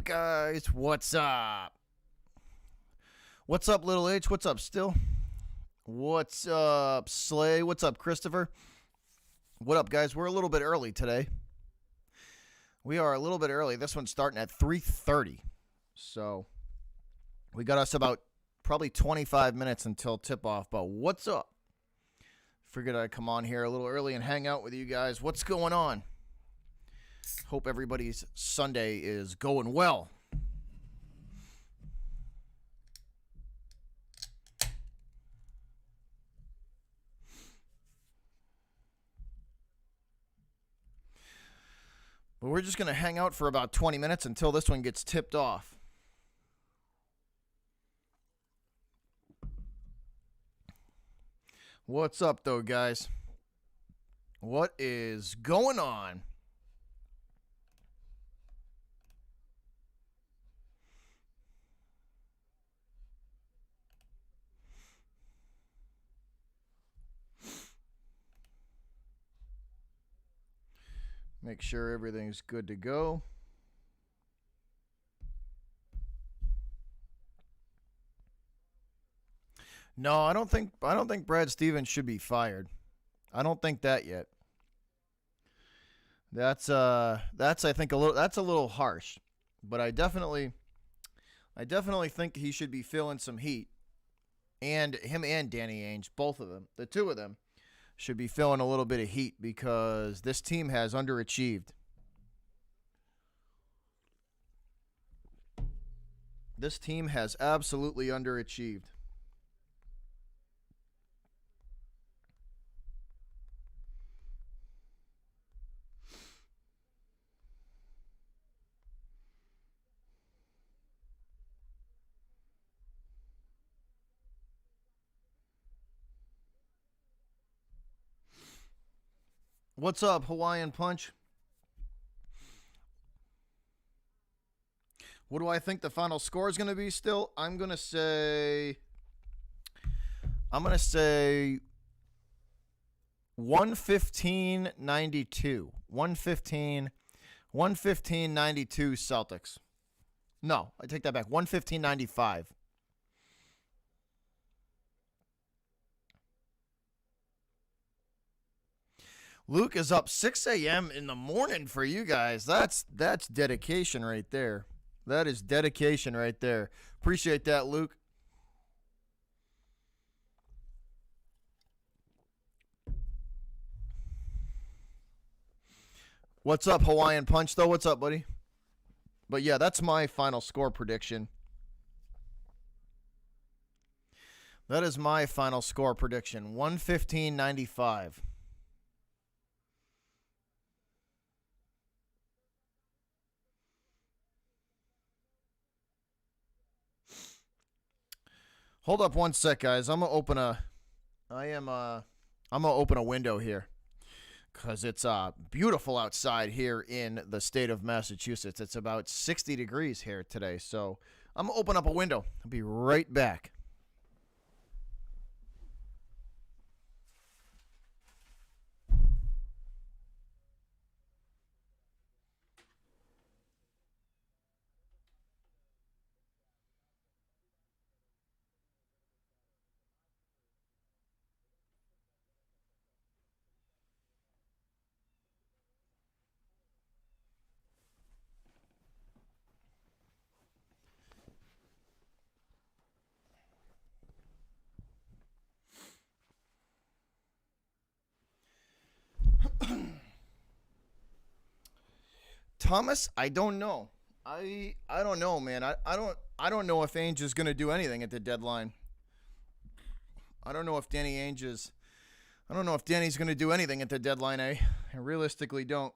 up, guys? What's up? What's up, Little H? What's up, Still? What's up, Slay? What's up, Christopher? What up, guys? We're a little bit early today. We are a little bit early. This one's starting at 3:30. So we got us about probably 25 minutes until tip-off. But what's up? Figured I'd come on here a little early and hang out with you guys. What's going on? Hope everybody's Sunday is going well. But we're just going to hang out for about 20 minutes until this one gets tipped off. What's up, though, guys? What is going on? Make sure everything's good to go. No, I don't think Brad Stevens should be fired. I don't think that yet. That's I think that's a little harsh, but I definitely think he should be feeling some heat. And him and Danny Ainge, both of them, the two of them, should be feeling a little bit of heat because this team has underachieved. This team has absolutely underachieved. What's up, Hawaiian Punch? What do I think the final score is going to be still? I'm going to say 115-92. 115-92 Celtics. No, I take that back. 115-95. Luke is up 6 a.m. in the morning for you guys. That's dedication right there. That is dedication right there. Appreciate that, Luke. What's up, Hawaiian Punch, though? What's up, buddy? But, yeah, that's my final score prediction. That is my final score prediction. 115-95. Hold up one sec, guys. I'm gonna open a window here because it's beautiful outside here in the state of Massachusetts. It's about 60 degrees here today, so I'm gonna open up a window. I'll be right back. Thomas, I don't know. I don't know, man. I don't know if Ainge is going to do anything at the deadline. I don't know if Danny's going to do anything at the deadline. I realistically don't.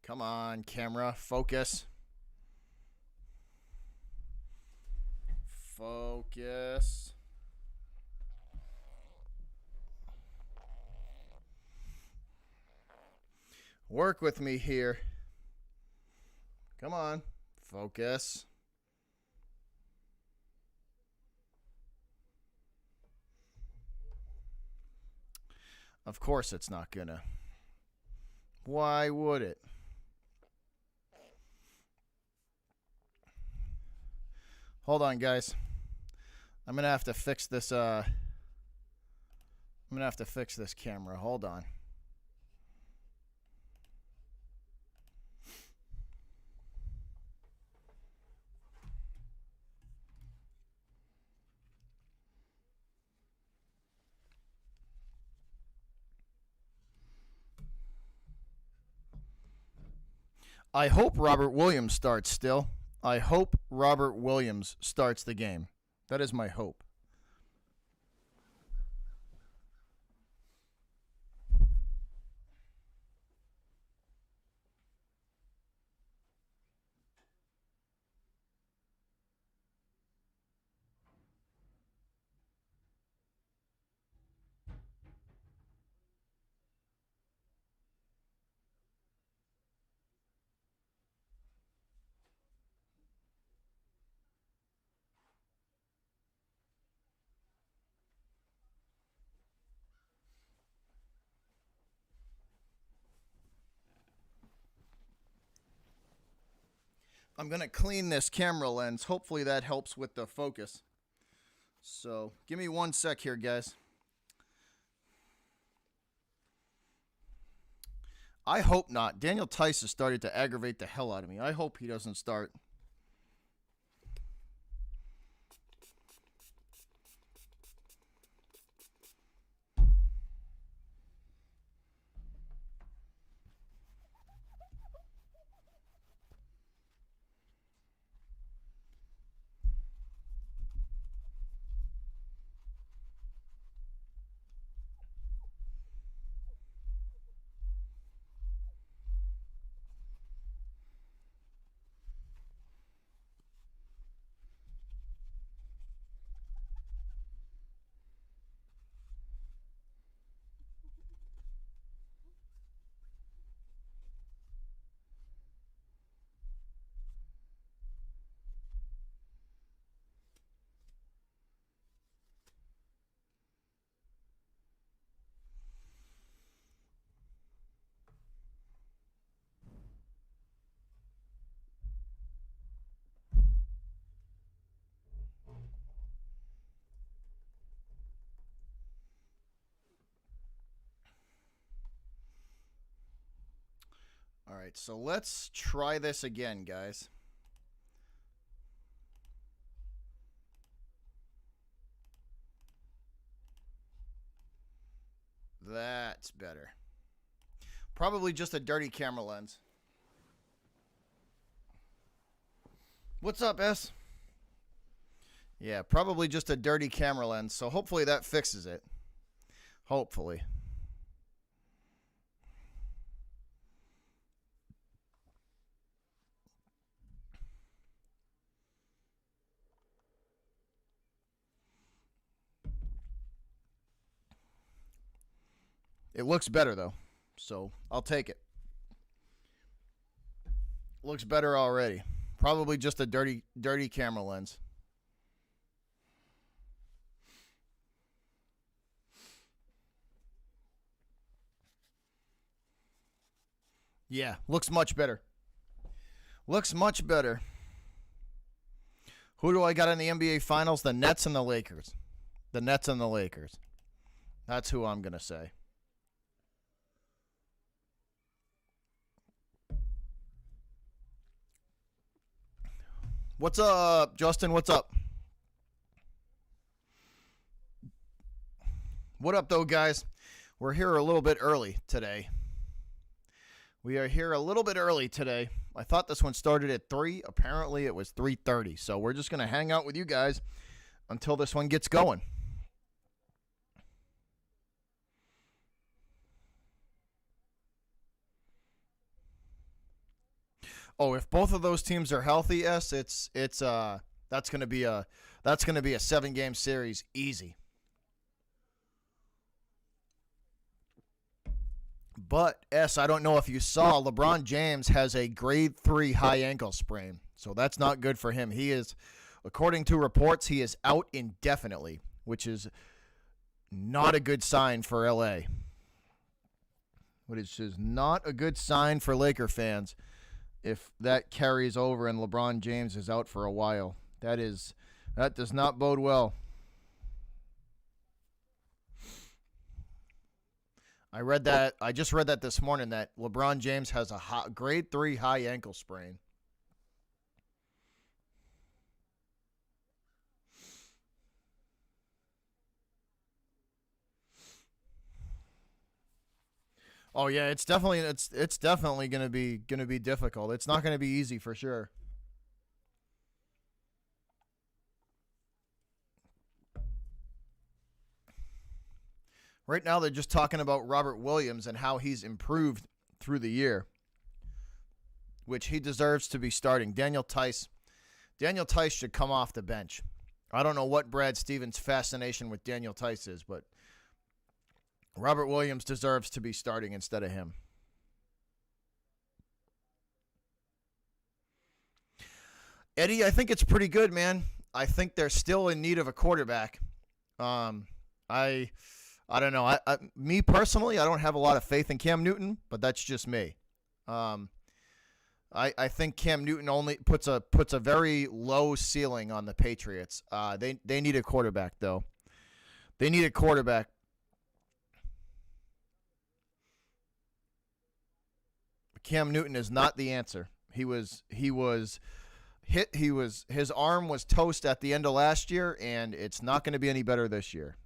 Come on, camera, focus. Focus. Work with me here. Come on. Focus. Of course it's not gonna. Why would it? Hold on, guys. I'm gonna have to fix this. I'm gonna have to fix this camera. Hold on. I hope Robert Williams starts still. I hope Robert Williams starts the game. That is my hope. I'm going to clean this camera lens. Hopefully that helps with the focus. So give me 1 sec here, guys. I hope not. Daniel Tice has started to aggravate the hell out of me. I hope he doesn't start. All right, so let's try this again, guys. That's better. Probably just a dirty camera lens. What's up, S? Yeah, probably just a dirty camera lens, so hopefully that fixes it. Hopefully. It looks better, though, so I'll take it. Looks better already. Probably just a dirty camera lens. Yeah, looks much better. Looks much better. Who do I got in the NBA Finals? The Nets and the Lakers. The Nets and the Lakers. That's who I'm going to say. What's up, Justin? What's up? What up, though, guys? We're here a little bit early today. We are here a little bit early today. I thought this one started at 3. Apparently, it was 3:30. So we're just going to hang out with you guys until this one gets going. Oh, if both of those teams are healthy, yes, that's going to be a 7-game series easy. But, S, I don't know if you saw, LeBron James has a grade 3 high ankle sprain. So that's not good for him. He is, according to reports, he is out indefinitely, which is not a good sign for LA. which is not a good sign for Laker fans if that carries over and LeBron James is out for a while. That does not bode well. I just read that this morning that LeBron James has a grade 3 high ankle sprain. Oh yeah, it's definitely gonna be difficult. It's not gonna be easy for sure. Right now they're just talking about Robert Williams and how he's improved through the year, which he deserves to be starting. Daniel Tice should come off the bench. I don't know what Brad Stevens' fascination with Daniel Tice is, but Robert Williams deserves to be starting instead of him. Eddie, I think it's pretty good, man. I think they're still in need of a quarterback. Um, I don't know. Me personally, I don't have a lot of faith in Cam Newton, but that's just me. Um, I think Cam Newton only puts a very low ceiling on the Patriots. They need a quarterback though. They need a quarterback. Cam Newton is not the answer. His arm was toast at the end of last year, and it's not going to be any better this year.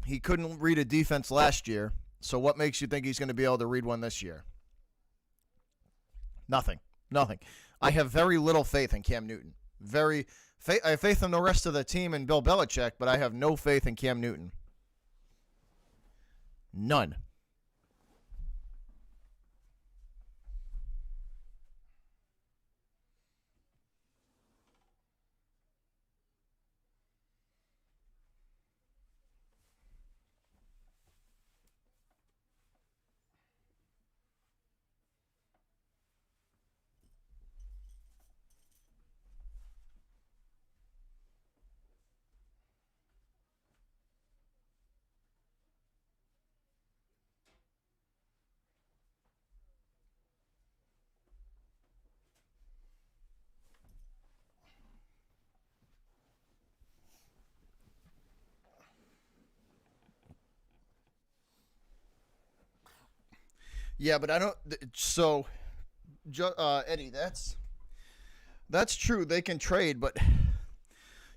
He couldn't read a defense last year, so what makes you think he's going to be able to read one this year? Nothing. I have very little faith in Cam Newton. I have faith in the rest of the team and Bill Belichick, but I have no faith in Cam Newton. None. Yeah, but I don't. So, Eddie, that's true. They can trade, but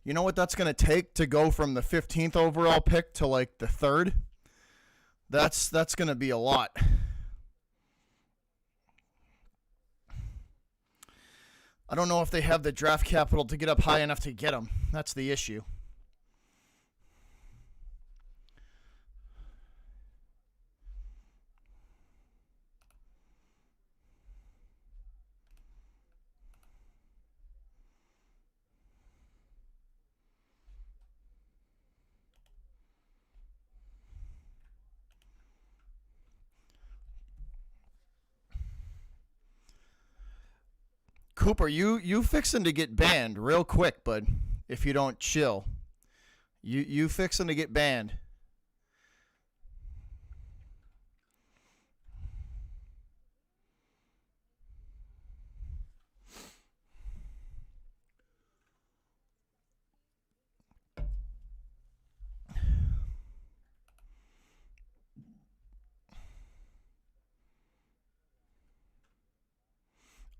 you know what that's going to take to go from the 15th overall pick to like the third? That's going to be a lot. I don't know if they have the draft capital to get up high enough to get him. That's the issue. Cooper, you fixing to get banned real quick, bud. If you don't chill, you fixing to get banned.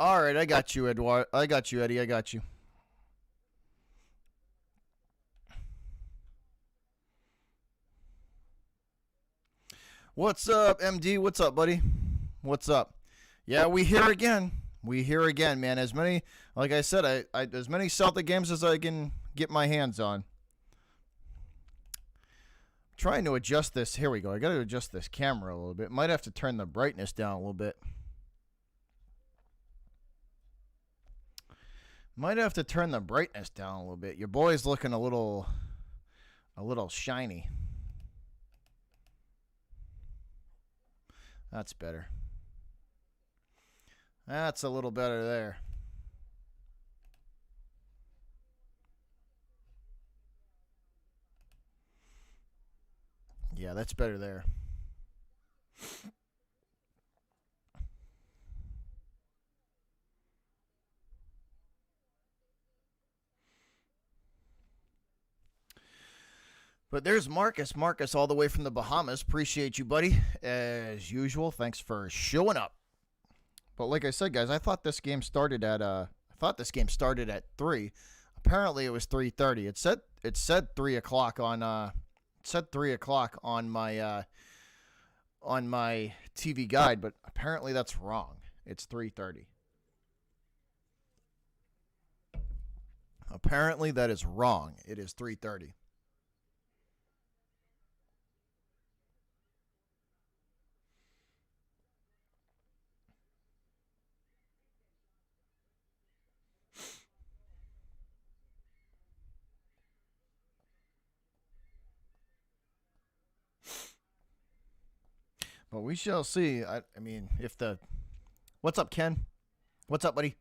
All right, I got you, Edward. I got you, Eddie. I got you. What's up, MD? What's up, buddy? What's up? Yeah, we here again. We here again, man. As many, like I said, I as many Celtic games as I can get my hands on. Trying to adjust this. Here we go. I got to adjust this camera a little bit. Might have to turn the brightness down a little bit. Might have to turn the brightness down a little bit. Your boy's looking a little shiny. That's better. That's a little better there. Yeah, that's better there. But there's Marcus. Marcus, all the way from the Bahamas. Appreciate you, buddy. As usual, thanks for showing up. But like I said, guys, I thought this game started at 3. Apparently, it was 3:30. It said 3 o'clock on on my TV guide, but apparently that's wrong. It's 3:30. Apparently that is wrong. It is 3:30. But we shall see. I mean, if the what's up, Ken? What's up, buddy?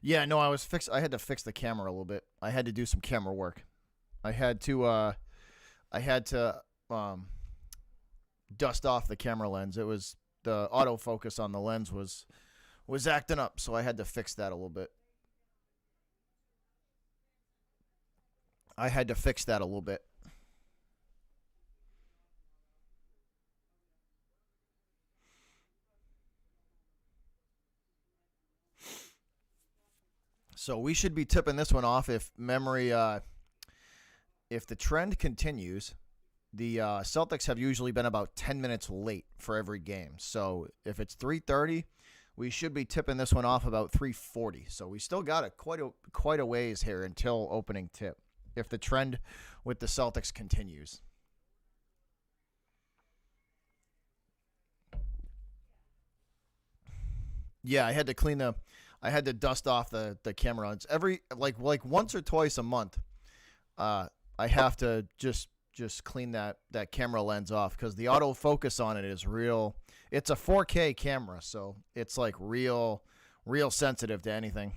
Yeah, no, I had to fix the camera a little bit. I had to do some camera work. I had to I had to dust off the camera lens. It was the autofocus on the lens was acting up, so I had to fix that a little bit. I had to fix that a little bit. So we should be tipping this one off if the trend continues. The Celtics have usually been about 10 minutes late for every game. So if it's 3:30, we should be tipping this one off about 3:40. So we still got quite a ways here until opening tip. If the trend with the Celtics continues. Yeah, I had to dust off the camera. It's every like once or twice a month. I have to just clean that camera lens off because the autofocus on it is real. It's a 4K camera, so it's like real sensitive to anything.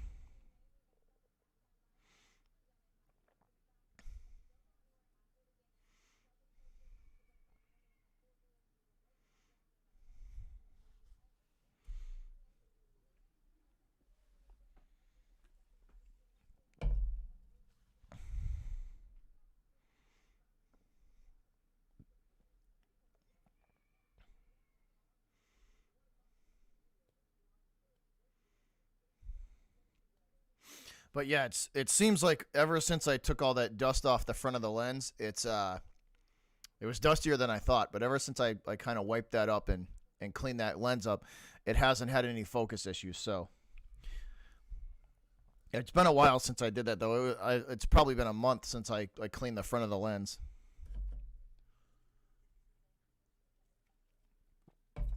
But yeah, it seems like ever since I took all that dust off the front of the lens, it was dustier than I thought. But ever since I kind of wiped that up and cleaned that lens up, it hasn't had any focus issues. So it's been a while since I did that though. It's probably been a month since I cleaned the front of the lens.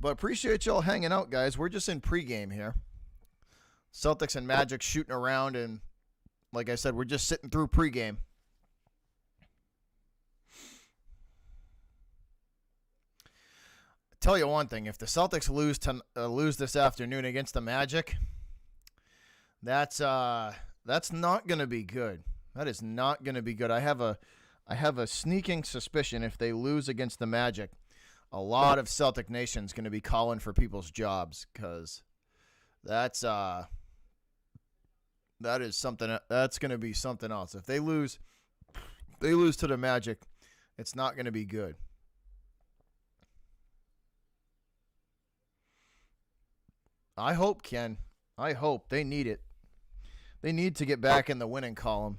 But appreciate y'all hanging out, guys. We're just in pregame here. Celtics and Magic shooting around, and like I said, we're just sitting through pregame. Tell you one thing: if the Celtics lose this afternoon against the Magic, that's not going to be good. That is not going to be good. I have a sneaking suspicion if they lose against the Magic, a lot of Celtic Nation's going to be calling for people's jobs because that's that is something that's going to be something else. If they lose to the Magic, it's not going to be good. I hope, Ken. I hope they need it. They need to get back in the winning column.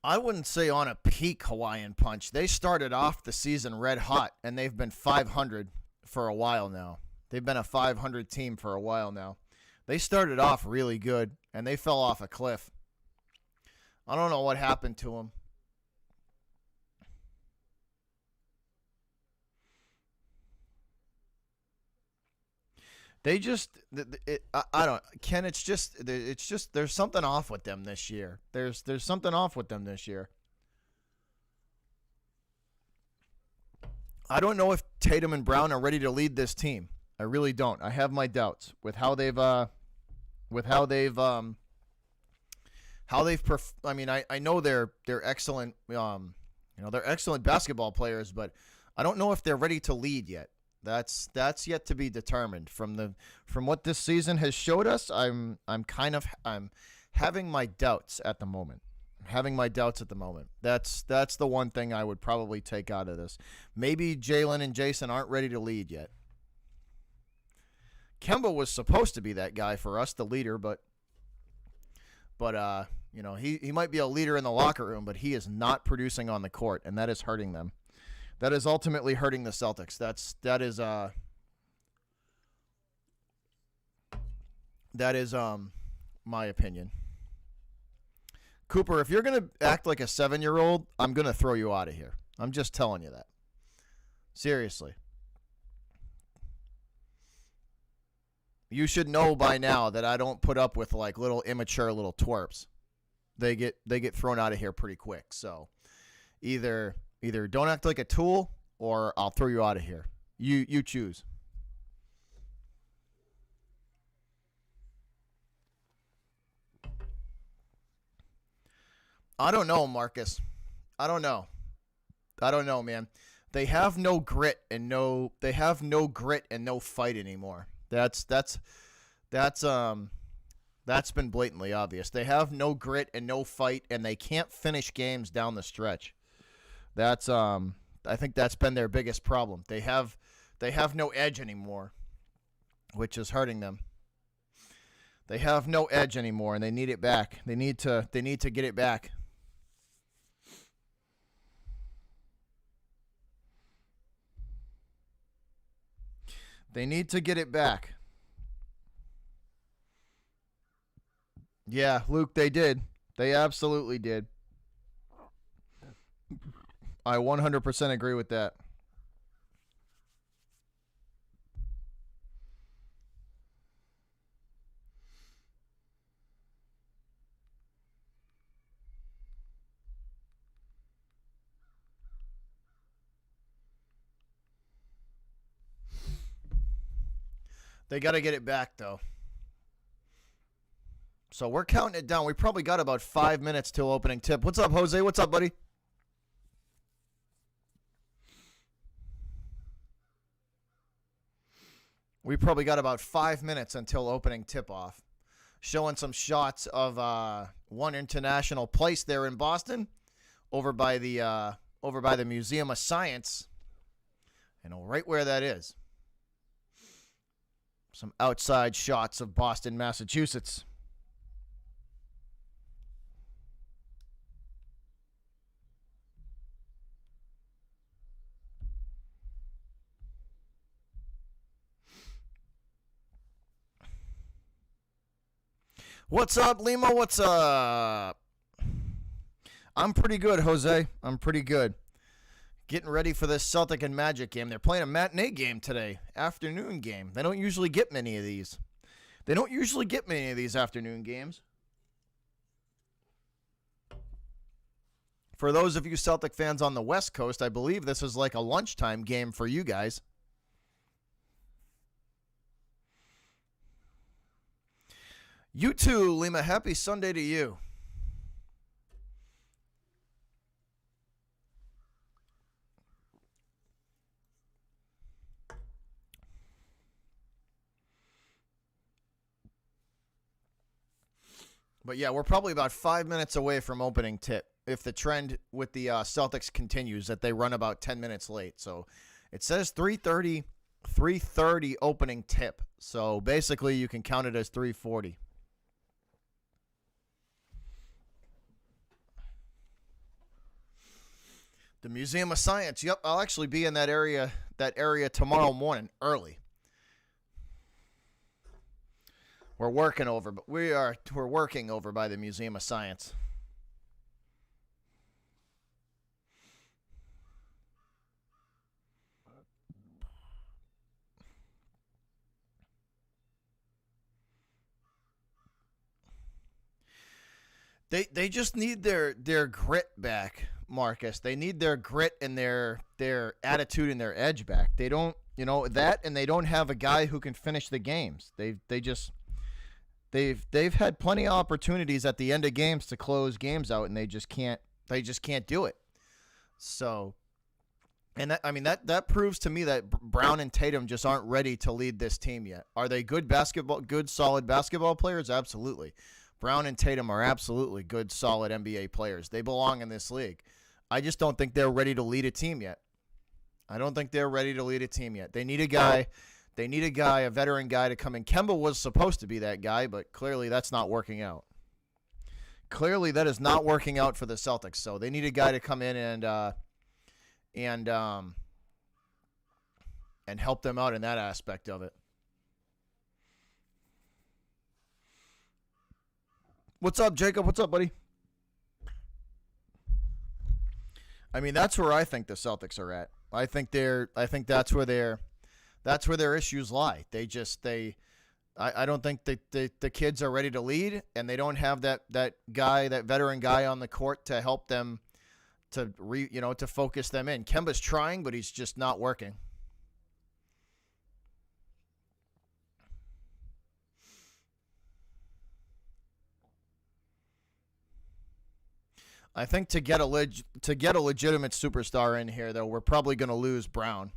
I wouldn't say on a peak Hawaiian Punch. They started off the season red hot, and they've been 500 for a while now. They've been a 500 team for a while now. They started off really good, and they fell off a cliff. I don't know what happened to them. They just, I don't, Ken. It's just. There's something off with them this year. There's something off with them this year. I don't know if Tatum and Brown are ready to lead this team. I really don't. I have my doubts with how they've, I mean, I know they're excellent. They're excellent basketball players, but I don't know if they're ready to lead yet. That's yet to be determined. From what this season has showed us, I'm having my doubts at the moment. That's the one thing I would probably take out of this. Maybe Jalen and Jason aren't ready to lead yet. Kemba was supposed to be that guy for us, the leader, but he might be a leader in the locker room, but he is not producing on the court, and that is hurting them. That is ultimately hurting the Celtics. That is my opinion. Cooper, if you're going to act like a 7-year-old, I'm going to throw you out of here. I'm just telling you that. Seriously. You should know by now that I don't put up with like little immature little twerps. They get thrown out of here pretty quick. So either don't act like a tool or I'll throw you out of here. You choose. I don't know, Marcus. I don't know, man. They have no grit and no fight anymore. That's been blatantly obvious. They have no grit and no fight, and they can't finish games down the stretch. I think that's been their biggest problem. They have no edge anymore, which is hurting them. They have no edge anymore, and they need it back. They need to get it back. They need to get it back. Yeah, Luke, they did. They absolutely did. I 100% agree with that. They got to get it back, though. So we're counting it down. We probably got about 5 minutes till opening tip. What's up, Jose? What's up, buddy? We probably got about 5 minutes until opening tip-off. Showing some shots of One International Place there in Boston, over by the Museum of Science. You know, right where that is. Some outside shots of Boston, Massachusetts. What's up, Lima? What's up? I'm pretty good, Jose. I'm pretty good. Getting ready for this Celtic and Magic game. They're playing a matinee game today, afternoon game. They don't usually get many of these. Afternoon games. For those of you Celtic fans on the West Coast, I believe this is like a lunchtime game for you guys. You too, Lima. Happy Sunday to you. But yeah, we're probably about 5 minutes away from opening tip. If the trend with the Celtics continues, that they run about 10 minutes late. So it says 3:30 opening tip. So basically you can count it as 3:40. The Museum of Science. Yep, I'll actually be in that area tomorrow morning early. We're working over by the Museum of Science. They just need their grit back, Marcus. They need their grit and their attitude and their edge back. They don't, that, and they don't have a guy who can finish the games. They've had plenty of opportunities at the end of games to close games out, and they just can't do it. So, and that proves to me that Brown and Tatum just aren't ready to lead this team yet. Are they good solid basketball players? Absolutely. Brown and Tatum are absolutely good, solid NBA players. They belong in this league. I just don't think they're ready to lead a team yet. They need a guy. They need a veteran guy to come in. Kemba was supposed to be that guy, but clearly that's not working out. Clearly that is not working out for the Celtics. So they need a guy to come in and help them out in that aspect of it. What's up, Jacob? What's up, buddy? That's where I think the Celtics are at. I think that's where their issues lie. I don't think the kids are ready to lead, and they don't have that veteran guy on the court to help them to focus them in. Kemba's trying, but he's just not working. I think to get a legitimate superstar in here, though, we're probably going to lose Brown.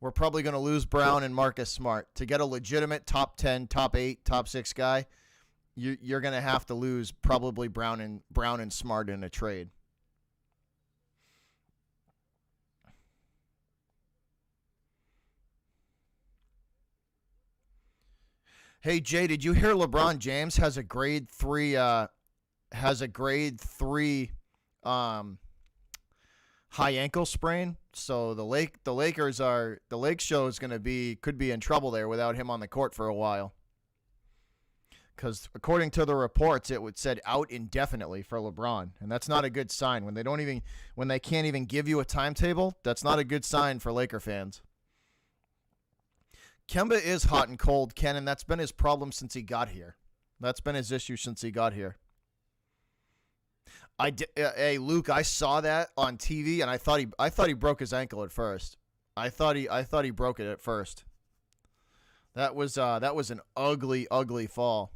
We're probably going to lose Brown and Marcus Smart. To get a legitimate top 10, top 8, top 6 guy, you're going to have to lose probably Brown and Smart in a trade. Hey Jay, did you hear LeBron James has a grade 3 high ankle sprain? So the Lake show is could be in trouble there without him on the court for a while. Because according to the reports, it said out indefinitely for LeBron, and that's not a good sign. When they can't even give you a timetable, that's not a good sign for Laker fans. Kemba is hot and cold, Ken, and that's been his problem since he got here. That's been his issue since he got here. Hey Luke, I saw that on TV, and I thought he broke his ankle at first. I thought he broke it at first. That was an ugly, ugly fall.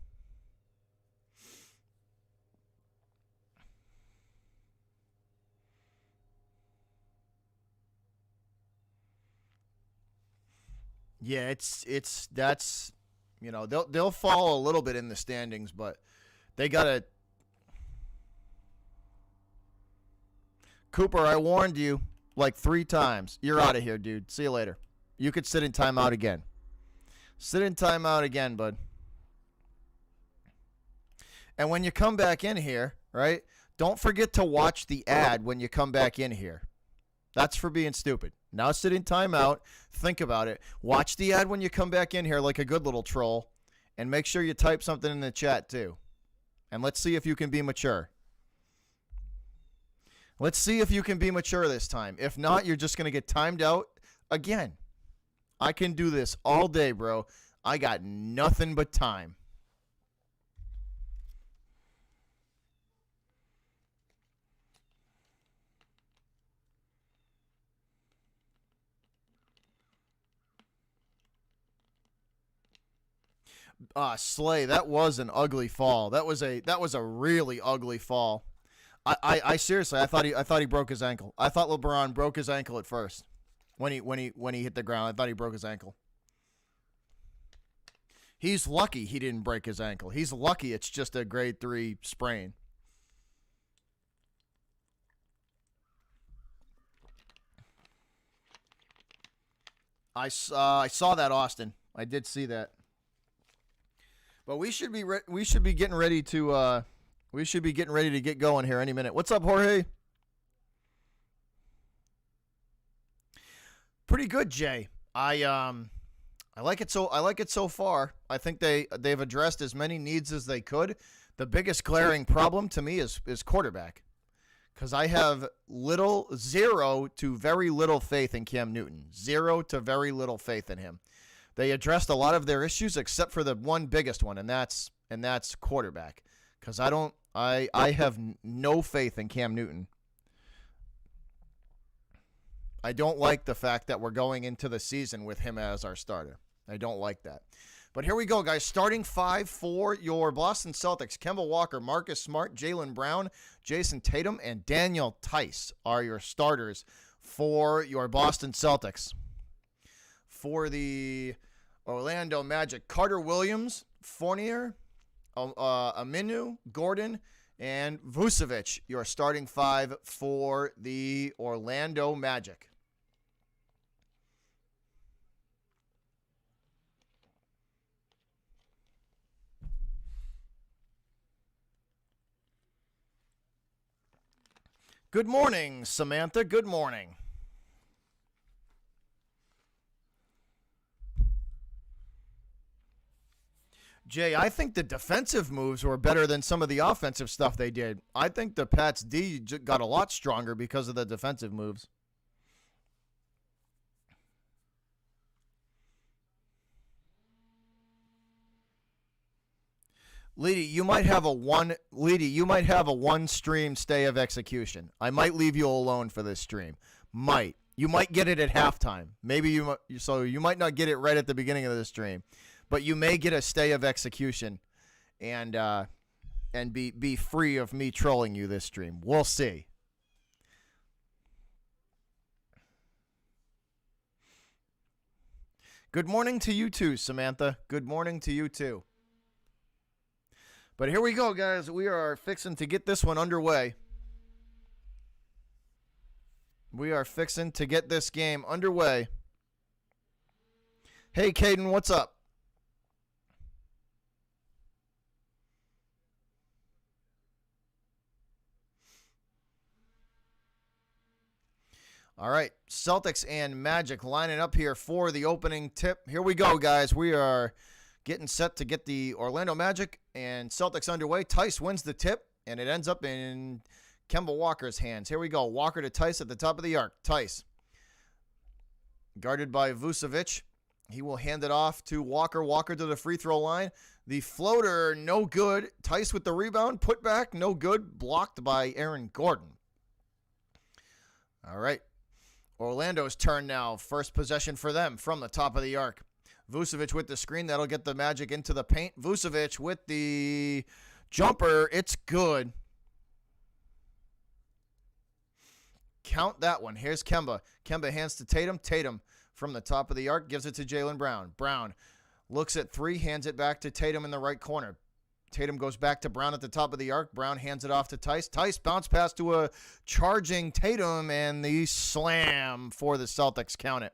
Yeah, that's they'll fall a little bit in the standings, but they gotta. Cooper, I warned you like 3 times. You're out of here, dude. See you later. You could sit in timeout again. Sit in timeout again, bud. And when you come back in here, right, don't forget to watch the ad when you come back in here. That's for being stupid. Now sit in timeout. Think about it. Watch the ad when you come back in here like a good little troll. And make sure you type something in the chat, too. And let's see if you can be mature. Let's see if you can be mature this time. If not, you're just going to get timed out again. I can do this all day, bro. I got nothing but time. Slay, that was an ugly fall. That was a really ugly fall. I seriously, I thought he broke his ankle. I thought LeBron broke his ankle at first. When he hit the ground, I thought he broke his ankle. He's lucky he didn't break his ankle. He's lucky it's just a grade 3 sprain. I saw that, Austin. I did see that. But we should be getting ready to get going here any minute. What's up, Jorge? Pretty good, Jay. I like it so far. I think they've addressed as many needs as they could. The biggest glaring problem to me is quarterback. Cuz I have zero to very little faith in Cam Newton. 0 to very little faith in him. They addressed a lot of their issues except for the one biggest one, and that's quarterback. Because I don't I have no faith in Cam Newton. I don't like the fact that we're going into the season with him as our starter. I don't like that. But here we go, guys. Starting five for your Boston Celtics. Kemba Walker, Marcus Smart, Jaylen Brown, Jason Tatum, and Daniel Tice are your starters for your Boston Celtics. For the Orlando Magic, Carter Williams, Fournier, Aminu, Gordon, and Vucevic, your starting five for the Orlando Magic. Good morning, Samantha. Good morning. Jay, I think the defensive moves were better than some of the offensive stuff they did. I think the Pats D got a lot stronger because of the defensive moves. Leedy, you might have a one stream stay of execution. I might leave you alone for this stream. You might get it at halftime. Maybe you might not get it right at the beginning of the stream, but you may get a stay of execution, and be free of me trolling you this stream. We'll see. Good morning to you too, Samantha. Good morning to you too. But here we go, guys. We are fixing to get this one underway. We are fixing to get this game underway. Hey, Caden, what's up? All right, Celtics and Magic lining up here for the opening tip. Here we go, guys. We are getting set to get the Orlando Magic and Celtics underway. Tice wins the tip, and it ends up in Kemba Walker's hands. Here we go. Walker to Tice at the top of the arc. Tice, guarded by Vucevic. He will hand it off to Walker. Walker to the free throw line. The floater, no good. Tice with the rebound. Put back, no good. Blocked by Aaron Gordon. All right. Orlando's turn now. First possession for them from the top of the arc. Vucevic with the screen. That'll get the Magic into the paint. Vucevic with the jumper. It's good. Count that one. Here's Kemba. Kemba hands to Tatum. Tatum from the top of the arc gives it to Jaylen Brown. Brown looks at three, hands it back to Tatum in the right corner. Tatum goes back to Brown at the top of the arc. Brown hands it off to Tice. Tice bounce pass to a charging Tatum, and the slam for the Celtics. Count it.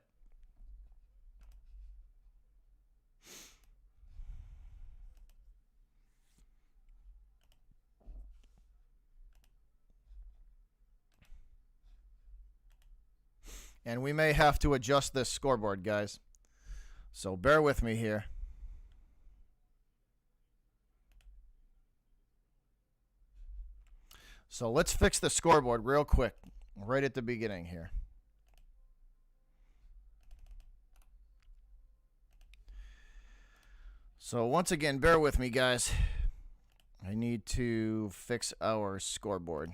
And we may have to adjust this scoreboard, guys. So bear with me here. So let's fix the scoreboard real quick, right at the beginning here. So once again, bear with me, guys. I need to fix our scoreboard.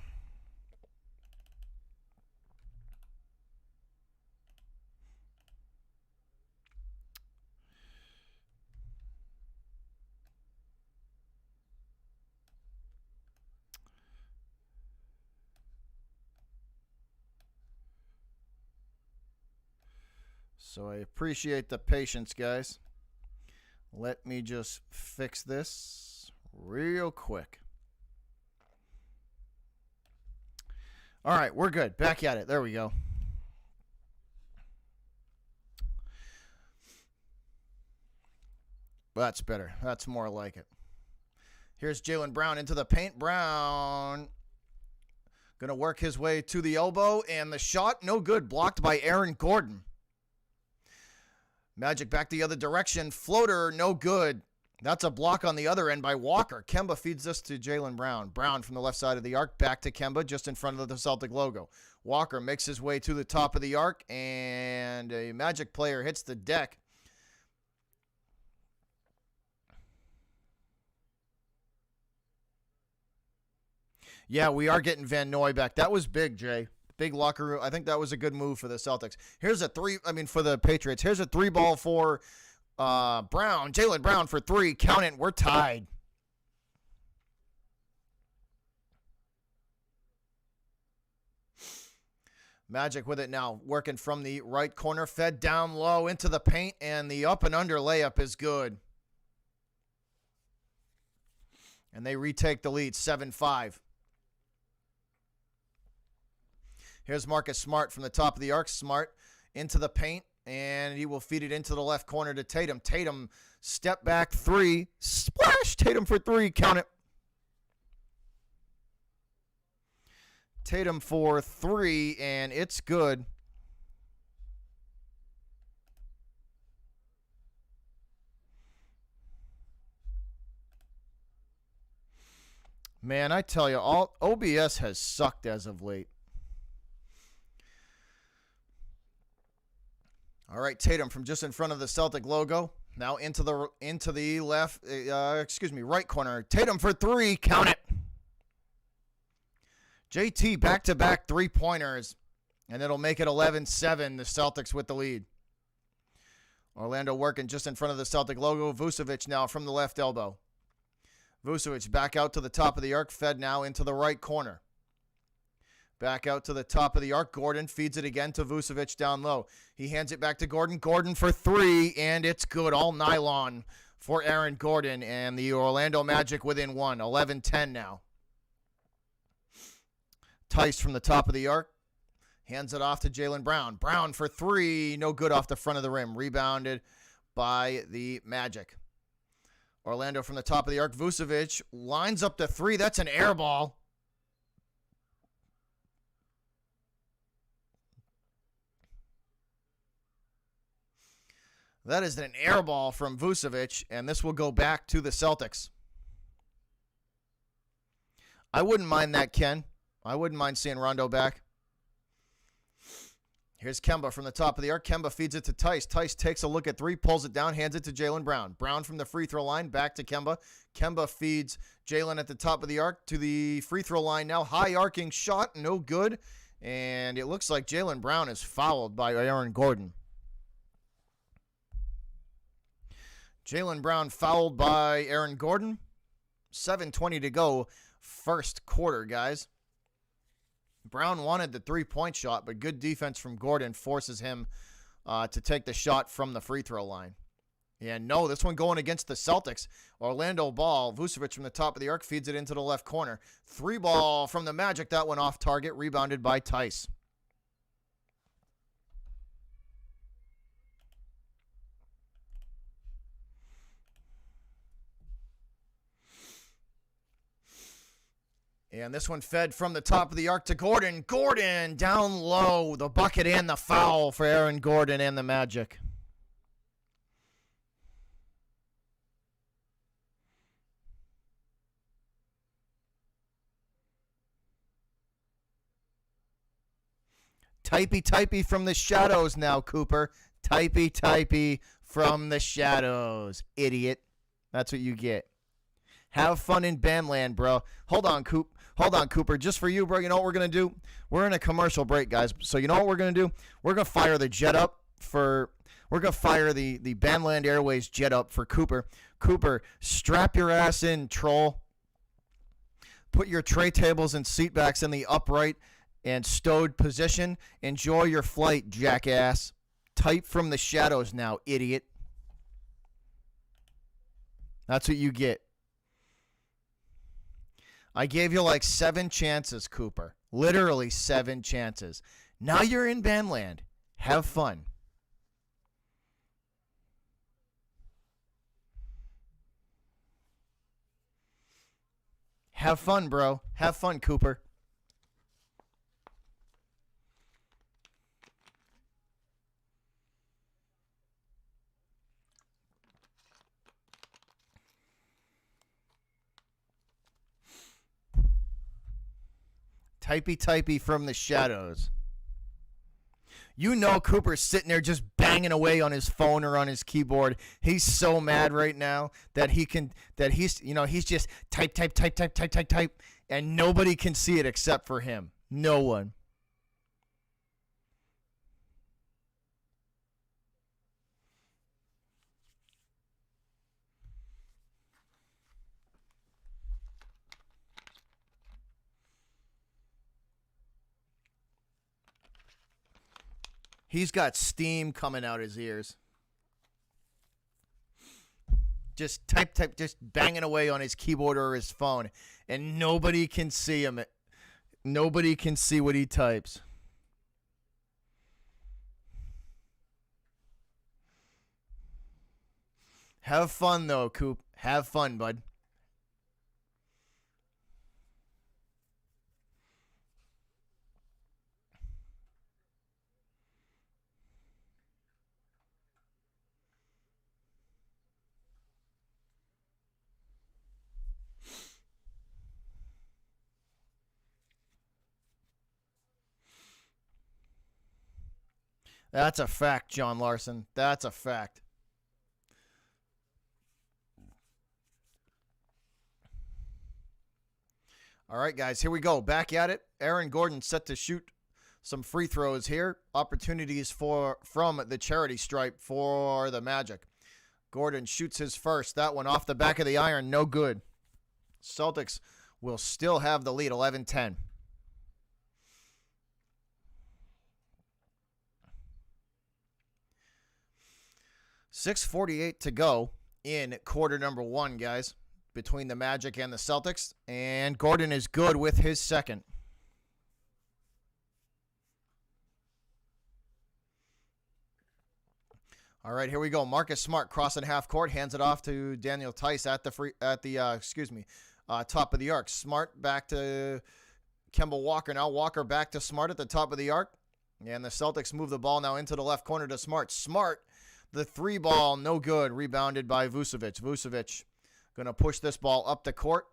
So I appreciate the patience, guys. Let me just fix this real quick. All right, we're good. Back at it. There we go. That's better. That's more like it. Here's Jaylen Brown into the paint. Brown going to work his way to the elbow, and the shot, no good. Blocked by Aaron Gordon. Magic back the other direction. Floater, no good. That's a block on the other end by Walker. Kemba feeds this to Jaylen Brown. Brown from the left side of the arc. Back to Kemba just in front of the Celtic logo. Walker makes his way to the top of the arc, and a Magic player hits the deck. Yeah, we are getting Van Noy back. That was big, Jay. Big locker room. I think that was a good move for the Celtics. For the Patriots. Here's a 3-ball for Brown. Jaylen Brown for 3. Count it. We're tied. Magic with it now. Working from the right corner. Fed down low into the paint. And the up and under layup is good. And they retake the lead. 7-5. Here's Marcus Smart from the top of the arc. Smart into the paint, and he will feed it into the left corner to Tatum. Tatum, step back 3. Splash! Tatum for 3. Count it. Tatum for 3, and it's good. Man, I tell you, OBS has sucked as of late. All right, Tatum from just in front of the Celtic logo. Now into the left, right corner. Tatum for 3. Count it. JT back-to-back 3-pointers, and it'll make it 11-7. The Celtics with the lead. Orlando working just in front of the Celtic logo. Vucevic now from the left elbow. Vucevic back out to the top of the arc. Fed now into the right corner. Back out to the top of the arc. Gordon feeds it again to Vucevic down low. He hands it back to Gordon. Gordon for 3, and it's good. All nylon for Aaron Gordon, and the Orlando Magic within 1. 11-10 now. Tice from the top of the arc. Hands it off to Jaylen Brown. Brown for 3. No good off the front of the rim. Rebounded by the Magic. Orlando from the top of the arc. Vucevic lines up to 3. That's an air ball. That is an air ball from Vucevic, and this will go back to the Celtics. I wouldn't mind that, Ken. I wouldn't mind seeing Rondo back. Here's Kemba from the top of the arc. Kemba feeds it to Tice. Tice takes a look at 3, pulls it down, hands it to Jaylen Brown. Brown from the free throw line, back to Kemba. Kemba feeds Jaylen at the top of the arc to the free throw line now. High arcing shot, no good. And it looks like Jaylen Brown is fouled by Aaron Gordon. Jaylen Brown fouled by Aaron Gordon. 7:20 to go, first quarter, guys. Brown wanted the 3-point shot, but good defense from Gordon forces him to take the shot from the free throw line. And no, this one going against the Celtics. Orlando ball. Vucevic from the top of the arc feeds it into the left corner. 3-ball from the Magic. That one off target, rebounded by Tice. And this one fed from the top of the arc to Gordon. Gordon down low. The bucket and the foul for Aaron Gordon and the Magic. Typey from the shadows now, Cooper. Typey from the shadows. Idiot. That's what you get. Have fun in bandland, bro. Hold on, Cooper. Just for you, bro. You know what we're going to do? We're in a commercial break, guys. So you know what we're going to do? We're going to fire the jet up for... We're going to fire the Bandland Airways jet up for Cooper. Cooper, strap your ass in, troll. Put your tray tables and seat backs in the upright and stowed position. Enjoy your flight, jackass. Type from the shadows now, idiot. That's what you get. I gave you like 7 chances, Cooper. Literally 7 chances. Now you're in Bandland. Have fun. Have fun, bro. Have fun, Cooper. Typey from the shadows. You know Cooper's sitting there just banging away on his phone or on his keyboard. He's so mad right now that he's just type, type, type, type, type, type, type, and nobody can see it except for him. No one. He's got steam coming out his ears. Just type, type, just banging away on his keyboard or his phone. And nobody can see him. Nobody can see what he types. Have fun, though, Coop. Have fun, bud. That's a fact, John Larson. That's a fact. All right, guys, here we go. Back at it. Aaron Gordon set to shoot some free throws here. Opportunities from the charity stripe for the Magic. Gordon shoots his first. That one off the back of the iron. No good. Celtics will still have the lead, 11-10. .648 to go in quarter number one, guys, between the Magic and the Celtics. And Gordon is good with his second. All right, here we go. Marcus Smart crossing half court, hands it off to Daniel Tice at the top of the arc. Smart back to Kemba Walker. Now Walker back to Smart at the top of the arc. And the Celtics move the ball now into the left corner to Smart. Smart, the three ball, no good. Rebounded by Vucevic. Vucevic going to push this ball up the court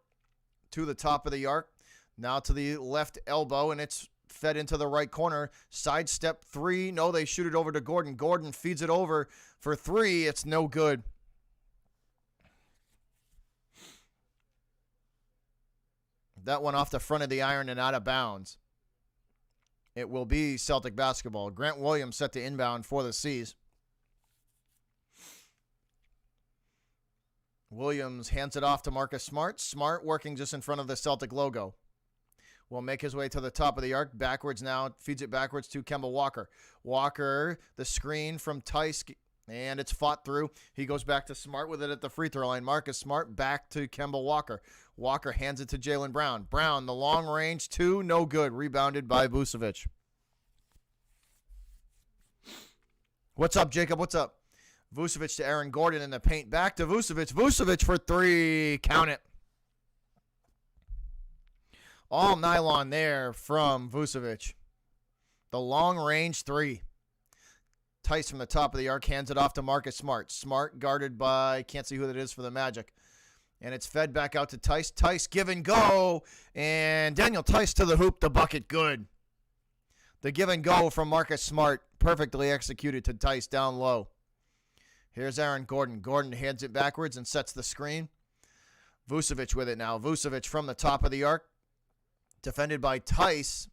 to the top of the arc. Now to the left elbow, and it's fed into the right corner. Sidestep three. No, they shoot it over to Gordon. Gordon feeds it over for three. It's no good. That one off the front of the iron and out of bounds. It will be Celtic basketball. Grant Williams set to inbound for the C's. Williams hands it off to Marcus Smart. Smart working just in front of the Celtic logo. Will make his way to the top of the arc. Backwards now. Feeds it backwards to Kemba Walker. Walker, the screen from Tice, and it's fought through. He goes back to Smart with it at the free throw line. Marcus Smart back to Kemba Walker. Walker hands it to Jaylen Brown. Brown, the long range two, no good. Rebounded by Vucevic. What's up, Jacob? What's up? Vucevic to Aaron Gordon in the paint. Back to Vucevic. Vucevic for three. Count it. All nylon there from Vucevic. The long range three. Tice from the top of the arc hands it off to Marcus Smart. Smart guarded by, can't see who that is for the Magic. And it's fed back out to Tice. Tice give and go. And Daniel Tice to the hoop. The bucket good. The give and go from Marcus Smart. Perfectly executed to Tice down low. Here's Aaron Gordon. Gordon hands it backwards and sets the screen. Vucevic with it now. Vucevic from the top of the arc. Defended by Tice.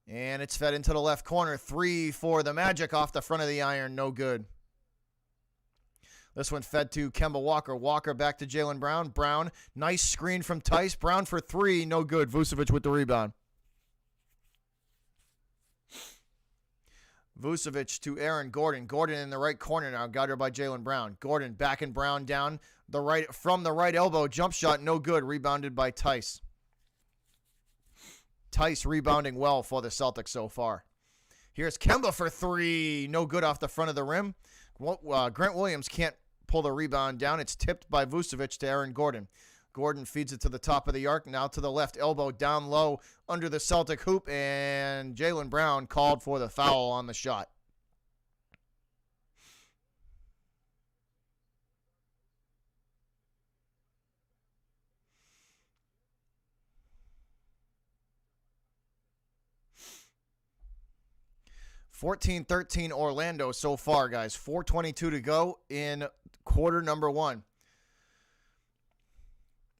And it's fed into the left corner. Three for the Magic off the front of the iron. No good. This one fed to Kemba Walker. Walker back to Jaylen Brown. Brown, nice screen from Tice. Brown for three. No good. Vucevic with the rebound. Vucevic to Aaron Gordon. Gordon in the right corner now, guarded by Jaylen Brown. Gordon backing Brown down from the right elbow. Jump shot, no good. Rebounded by Tice. Tice rebounding well for the Celtics so far. Here's Kemba for three. No good off the front of the rim. Grant Williams can't pull the rebound down. It's tipped by Vucevic to Aaron Gordon. Gordon feeds it to the top of the arc. Now to the left elbow, down low under the Celtic hoop. And Jaylen Brown called for the foul on the shot. 14-13 Orlando so far, guys. 4:22 to go in quarter number 1.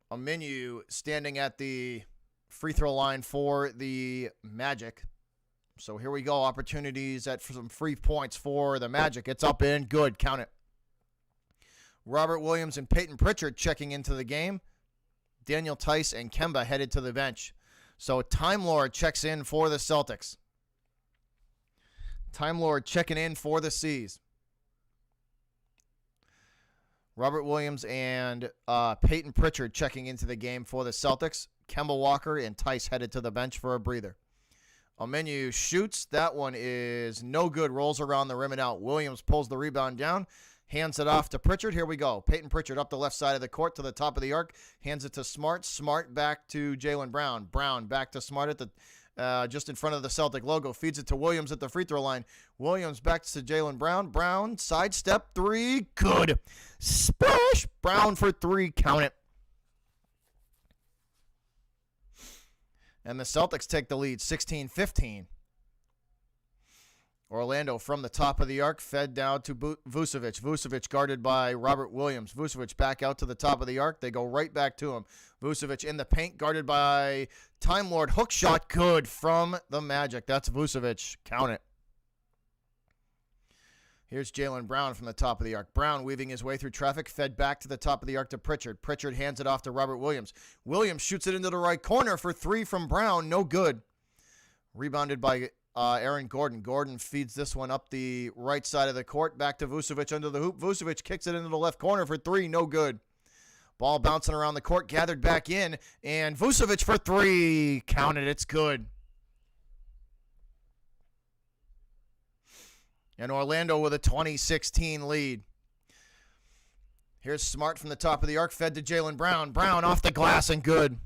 Aminu standing at the free throw line for the Magic. So here we go. Opportunities at some free points for the Magic. It's up in. Good. Count it. Robert Williams and Peyton Pritchard checking into the game. Daniel Tice and Kemba headed to the bench. So Time Lord checks in for the Celtics. Time Lord checking in for the C's. Robert Williams and Peyton Pritchard checking into the game for the Celtics. Kemba Walker and Tice headed to the bench for a breather. Aminu shoots. That one is no good. Rolls around the rim and out. Williams pulls the rebound down. Hands it off to Pritchard. Here we go. Peyton Pritchard up the left side of the court to the top of the arc. Hands it to Smart. Smart back to Jaylen Brown. Brown back to Smart at the just in front of the Celtic logo. Feeds it to Williams at the free throw line. Williams back to Jaylen Brown. Brown, sidestep, 3. Good. Splash. Brown for 3. Count it. And the Celtics take the lead, 16-15. Orlando from the top of the arc, fed down to Vucevic. Vucevic guarded by Robert Williams. Vucevic back out to the top of the arc. They go right back to him. Vucevic in the paint, guarded by Time Lord. Hook shot, good from the Magic. That's Vucevic. Count it. Here's Jaylen Brown from the top of the arc. Brown weaving his way through traffic, fed back to the top of the arc to Pritchard. Pritchard hands it off to Robert Williams. Williams shoots it into the right corner for 3 from Brown. No good. Rebounded by Aaron Gordon. Gordon feeds this one up the right side of the court. Back to Vucevic under the hoop. Vucevic kicks it into the left corner for 3. No good. Ball bouncing around the court. Gathered back in. And Vucevic for 3. Counted. It's good. And Orlando with a 20-16 lead. Here's Smart from the top of the arc. Fed to Jaylen Brown. Brown off the glass and good.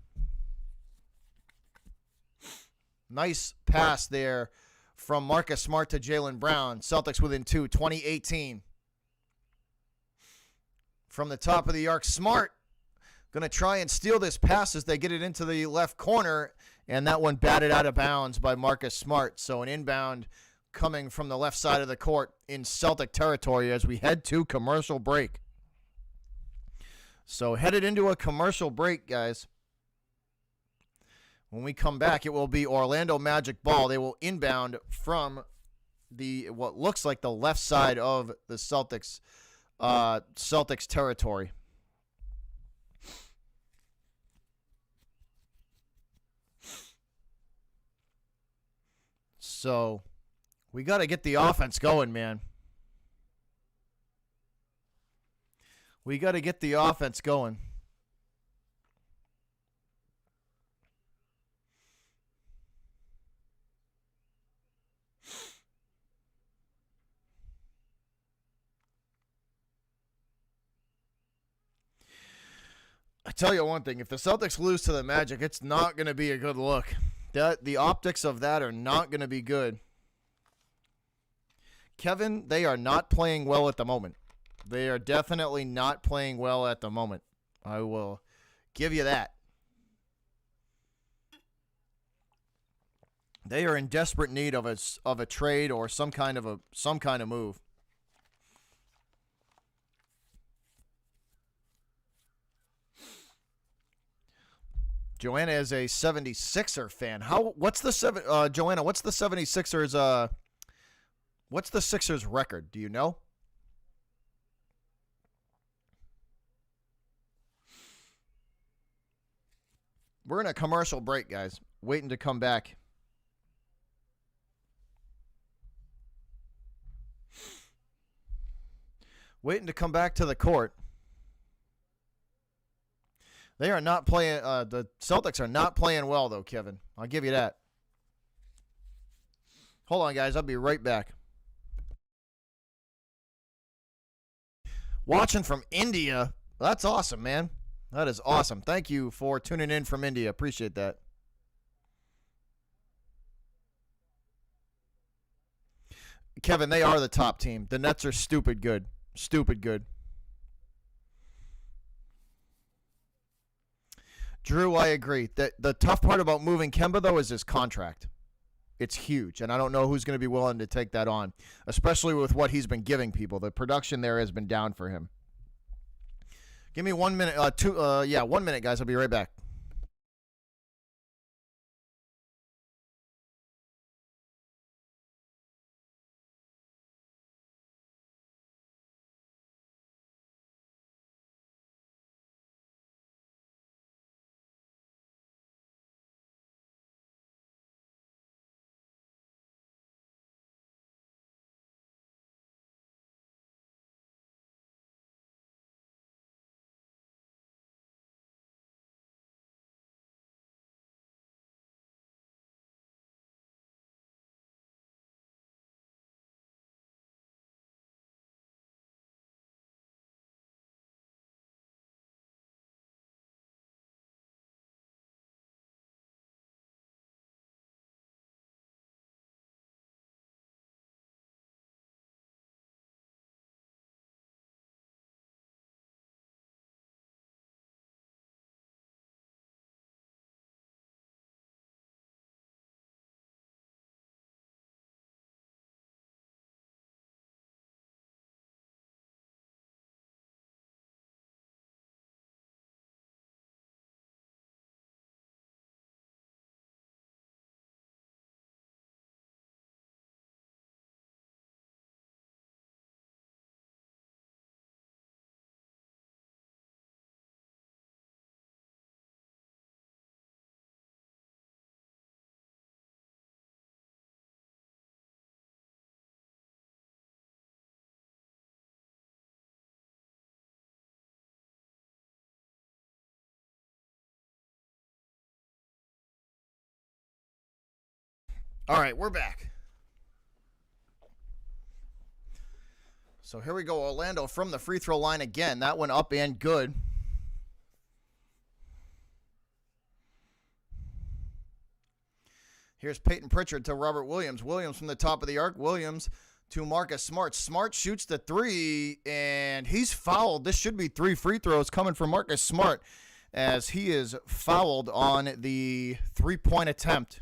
Nice pass there from Marcus Smart to Jaylen Brown. Celtics within 2, 20-18. From the top of the arc, Smart going to try and steal this pass as they get it into the left corner, and that one batted out of bounds by Marcus Smart. So an inbound coming from the left side of the court in Celtic territory as we head to commercial break. So headed into a commercial break, guys. When we come back, it will be Orlando Magic ball. They will inbound from the what looks like the left side of the Celtics territory. So we got to get the offense going, man. We got to get the offense going. I tell you one thing, if the Celtics lose to the Magic, it's not going to be a good look. The optics of that are not going to be good. Kevin, they are not playing well at the moment. They are definitely not playing well at the moment. I will give you that. They are in desperate need of a trade or some kind of move. Joanna is a 76er fan. Joanna, what's the 76ers what's the Sixers record? Do you know? We're in a commercial break, guys. Waiting to come back. Waiting to come back to the court. They are not playing. The Celtics are not playing well, though, Kevin. I'll give you that. Hold on, guys. I'll be right back. Watching from India. That's awesome, man. That is awesome. Thank you for tuning in from India. Appreciate that. Kevin, they are the top team. The Nets are stupid good. Stupid good. Drew, I agree. The tough part about moving Kemba, though, is his contract. it's huge. And I don't know who's going to be willing to take that on, especially with what he's been giving people. The production there has been down for him. Give me 1 minute. 1 minute, guys. I'll be right back. All right, we're back. So here we go. Orlando from the free throw line again. That one up and good. Here's Peyton Pritchard to Robert Williams. Williams from the top of the arc. Williams to Marcus Smart. Smart shoots the three, and he's fouled. This should be 3 free throws coming from Marcus Smart as he is fouled on the 3-point attempt.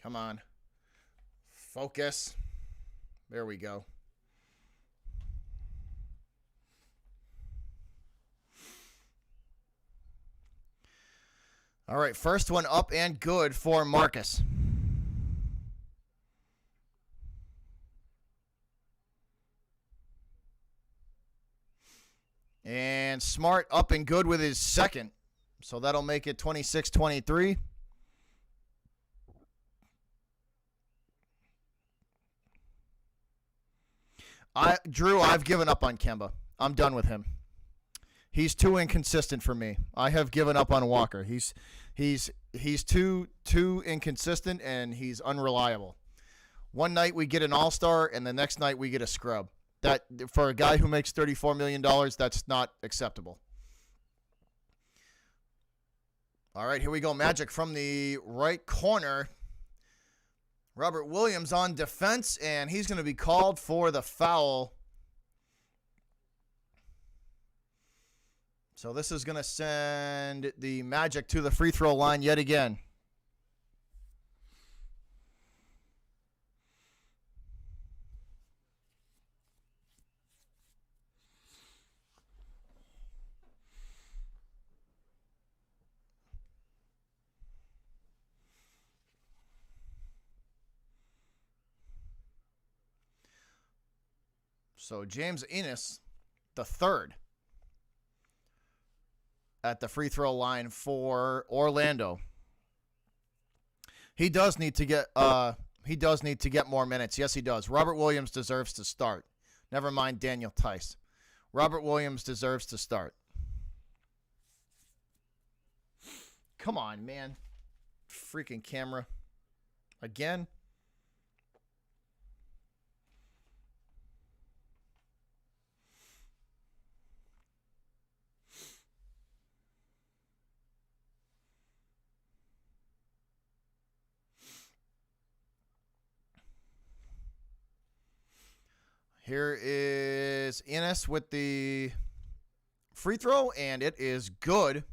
Come on. Focus. There we go. All right, first one up and good for Marcus. And Smart up and good with his second. So that'll make it 26-23. Drew, I've given up on Kemba. I'm done with him. He's too inconsistent for me. I have given up on Walker. He's too inconsistent, and he's unreliable. One night we get an all-star, and the next night we get a scrub. That for a guy who makes $34 million, that's not acceptable. All right, here we go. Magic from the right corner. Robert Williams on defense, and he's going to be called for the foul. So this is going to send the Magic to the free throw line yet again. So James Ennis, the third, at the free throw line for Orlando. He does need to get more minutes. Yes, he does. Robert Williams deserves to start. Never mind Daniel Tice. Robert Williams deserves to start. Come on, man. Freaking camera. Again. Here is Ennis with the free throw, and it is good.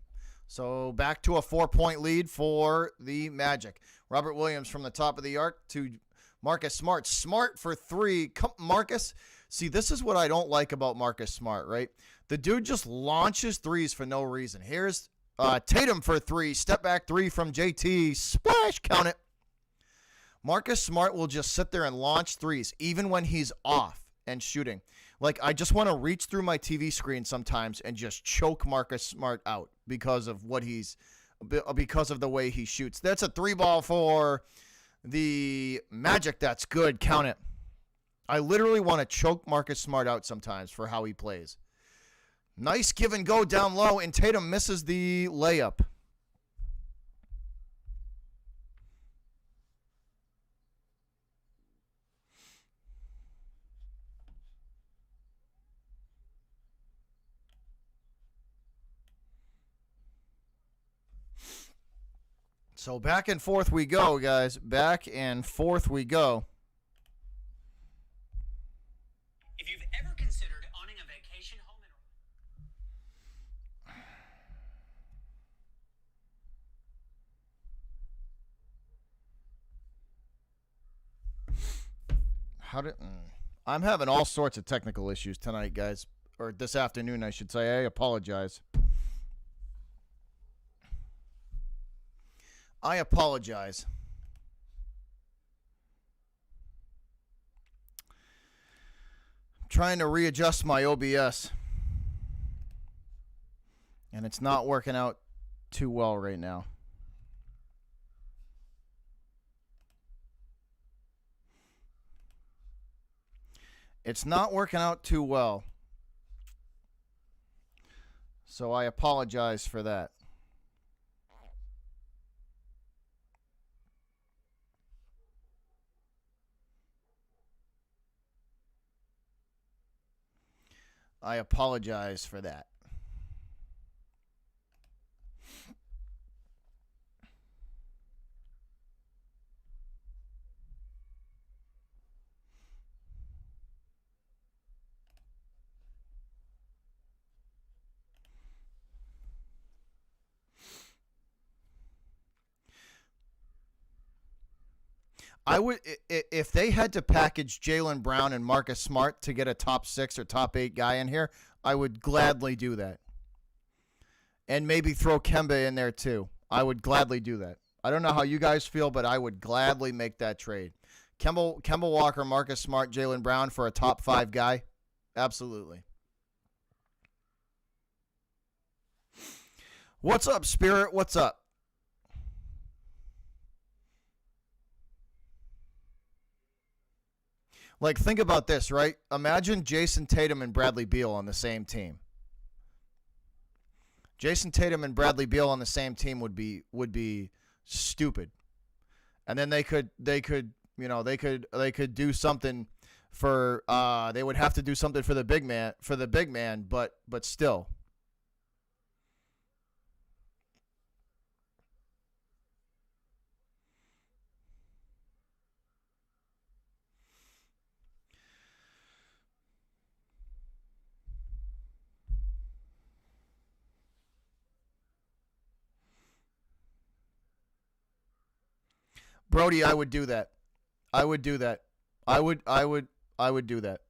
So back to a 4-point lead for the Magic. Robert Williams from the top of the arc to Marcus Smart. Smart for three. Marcus, see, this is what I don't like about Marcus Smart, right? The dude just launches threes for no reason. Here's Tatum for three. Step back three from JT. Splash. Count it. Marcus Smart will just sit there and launch threes, even when he's off and shooting. Like, I just want to reach through my TV screen sometimes and just choke Marcus Smart out because of because of the way he shoots. That's a 3-ball for the Magic. That's good. Count it. I literally want to choke Marcus Smart out sometimes for how he plays. Nice give and go down low, and Tatum misses the layup. So back and forth we go, guys. Back and forth we go. If you've ever considered owning a vacation home I'm having all sorts of technical issues tonight, guys. Or this afternoon, I should say. I apologize. I apologize. I'm trying to readjust my OBS. And it's not working out too well right now. It's not working out too well. So I apologize for that. I apologize for that. I would, if they had to package Jaylen Brown and Marcus Smart to get a top 6 or top 8 guy in here, I would gladly do that. And maybe throw Kemba in there too. I would gladly do that. I don't know how you guys feel, but I would gladly make that trade. Kemba Walker, Marcus Smart, Jaylen Brown for a top 5 guy. Absolutely. What's up, Spirit? What's up? Like, think about this, right? Imagine Jason Tatum and Bradley Beal on the same team. Jason Tatum and Bradley Beal on the same team would be stupid. And then they could do something for they would have to do something for the big man, but still. Brody, I would do that. I would do that. I would do that.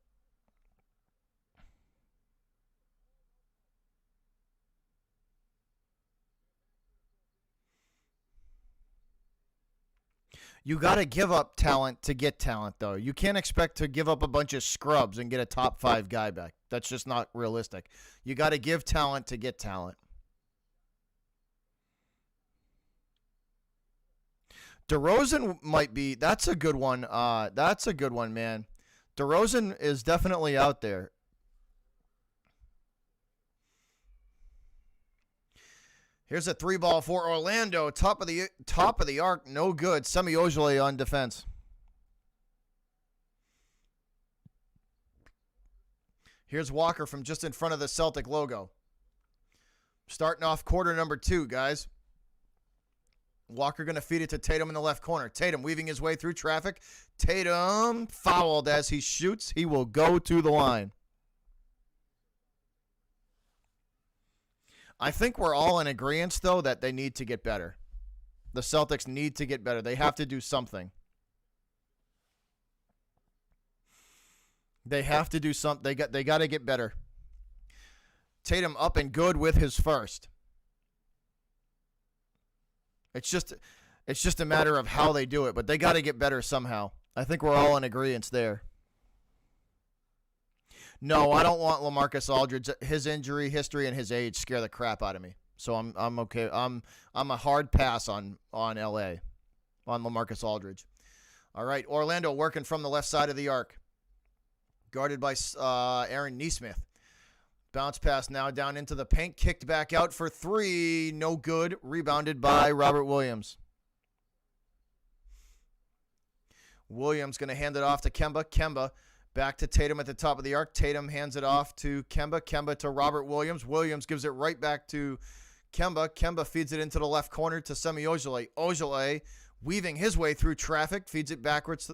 You got to give up talent to get talent, though. You can't expect to give up a bunch of scrubs and get a top 5 guy back. That's just not realistic. You got to give talent to get talent. DeRozan might be. That's a good one. That's a good one, man. DeRozan is definitely out there. Here's a 3-ball for Orlando. Top of the arc, no good. Semi Ojeleye on defense. Here's Walker from just in front of the Celtic logo. Starting off quarter number 2, guys. Walker going to feed it to Tatum in the left corner. Tatum weaving his way through traffic. Tatum fouled as he shoots. He will go to the line. I think we're all in agreement, though, that they need to get better. The Celtics need to get better. They have to do something. They have to do something. They got to get better. Tatum up and good with his first. It's just a matter of how they do it, but they got to get better somehow. I think we're all in agreement there. No, I don't want LaMarcus Aldridge. His injury history and his age scare the crap out of me. So I'm okay. I'm a hard pass on LA, on LaMarcus Aldridge. All right, Orlando working from the left side of the arc, guarded by Aaron Nesmith. Bounce pass now down into the paint, kicked back out for three, no good. Rebounded by Robert Williams. Williams going to hand it off to Kemba. Kemba back to Tatum at the top of the arc. Tatum hands it off to Kemba. Kemba to Robert Williams. Williams gives it right back to Kemba. Kemba feeds it into the left corner to Semi Ojeleye. Ojeleye weaving his way through traffic, feeds it backwards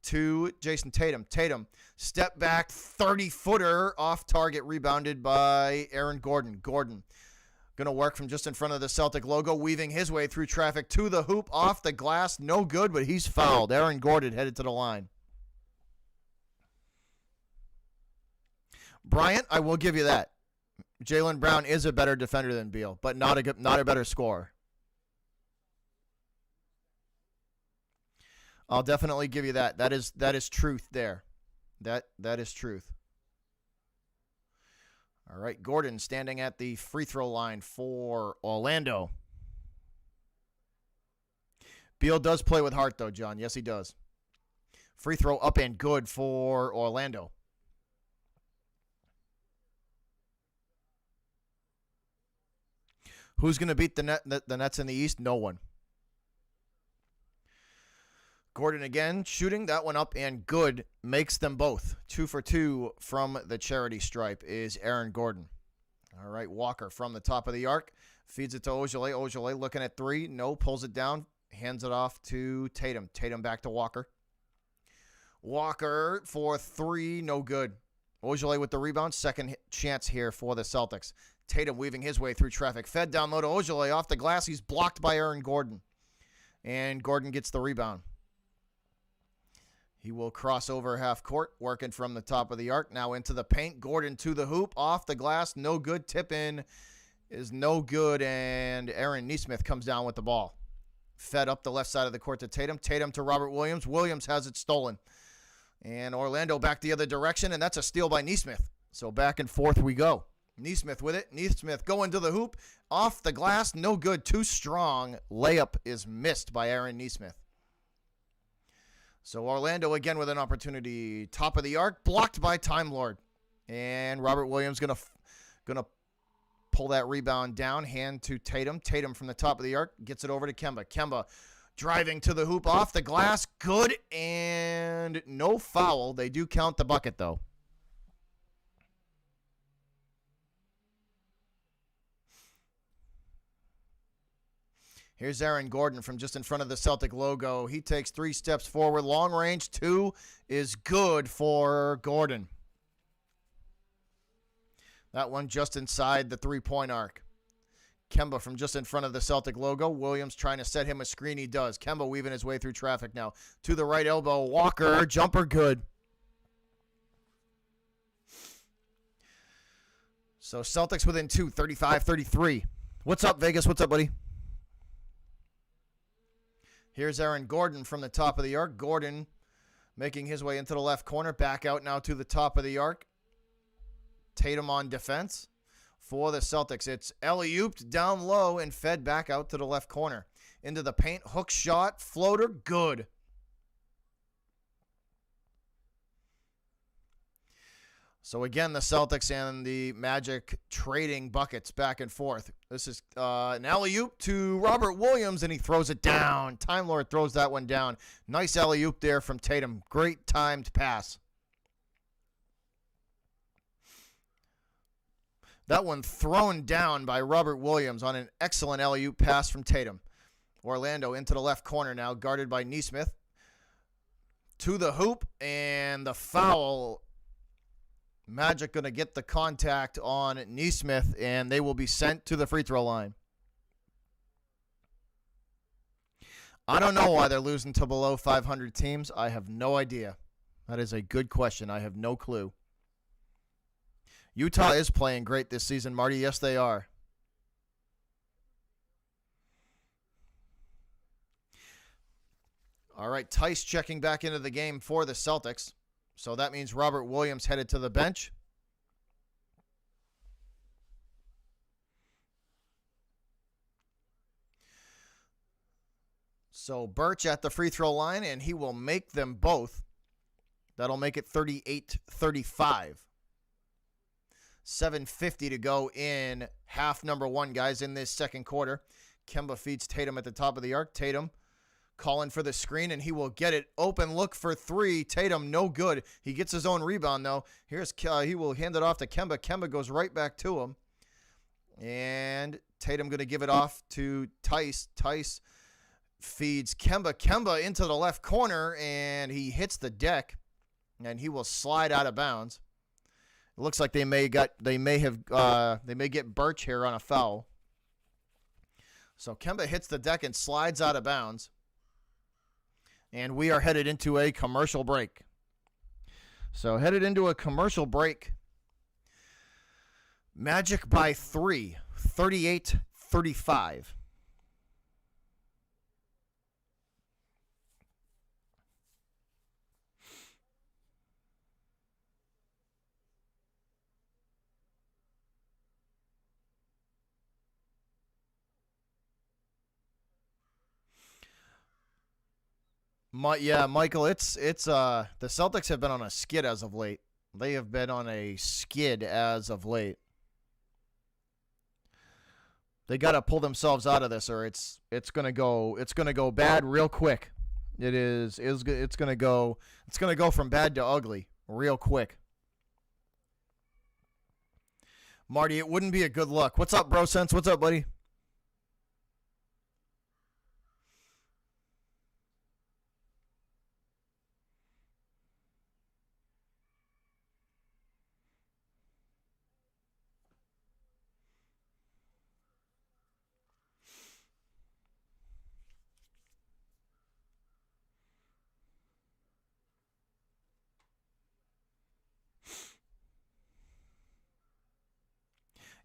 to Jason Tatum. Tatum, step back, 30-footer, off target, rebounded by Aaron Gordon. Gordon going to work from just in front of the Celtic logo, weaving his way through traffic to the hoop, off the glass, no good, but he's fouled. Aaron Gordon headed to the line. Bryant, I will give you that. Jaylen Brown is a better defender than Beal, but not a better scorer. I'll definitely give you that. That is truth there. That is truth. All right, Gordon standing at the free throw line for Orlando. Beal does play with heart, though, John. Yes, he does. Free throw up and good for Orlando. Who's going to beat the Nets in the East? No one. Gordon again shooting. That one up and good. Makes them both. 2 for 2 from the charity stripe is Aaron Gordon. All right, Walker from the top of the arc. Feeds it to Ojeleye. Ojeleye looking at three. No, pulls it down. Hands it off to Tatum. Tatum back to Walker. Walker for three. No good. Ojeleye with the rebound. Second chance here for the Celtics. Tatum weaving his way through traffic. Fed down low to Ojeleye off the glass. He's blocked by Aaron Gordon. And Gordon gets the rebound. He will cross over half court, working from the top of the arc. Now into the paint. Gordon to the hoop. Off the glass. No good. Tip in is no good. And Aaron Nesmith comes down with the ball. Fed up the left side of the court to Tatum. Tatum to Robert Williams. Williams has it stolen. And Orlando back the other direction. And that's a steal by Nesmith. So back and forth we go. Nesmith with it. Nesmith going to the hoop. Off the glass. No good. Too strong. Layup is missed by Aaron Nesmith. So Orlando again with an opportunity. Top of the arc, blocked by Time Lord. And Robert Williams gonna pull that rebound down. Hand to Tatum. Tatum from the top of the arc gets it over to Kemba. Kemba driving to the hoop, off the glass. Good, and no foul. They do count the bucket, though. Here's Aaron Gordon from just in front of the Celtic logo. He takes 3 steps forward. Long range, 2 is good for Gordon. That one just inside the three-point arc. Kemba from just in front of the Celtic logo. Williams trying to set him a screen. He does. Kemba weaving his way through traffic now. To the right elbow. Walker, jumper good. So Celtics within 2, 35-33. What's up, Vegas? What's up, buddy? Here's Aaron Gordon from the top of the arc. Gordon making his way into the left corner. Back out now to the top of the arc. Tatum on defense for the Celtics. It's alley-ooped down low and fed back out to the left corner. Into the paint. Hook shot. Floater. Good. So again, the Celtics and the Magic trading buckets back and forth. This is an alley-oop to Robert Williams, and he throws it down. Time Lord throws that one down. Nice alley-oop there from Tatum. Great timed pass. That one thrown down by Robert Williams on an excellent alley-oop pass from Tatum. Orlando into the left corner now, guarded by Nesmith. To the hoop, and the foul Magic going to get the contact on Neesmith, and they will be sent to the free throw line. I don't know why they're losing to below 500 teams. I have no idea. That is a good question. I have no clue. Utah is playing great this season, Marty. Yes, they are. All right, Tice checking back into the game for the Celtics. So that means Robert Williams headed to the bench. So Birch at the free throw line, and he will make them both. That'll make it 38-35. 7:50 to go in half number one, guys, in this second quarter. Kemba feeds Tatum at the top of the arc. Tatum calling for the screen, and he will get it. Open look for three. Tatum, no good. He gets his own rebound, though. He will hand it off to Kemba. Kemba goes right back to him. And Tatum going to give it off to Tice. Tice feeds Kemba. Kemba into the left corner, and he hits the deck, and he will slide out of bounds. It looks like they may get Birch here on a foul. So Kemba hits the deck and slides out of bounds. And we are headed into a commercial break. So headed into a commercial break. Magic by 3, 38-35. Michael, it's the Celtics have been on a skid as of late. They have been on a skid as of late. They got to pull themselves out of this, or it's gonna go bad real quick. It's gonna go from bad to ugly real quick. Marty, it wouldn't be a good look. What's up, bro? Sense? What's up, buddy?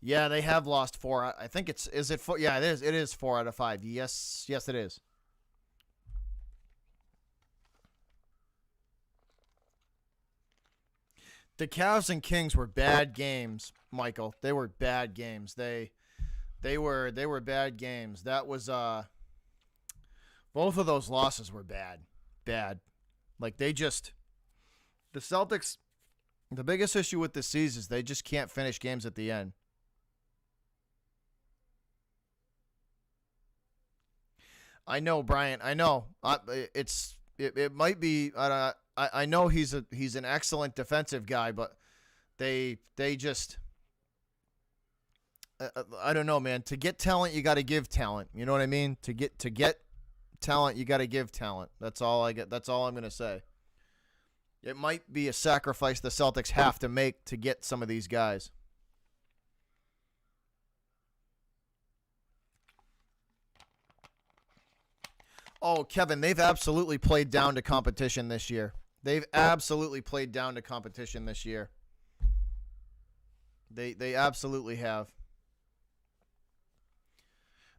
Yeah, they have lost 4. I think is it 4? Yeah, it is. It is 4 out of 5. Yes, it is. The Cavs and Kings were bad games, Michael. They were bad games. They were bad games. That was both of those losses were bad. Bad. Like the Celtics, the biggest issue with this season is they just can't finish games at the end. I know, Brian. I know. It might be. I know he's an excellent defensive guy, but they just. I don't know, man. To get talent, you got to give talent. You know what I mean? To get talent, you got to give talent. That's all I get. That's all I'm gonna say. It might be a sacrifice the Celtics have to make to get some of these guys. Oh, Kevin, they've absolutely played down to competition this year. They've absolutely played down to competition this year. They absolutely have.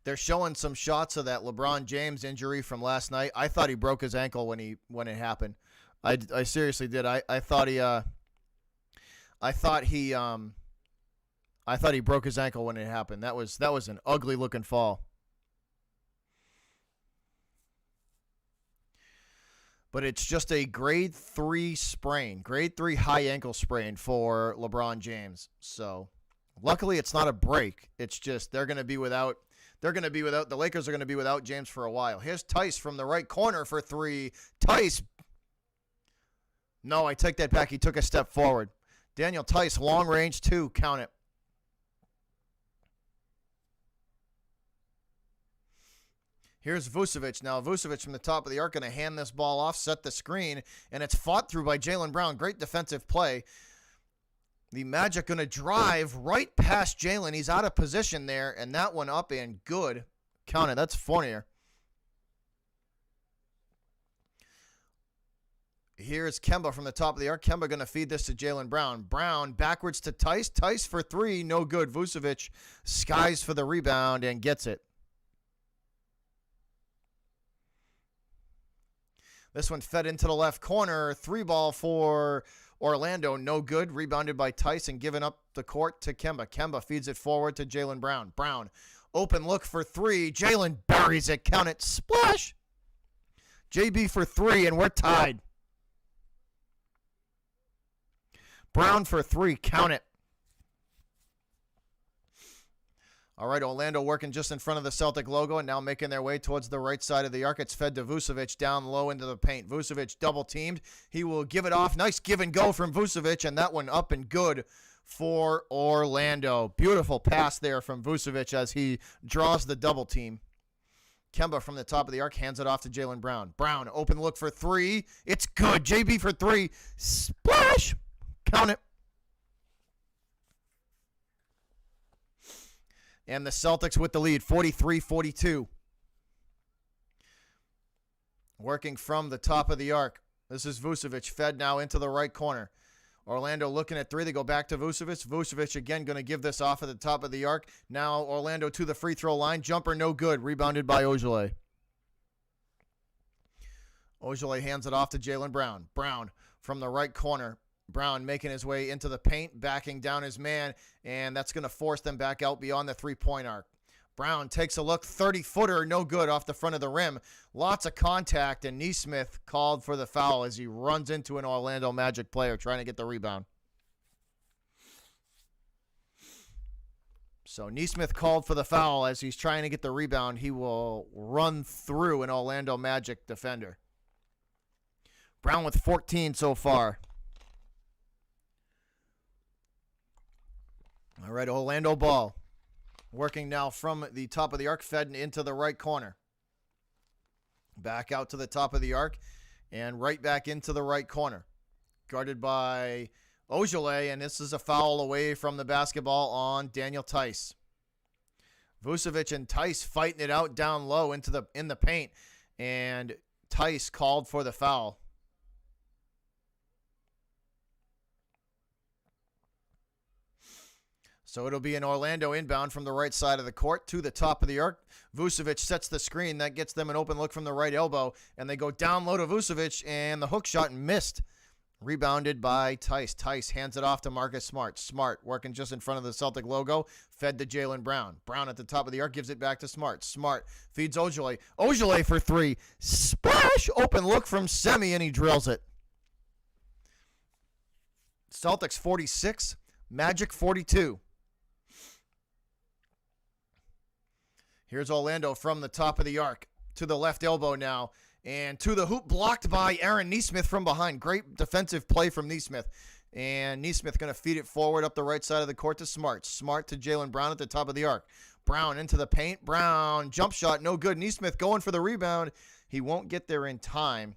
They're showing some shots of that LeBron James injury from last night. I thought he broke his ankle when it happened. I seriously did. I thought he broke his ankle when it happened. That was an ugly looking fall. But it's just a grade 3 sprain, grade 3 high ankle sprain for LeBron James. So luckily it's not a break. It's just the Lakers are going to be without James for a while. Here's Tice from the right corner for 3. Tice. No, I take that back. He took a step forward. Daniel Tice, long range 2, count it. Here's Vucevic. Now, Vucevic from the top of the arc going to hand this ball off, set the screen, and it's fought through by Jaylen Brown. Great defensive play. The Magic going to drive right past Jalen. He's out of position there, and that one up and good. Count it. That's Fournier. Here's Kemba from the top of the arc. Kemba going to feed this to Jaylen Brown. Brown backwards to Tice. Tice for three. No good. Vucevic skies for the rebound and gets it. This one fed into the left corner. Three ball for Orlando. No good. Rebounded by Tice and given up the court to Kemba. Kemba feeds it forward to Jaylen Brown. Brown. Open look for three. Jalen buries it. Count it. Splash. JB for three, and we're tied. Brown for three. Count it. All right, Orlando working just in front of the Celtic logo and now making their way towards the right side of the arc. It's fed to Vucevic down low into the paint. Vucevic double teamed. He will give it off. Nice give and go from Vucevic, and that one up and good for Orlando. Beautiful pass there from Vucevic as he draws the double team. Kemba from the top of the arc hands it off to Jaylen Brown. Brown, open look for three. It's good. JB for three. Splash. Count it. And the Celtics with the lead, 43-42. Working from the top of the arc. This is Vucevic, fed now into the right corner. Orlando looking at three. They go back to Vucevic. Vucevic again going to give this off at the top of the arc. Now Orlando to the free throw line. Jumper no good. Rebounded by Ojale. Ojale hands it off to Jaylen Brown. Brown from the right corner. Brown making his way into the paint, backing down his man, and that's going to force them back out beyond the three-point arc. Brown takes a look, 30-footer, no good off the front of the rim. Lots of contact, and Nesmith called for the foul as he runs into an Orlando Magic player trying to get the rebound. So Nesmith called for the foul as he's trying to get the rebound. He will run through an Orlando Magic defender. Brown with 14 so far. All right, Orlando ball. Working now from the top of the arc, fed into the right corner. Back out to the top of the arc and right back into the right corner. Guarded by Ojale, and this is a foul away from the basketball on Daniel Tice. Vucevic and Tice fighting it out down low in the paint, and Tice called for the foul. So it'll be an Orlando inbound from the right side of the court to the top of the arc. Vucevic sets the screen. That gets them an open look from the right elbow. And they go down low to Vucevic, and the hook shot missed. Rebounded by Tice. Tice hands it off to Marcus Smart. Smart working just in front of the Celtic logo. Fed to Jaylen Brown. Brown at the top of the arc gives it back to Smart. Smart feeds Ojale. Ojale for three. Splash! Open look from Semi, and he drills it. Celtics 46. Magic 42. Here's Orlando from the top of the arc to the left elbow now. And to the hoop, blocked by Aaron Nesmith from behind. Great defensive play from Nesmith. And Nesmith going to feed it forward up the right side of the court to Smart. Smart to Jaylen Brown at the top of the arc. Brown into the paint. Brown, jump shot, no good. Nesmith going for the rebound. He won't get there in time.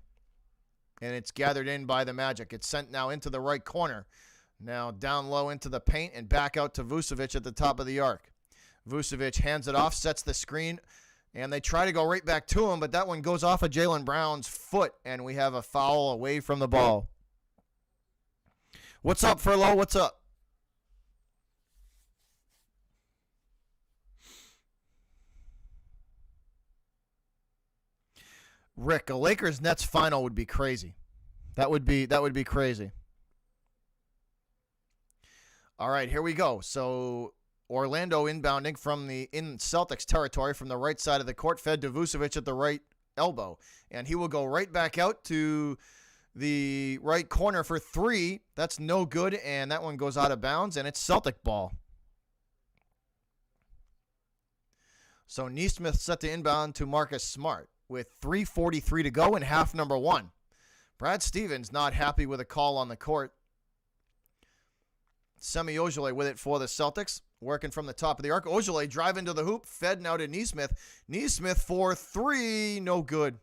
And it's gathered in by the Magic. It's sent now into the right corner. Now down low into the paint and back out to Vucevic at the top of the arc. Vucevic hands it off, sets the screen, and they try to go right back to him, but that one goes off of Jaylen Brown's foot, and we have a foul away from the ball. What's up, Furlow? What's up? Rick, a Lakers-Nets final would be crazy. That would be crazy. All right, here we go. So Orlando inbounding from in Celtics territory from the right side of the court, fed to Vucevic at the right elbow. And he will go right back out to the right corner for three. That's no good, and that one goes out of bounds, and it's Celtic ball. So Nesmith set to inbound to Marcus Smart with 3:43 to go in half number one. Brad Stevens not happy with a call on the court. Semi Ojale with it for the Celtics. Working from the top of the arc. Ojale driving to the hoop. Fed now to Nesmith. Nesmith for three. No good.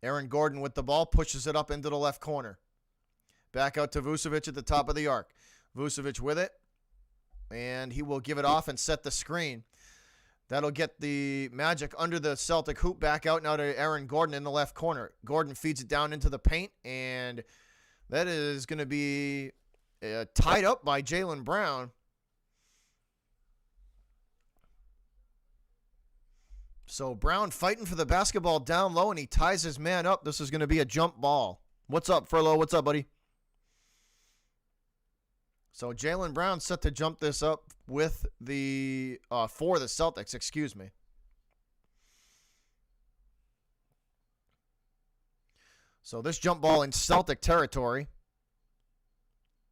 Aaron Gordon with the ball. Pushes it up into the left corner. Back out to Vucevic at the top of the arc. Vucevic with it. And he will give it off and set the screen. That'll get the Magic under the Celtic hoop. Back out now to Aaron Gordon in the left corner. Gordon feeds it down into the paint. And that is going to be tied up by Jaylen Brown. So Brown fighting for the basketball down low, and he ties his man up. This is going to be a jump ball. What's up, Furlow? What's up, buddy? So Jaylen Brown set to jump this up with the for the Celtics. Excuse me. So this jump ball in Celtic territory.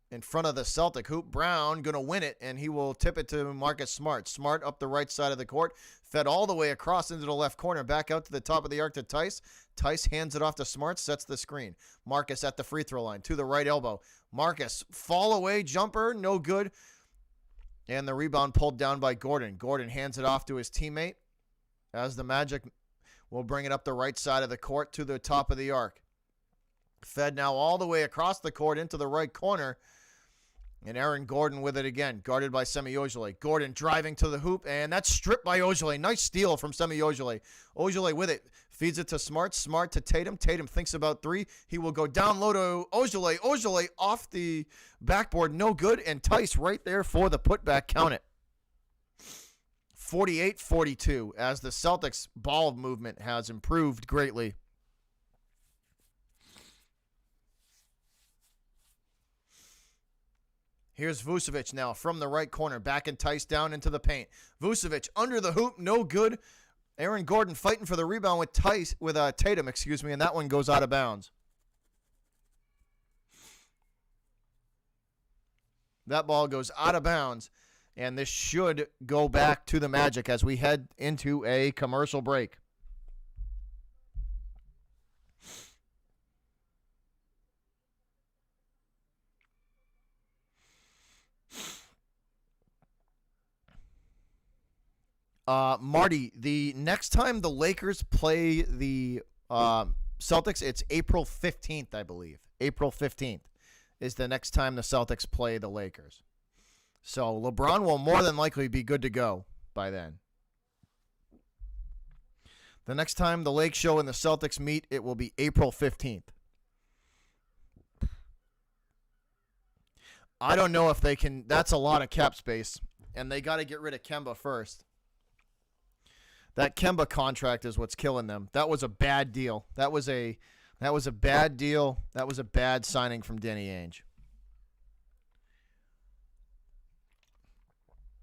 In front of the Celtic hoop. Brown going to win it, and he will tip it to Marcus Smart. Smart up the right side of the court. Fed all the way across into the left corner. Back out to the top of the arc to Tice. Tice hands it off to Smart. Sets the screen. Marcus at the free throw line. To the right elbow. Marcus. Fall away jumper. No good. And the rebound pulled down by Gordon. Gordon hands it off to his teammate. As the Magic will bring it up the right side of the court to the top of the arc. Fed now all the way across the court into the right corner. And Aaron Gordon with it again, guarded by Semi Ojeleye. Gordon driving to the hoop, and that's stripped by Ojeleye. Nice steal from Semi Ojeleye. Ojeleye with it, feeds it to Smart. Smart to Tatum. Tatum thinks about three. He will go down low to Ojeleye. Ojeleye off the backboard, no good, and Tice right there for the putback. Count it. 48-42 as the Celtics ball movement has improved greatly. Here's Vucevic now from the right corner, back and Tice down into the paint. Vucevic under the hoop, no good. Aaron Gordon fighting for the rebound with Tatum, and that one goes out of bounds. That ball goes out of bounds, and this should go back to the Magic as we head into a commercial break. Marty, the next time the Lakers play the Celtics, it's April 15th, I believe. April 15th is the next time the Celtics play the Lakers. So LeBron will more than likely be good to go by then. The next time the Lake Show and the Celtics meet, it will be April 15th. I don't know if they can. That's a lot of cap space, and they got to get rid of Kemba first. That Kemba contract is what's killing them. That was a bad deal. That was a bad deal. That was a bad signing from Danny Ainge.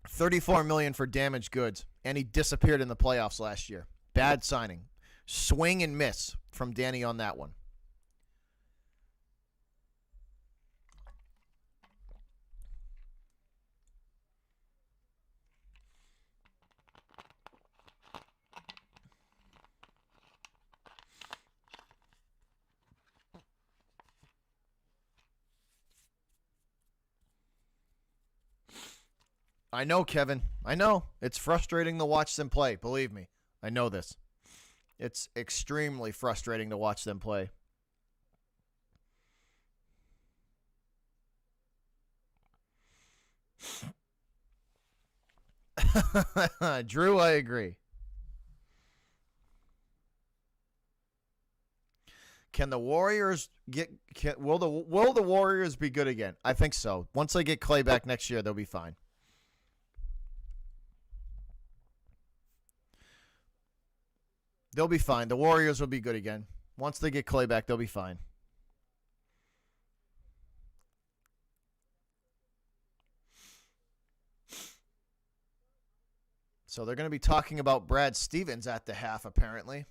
$34 million for damaged goods, and he disappeared in the playoffs last year. Bad signing. Swing and miss from Danny on that one. I know, Kevin. I know. It's frustrating to watch them play. Believe me. I know this. It's extremely frustrating to watch them play. Drew, I agree. Can the Warriors will the Warriors be good again? I think so. Once they get Clay back next year, they'll be fine. They'll be fine. The Warriors will be good again. Once they get Clay back, they'll be fine. So they're going to be talking about Brad Stevens at the half, apparently.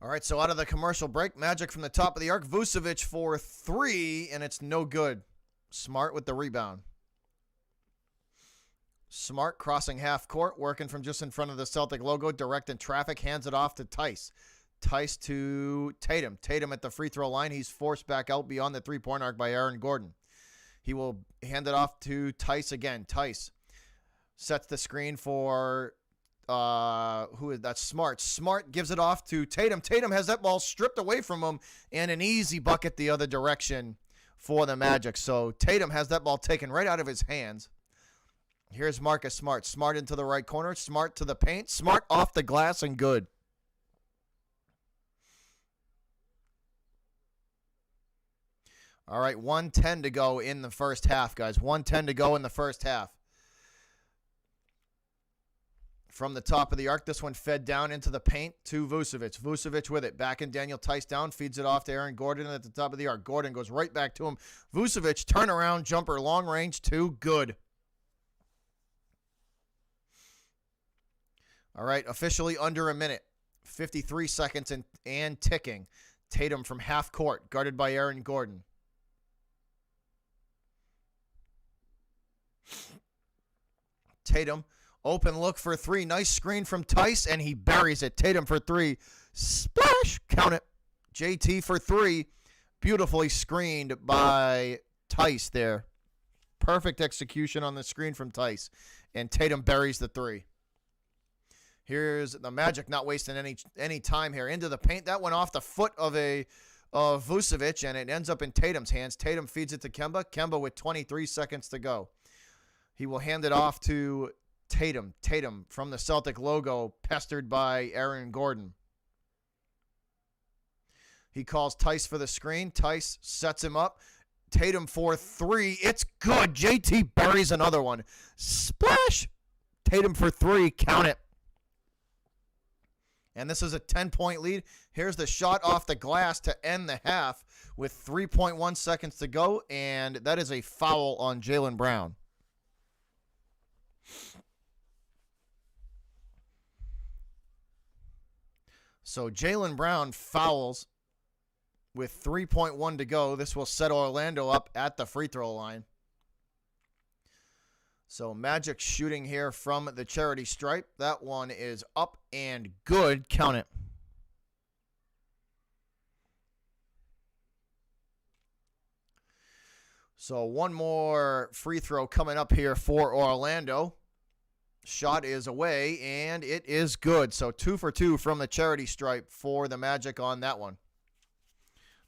All right, so out of the commercial break, Magic from the top of the arc. Vucevic for three, and it's no good. Smart with the rebound. Smart crossing half court, working from just in front of the Celtic logo, directing traffic, hands it off to Tice. Tice to Tatum. Tatum at the free throw line. He's forced back out beyond the three-point arc by Aaron Gordon. He will hand it off to Tice again. Tice sets the screen for who is that? Smart. Smart gives it off to Tatum. Tatum has that ball stripped away from him and an easy bucket the other direction for the Magic. So Tatum has that ball taken right out of his hands. Here's Marcus Smart. Smart into the right corner. Smart to the paint. Smart off the glass and good. All right, 1:10 to go in the first half, guys. 1:10 to go in the first half. From the top of the arc, this one fed down into the paint to Vucevic. Vucevic with it. Back in Daniel Tice down. Feeds it off to Aaron Gordon at the top of the arc. Gordon goes right back to him. Vucevic, turnaround jumper, long range, two, good. All right, officially under a minute. 53 seconds and ticking. Tatum from half court, guarded by Aaron Gordon. Tatum, open look for three. Nice screen from Tice, and he buries it. Tatum for three. Splash. Count it. JT for three. Beautifully screened by Tice there. Perfect execution on the screen from Tice. And Tatum buries the three. Here's the Magic not wasting any time here. Into the paint. That went off the foot of Vucevic, and it ends up in Tatum's hands. Tatum feeds it to Kemba. Kemba with 23 seconds to go. He will hand it off to Tatum. Tatum from the Celtic logo, pestered by Aaron Gordon. He calls Tice for the screen. Tice sets him up. Tatum for three. It's good. JT buries another one. Splash. Tatum for three. Count it. And this is a 10-point lead. Here's the shot off the glass to end the half with 3.1 seconds to go, and that is a foul on Jaylen Brown. So Jaylen Brown fouls with 3.1 to go. This will set Orlando up at the free throw line. So Magic shooting here from the charity stripe. That one is up and good. Count it. So one more free throw coming up here for Orlando. Shot is away, and it is good. So 2 for 2 from the charity stripe for the Magic on that one.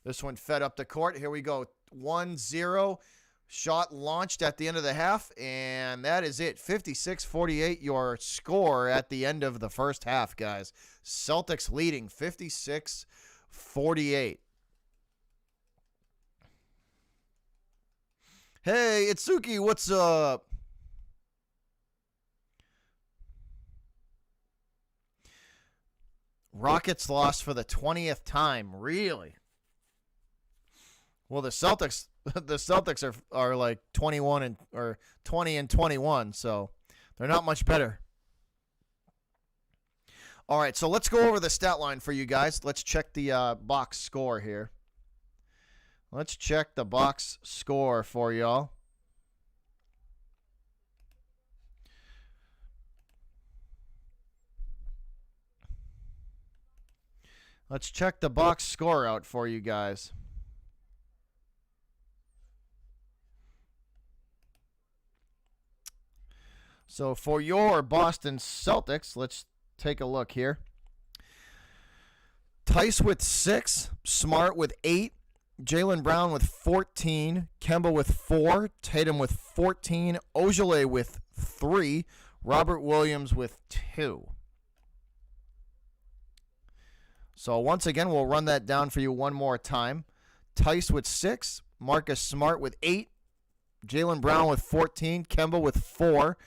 This one fed up the court. Here we go. 1-0. Shot launched at the end of the half, and that is it. 56-48, your score at the end of the first half, guys. Celtics leading 56-48. Hey, Itsuki, what's up? Rockets lost for the 20th time. Really? Well, the Celtics are like 21 and or 20 and 21, so they're not much better. All right, so let's go over the stat line for you guys. Let's check the box score here. Let's check the box score for y'all. Let's check the box score out for you guys. So for your Boston Celtics, let's take a look here. Tice with 6, Smart with 8, Jaylen Brown with 14, Kemba with 4, Tatum with 14, Ojale with 3, Robert Williams with 2. So once again, we'll run that down for you one more time. Tice with 6, Marcus Smart with 8, Jaylen Brown with 14, Kemba with 4,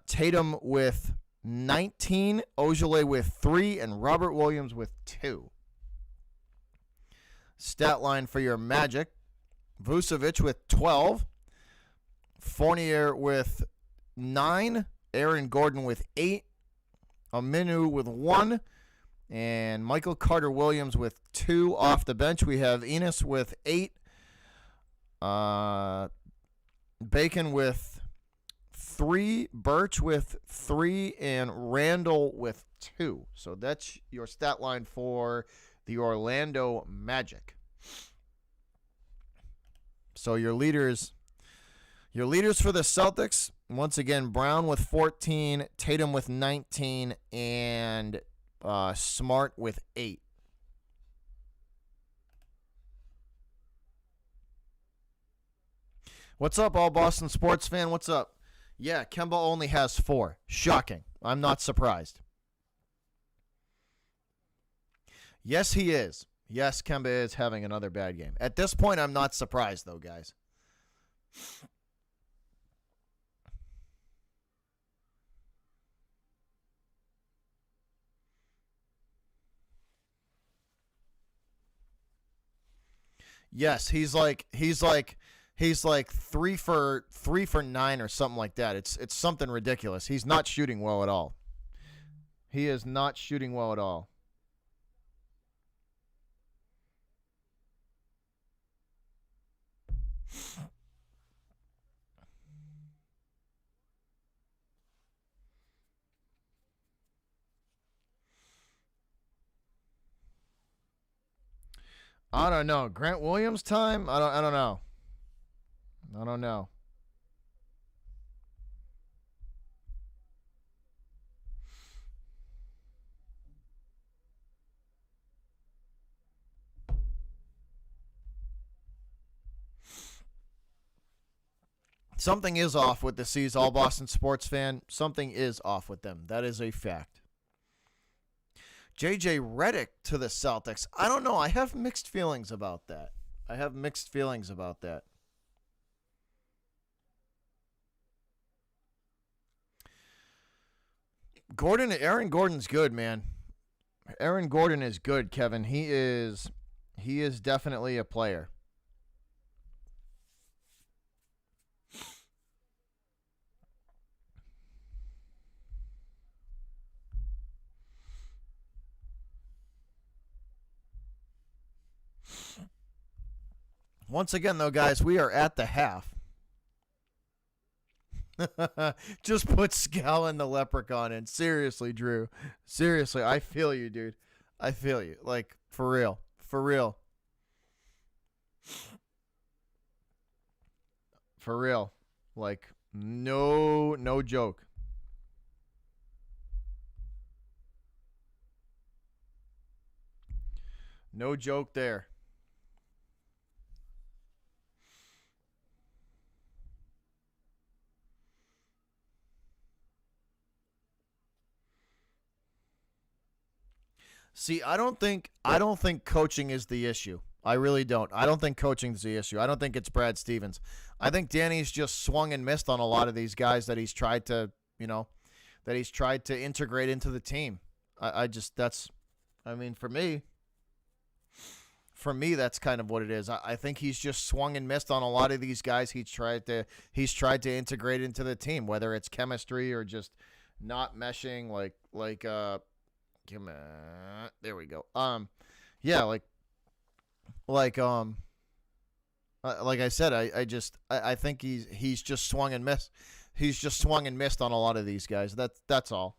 Tatum with 19, Ojale with 3, and Robert Williams with 2. Stat line for your Magic. Vucevic with 12, Fournier with 9, Aaron Gordon with 8, Aminu with 1, and Michael Carter-Williams with 2 off the bench. We have Enos with 8, Bacon with 3, Birch with 3, and Randall with 2. So that's your stat line for the Orlando Magic. So your leaders for the Celtics, once again, Brown with 14, Tatum with 19, and Smart with 8. What's up, all Boston sports fan? What's up? Yeah, Kemba only has 4. Shocking. I'm not surprised. Yes, he is. Yes, Kemba is having another bad game. At this point, I'm not surprised, though, guys. Yes, he's like 3 for 9 or something like that. It's something ridiculous. He's not shooting well at all. He is not shooting well at all. I don't know. Grant Williams time? I don't know. I don't know. Something is off with the C's All Boston sports fan. Something is off with them. That is a fact. JJ Redick to the Celtics. I don't know. I have mixed feelings about that. Aaron Gordon's good, man. Aaron Gordon is good, Kevin. He is definitely a player. Once again, though, guys, we are at the half. Just put Scal and the Leprechaun in. Seriously, Drew. Seriously, I feel you, dude. I feel you. Like, for real. For real. For real. Like, no joke. No joke there. See, I don't think coaching is the issue. I really don't. I don't think coaching is the issue. I don't think it's Brad Stevens. I think Danny's just swung and missed on a lot of these guys that he's tried to, integrate into the team. For me, that's kind of what it is. I think he's just swung and missed on a lot of these guys he's tried to integrate into the team, whether it's chemistry or just not meshing there we go. Yeah, like I said, I think he's just swung and missed. He's just swung and missed on a lot of these guys. That's all.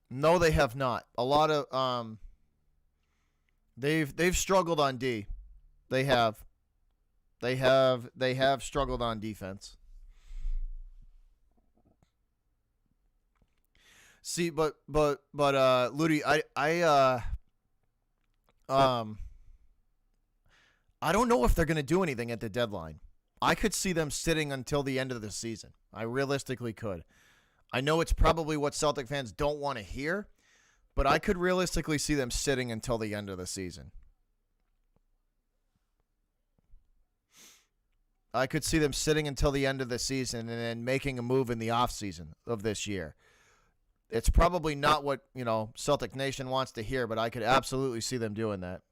No, they have not. A lot of they've struggled on D. They have. They have struggled on defense. See, but Ludi, I don't know if they're going to do anything at the deadline. I could see them sitting until the end of the season. I realistically could. I know it's probably what Celtic fans don't want to hear, but I could realistically see them sitting until the end of the season. I could see them sitting until the end of the season and then making a move in the offseason of this year. It's probably not what, Celtic Nation wants to hear, but I could absolutely see them doing that.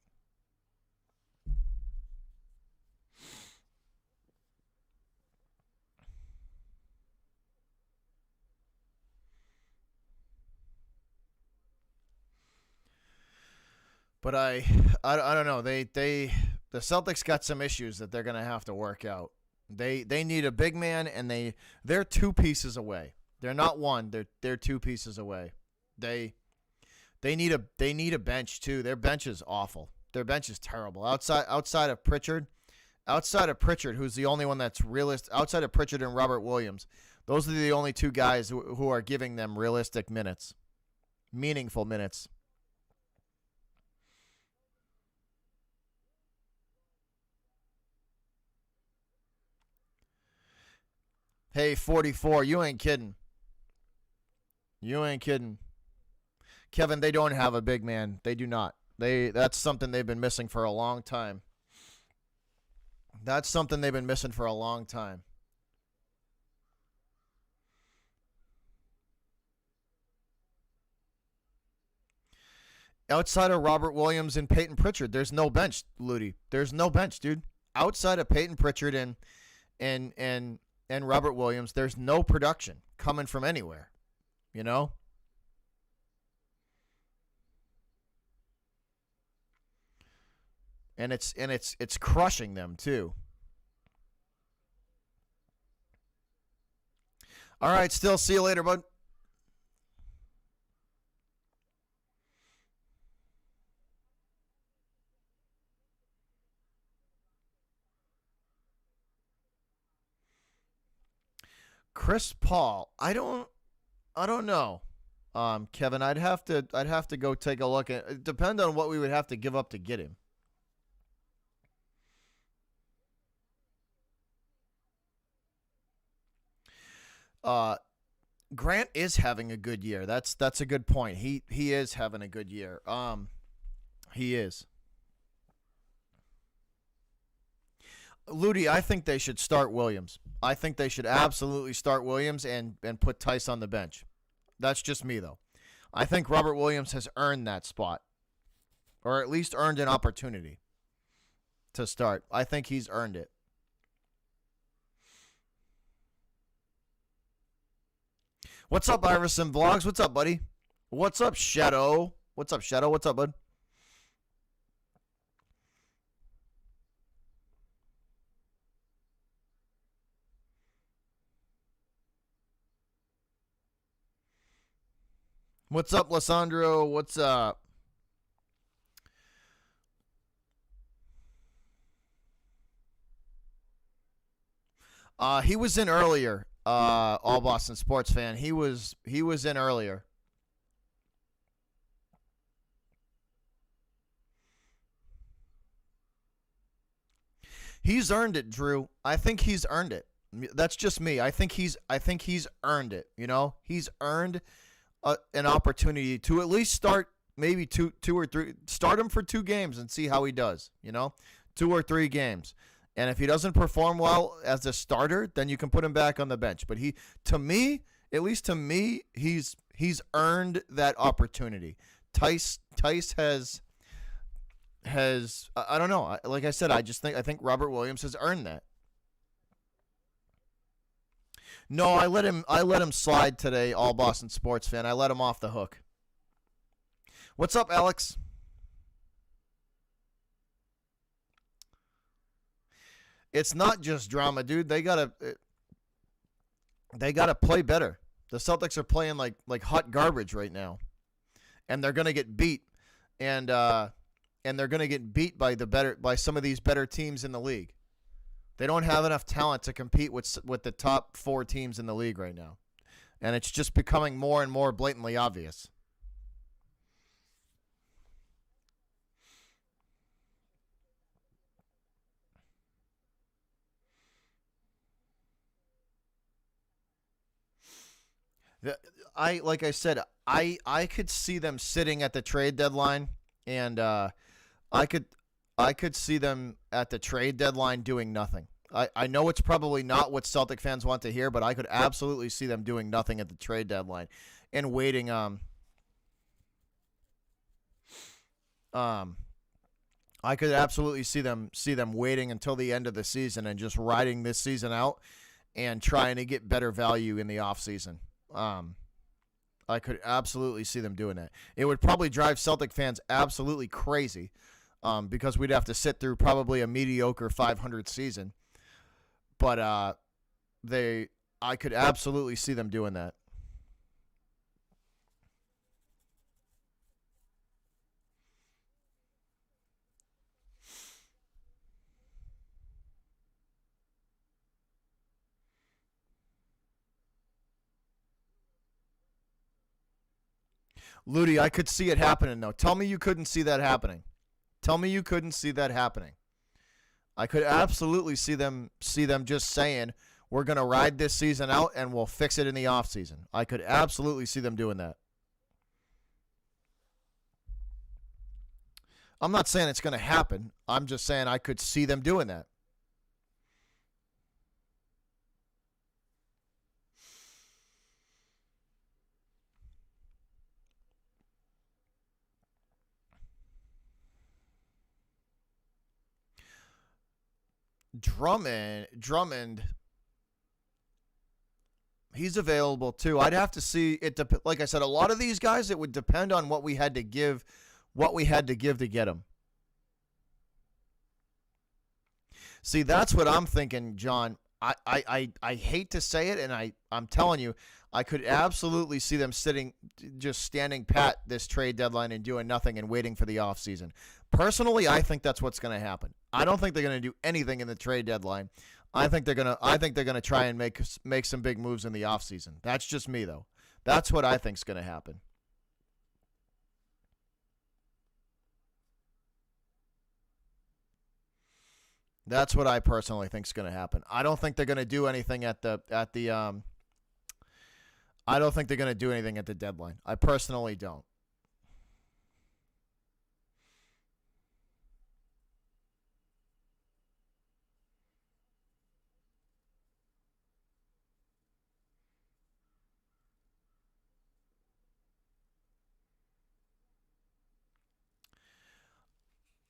But I don't know. The Celtics got some issues that they're gonna have to work out. They need a big man, and they're two pieces away. They're not one. They're two pieces away. They need a bench too. Their bench is awful. Their bench is terrible. Outside of Pritchard, who's the only one that's realistic. Outside of Pritchard and Robert Williams, those are the only two guys who are giving them realistic minutes, meaningful minutes. Hey, 44, you ain't kidding. You ain't kidding. Kevin, they don't have a big man. They do not. That's something they've been missing for a long time. That's something they've been missing for a long time. Outside of Robert Williams and Peyton Pritchard, there's no bench, Ludi. There's no bench, dude. Outside of Peyton Pritchard and and Robert Williams, there's no production coming from anywhere. You know? And it's crushing them too. All right, still see you later, bud. Chris Paul, I don't know. Kevin, I'd have to go take a look at it. Depend on what we would have to give up to get him. Uh Grant is having a good year. That's a good point. He is having a good year. He is. Ludi, I think they should start Williams. I think they should absolutely start Williams and put Tice on the bench. That's just me though. I think Robert Williams has earned that spot, or at least earned an opportunity to start. I think he's earned it. What's up, Iverson Vlogs? What's up, buddy? What's up, Shadow? What's up, Shadow? What's up, bud? What's up, Lissandro? What's up? He was in earlier. All Boston sports fan. He was in earlier. He's earned it, Drew. I think he's earned it. That's just me. I think he's earned it. You know, he's earned an opportunity to at least start maybe two or three. Start him for 2 games and see how he does. You know, 2 or 3 games. And if he doesn't perform well as a starter, then you can put him back on the bench. But to me, at least to me, he's earned that opportunity. Tice has I don't know. Like I said, I think Robert Williams has earned that. No, I let him slide today. All Boston sports fan. I let him off the hook. What's up, Alex? It's not just drama, dude. They gotta play better. The Celtics are playing like hot garbage right now, and they're gonna get beat, and they're gonna get beat by some of these better teams in the league. They don't have enough talent to compete with the top 4 teams in the league right now, and it's just becoming more and more blatantly obvious. The- like I said, I could see them sitting at the trade deadline, and I could I could see them at the trade deadline doing nothing. I know it's probably not what Celtic fans want to hear, but I could absolutely see them doing nothing at the trade deadline and waiting. Um, I could absolutely see them waiting until the end of the season and just riding this season out and trying to get better value in the offseason. Um, I could absolutely see them doing that. It would probably drive Celtic fans absolutely crazy, because we'd have to sit through probably a mediocre 500 season. But I could absolutely see them doing that. Ludi, I could see it happening, though. Tell me you couldn't see that happening. Tell me you couldn't see that happening. I could absolutely see them just saying, we're going to ride this season out and we'll fix it in the offseason. I could absolutely see them doing that. I'm not saying it's going to happen. I'm just saying I could see them doing that. Drummond, he's available too. I'd have to see it. Like I said, a lot of these guys, it would depend on what we had to give, to get them. See, that's what I'm thinking, John. I hate to say it, and I'm telling you, I could absolutely see them just standing pat this trade deadline and doing nothing and waiting for the offseason. Personally, I think that's what's going to happen. I don't think they're going to do anything in the trade deadline. I think they're gonna try and make some big moves in the offseason. That's just me, though. That's what I think's going to happen. That's what I personally think is going to happen. I don't think they're going to do anything at the I don't think they're going to do anything at the deadline. I personally don't.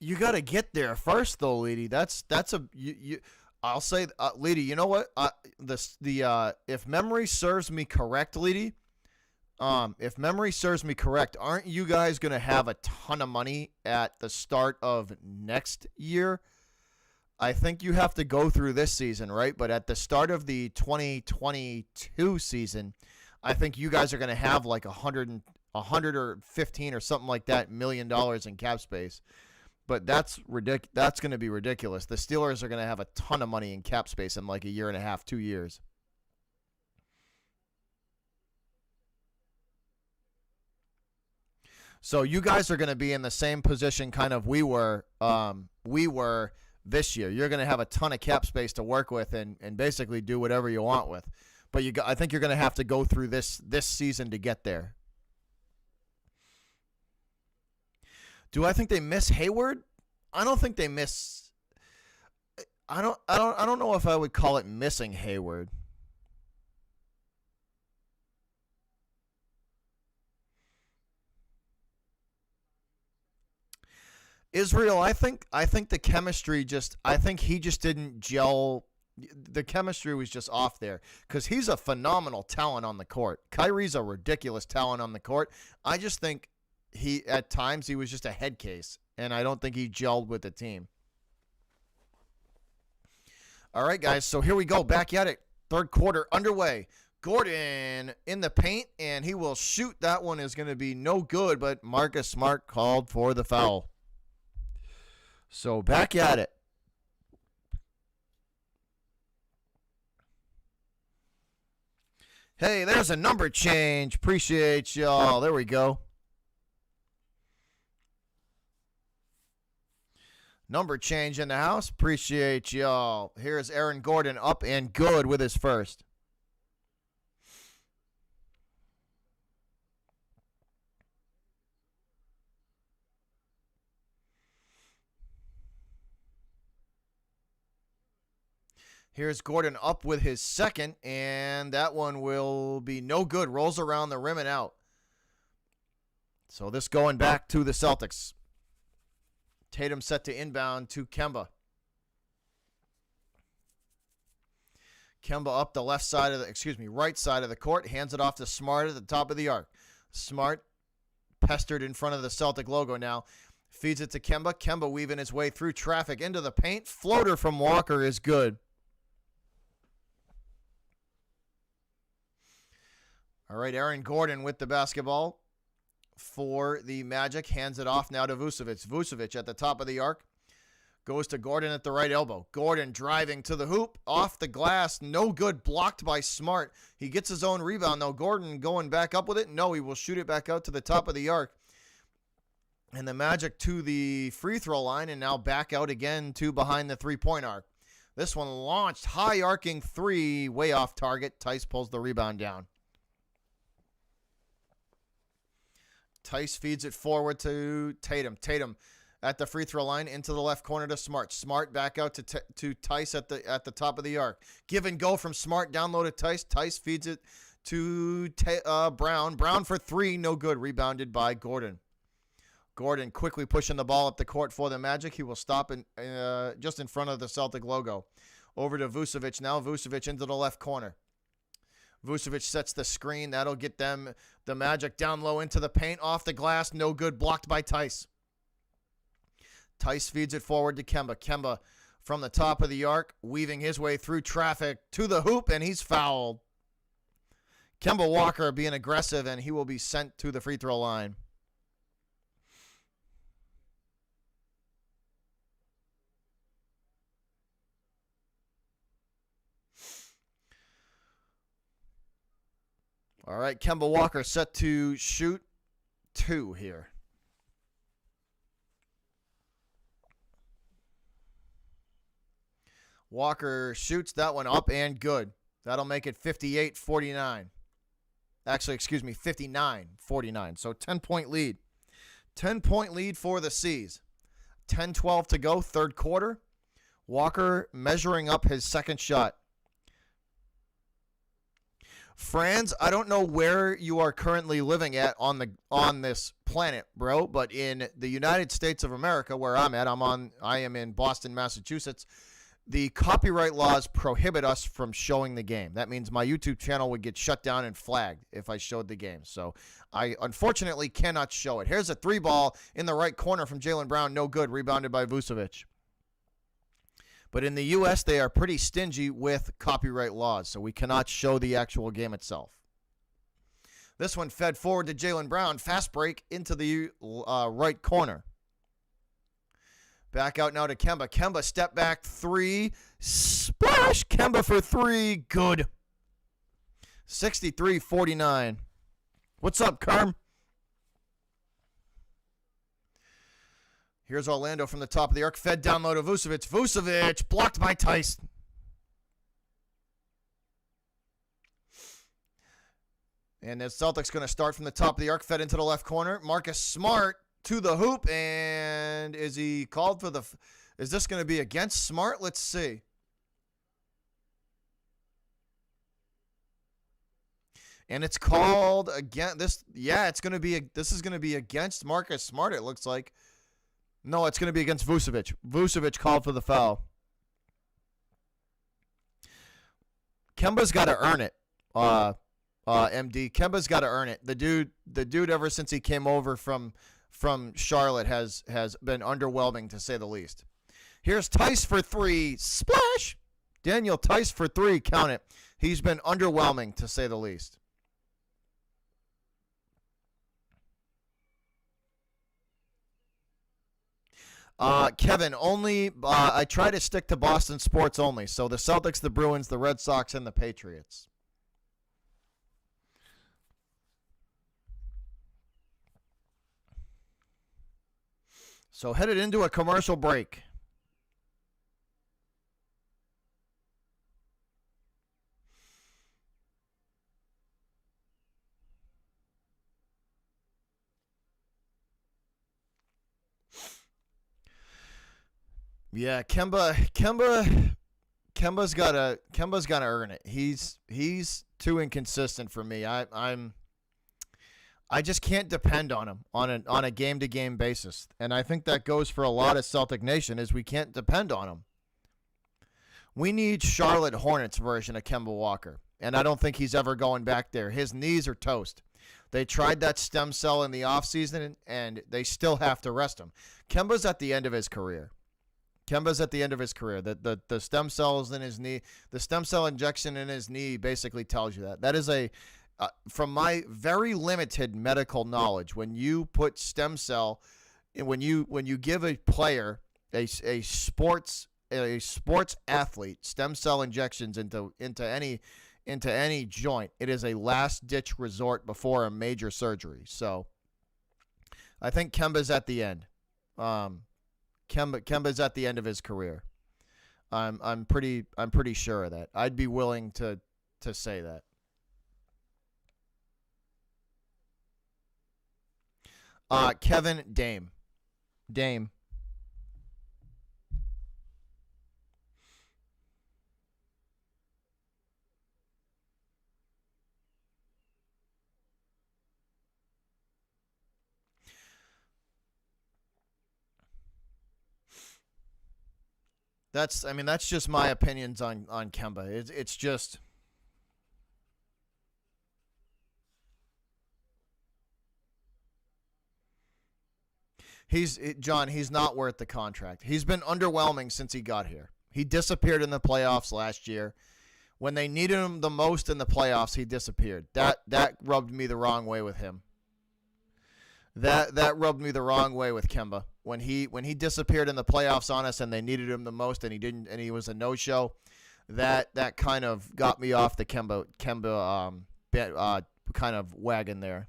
You got to get there first, though, Leedy. That's a you. I'll say, Leedy. You know what? If memory serves me correct, Leedy, if memory serves me correct, aren't you guys going to have a ton of money at the start of next year? I think you have to go through this season, right? But at the start of the 2022 season, I think you guys are going to have like 100 or 15 or something like that $1 million in cap space. But that's going to be ridiculous. The Steelers are going to have a ton of money in cap space in like a year and a half, 2 years. So you guys are going to be in the same position kind of we were this year. You're going to have a ton of cap space to work with and basically do whatever you want with. But I think you're going to have to go through this season to get there. Do I think they miss Hayward? I don't think they miss. I don't know if I would call it missing Hayward. Israel, I think the chemistry I think he just didn't gel. The chemistry was just off there because he's a phenomenal talent on the court. Kyrie's a ridiculous talent on the court. I just think at times he was just a head case, and I don't think he gelled with the team. All right, guys, so here we go. Back at it. Third quarter underway. Gordon in the paint, and he will shoot. That one is going to be no good, but Marcus Smart called for the foul. So back at it. Hey, there's a number change. Appreciate y'all. There we go. Number change in the house. Appreciate y'all. Here's Aaron Gordon up and good with his first. Here's Gordon up with his second, and that one will be no good. Rolls around the rim and out. So this going back to the Celtics. Tatum set to inbound to Kemba. Kemba up the right side of the court, hands it off to Smart at the top of the arc. Smart pestered in front of the Celtic logo now. Feeds it to Kemba. Kemba weaving his way through traffic into the paint. Floater from Walker is good. All right, Aaron Gordon with the basketball for the Magic. Hands it off now to Vucevic. Vucevic at the top of the arc. Goes to Gordon at the right elbow. Gordon driving to the hoop. Off the glass. No good. Blocked by Smart. He gets his own rebound, though. Gordon going back up with it. No, he will shoot it back out to the top of the arc. And the Magic to the free throw line and now back out again to behind the three-point arc. This one launched. High arcing three. Way off target. Tice pulls the rebound down. Tice feeds it forward to Tatum. Tatum at the free throw line into the left corner to Smart. Smart back out to Tice at the top of the arc. Give and go from Smart down low to Tice. Tice feeds it to Brown. Brown for three, no good. Rebounded by Gordon. Gordon quickly pushing the ball up the court for the Magic. He will stop just in front of the Celtic logo. Over to Vucevic now. Vucevic into the left corner. Vucevic sets the screen. That'll get them, the Magic, down low into the paint. Off the glass, no good. Blocked by Tice. Tice feeds it forward to Kemba. Kemba from the top of the arc, weaving his way through traffic to the hoop, and he's fouled. Kemba Walker being aggressive, and he will be sent to the free throw line. All right, Kemba Walker set to shoot two here. Walker shoots that one up and good. That'll make it 58-49. Actually, 59-49. So 10-point lead. 10-point lead for the C's. 10-12 to go, third quarter. Walker measuring up his second shot. Franz, I don't know where you are currently living at on this planet, bro, but in the United States of America, where I'm at, I am in Boston, Massachusetts. The copyright laws prohibit us from showing the game. That means my YouTube channel would get shut down and flagged if I showed the game. So I unfortunately cannot show it. Here's a three ball in the right corner from Jaylen Brown. No good. Rebounded by Vucevic. But in the U.S., they are pretty stingy with copyright laws, so we cannot show the actual game itself. This one fed forward to Jaylen Brown. Fast break into the right corner. Back out now to Kemba. Kemba step back three. Splash. Kemba for three. Good. 63-49. What's up, Carm? Here's Orlando from the top of the arc. Fed down low to Vucevic. Vucevic blocked by Tice. And the Celtics going to start from the top of the arc. Fed into the left corner. Marcus Smart to the hoop. And is he called for the... Is this going to be against Smart? Let's see. And it's called again. This is going to be against Marcus Smart, it looks like. No, it's going to be against Vucevic. Vucevic called for the foul. Kemba's got to earn it. MD. Kemba's got to earn it. The dude ever since he came over from Charlotte has been underwhelming, to say the least. Here's Tice for three. Splash. Daniel Tice for three. Count it. He's been underwhelming, to say the least. Kevin, only I try to stick to Boston sports only. So the Celtics, the Bruins, the Red Sox, and the Patriots. So headed into a commercial break. Yeah, Kemba's gotta earn it. He's too inconsistent for me. I just can't depend on him on a game to game basis, and I think that goes for a lot of Celtic Nation. Is we can't depend on him. We need Charlotte Hornets version of Kemba Walker, and I don't think he's ever going back there. His knees are toast. They tried that stem cell in the offseason, and they still have to rest him. Kemba's at the end of his career. The stem cells in his knee, the stem cell injection in his knee basically tells you that. That is from my very limited medical knowledge, when you put stem cell, when you give a player a sports athlete stem cell injections into any joint, it is a last ditch resort before a major surgery. So I think Kemba's at the end. Kemba's at the end of his career. I'm pretty sure of that. I'd be willing to say that. Kevin, Dame. That's just my opinions on Kemba. It's just he's not worth the contract. He's been underwhelming since he got here. He disappeared in the playoffs last year. When they needed him the most in the playoffs, he disappeared. That rubbed me the wrong way with him. That rubbed me the wrong way with Kemba. When he disappeared in the playoffs on us and they needed him the most and he didn't, and he was a no-show, that kind of got me off the Kemba kind of wagon there.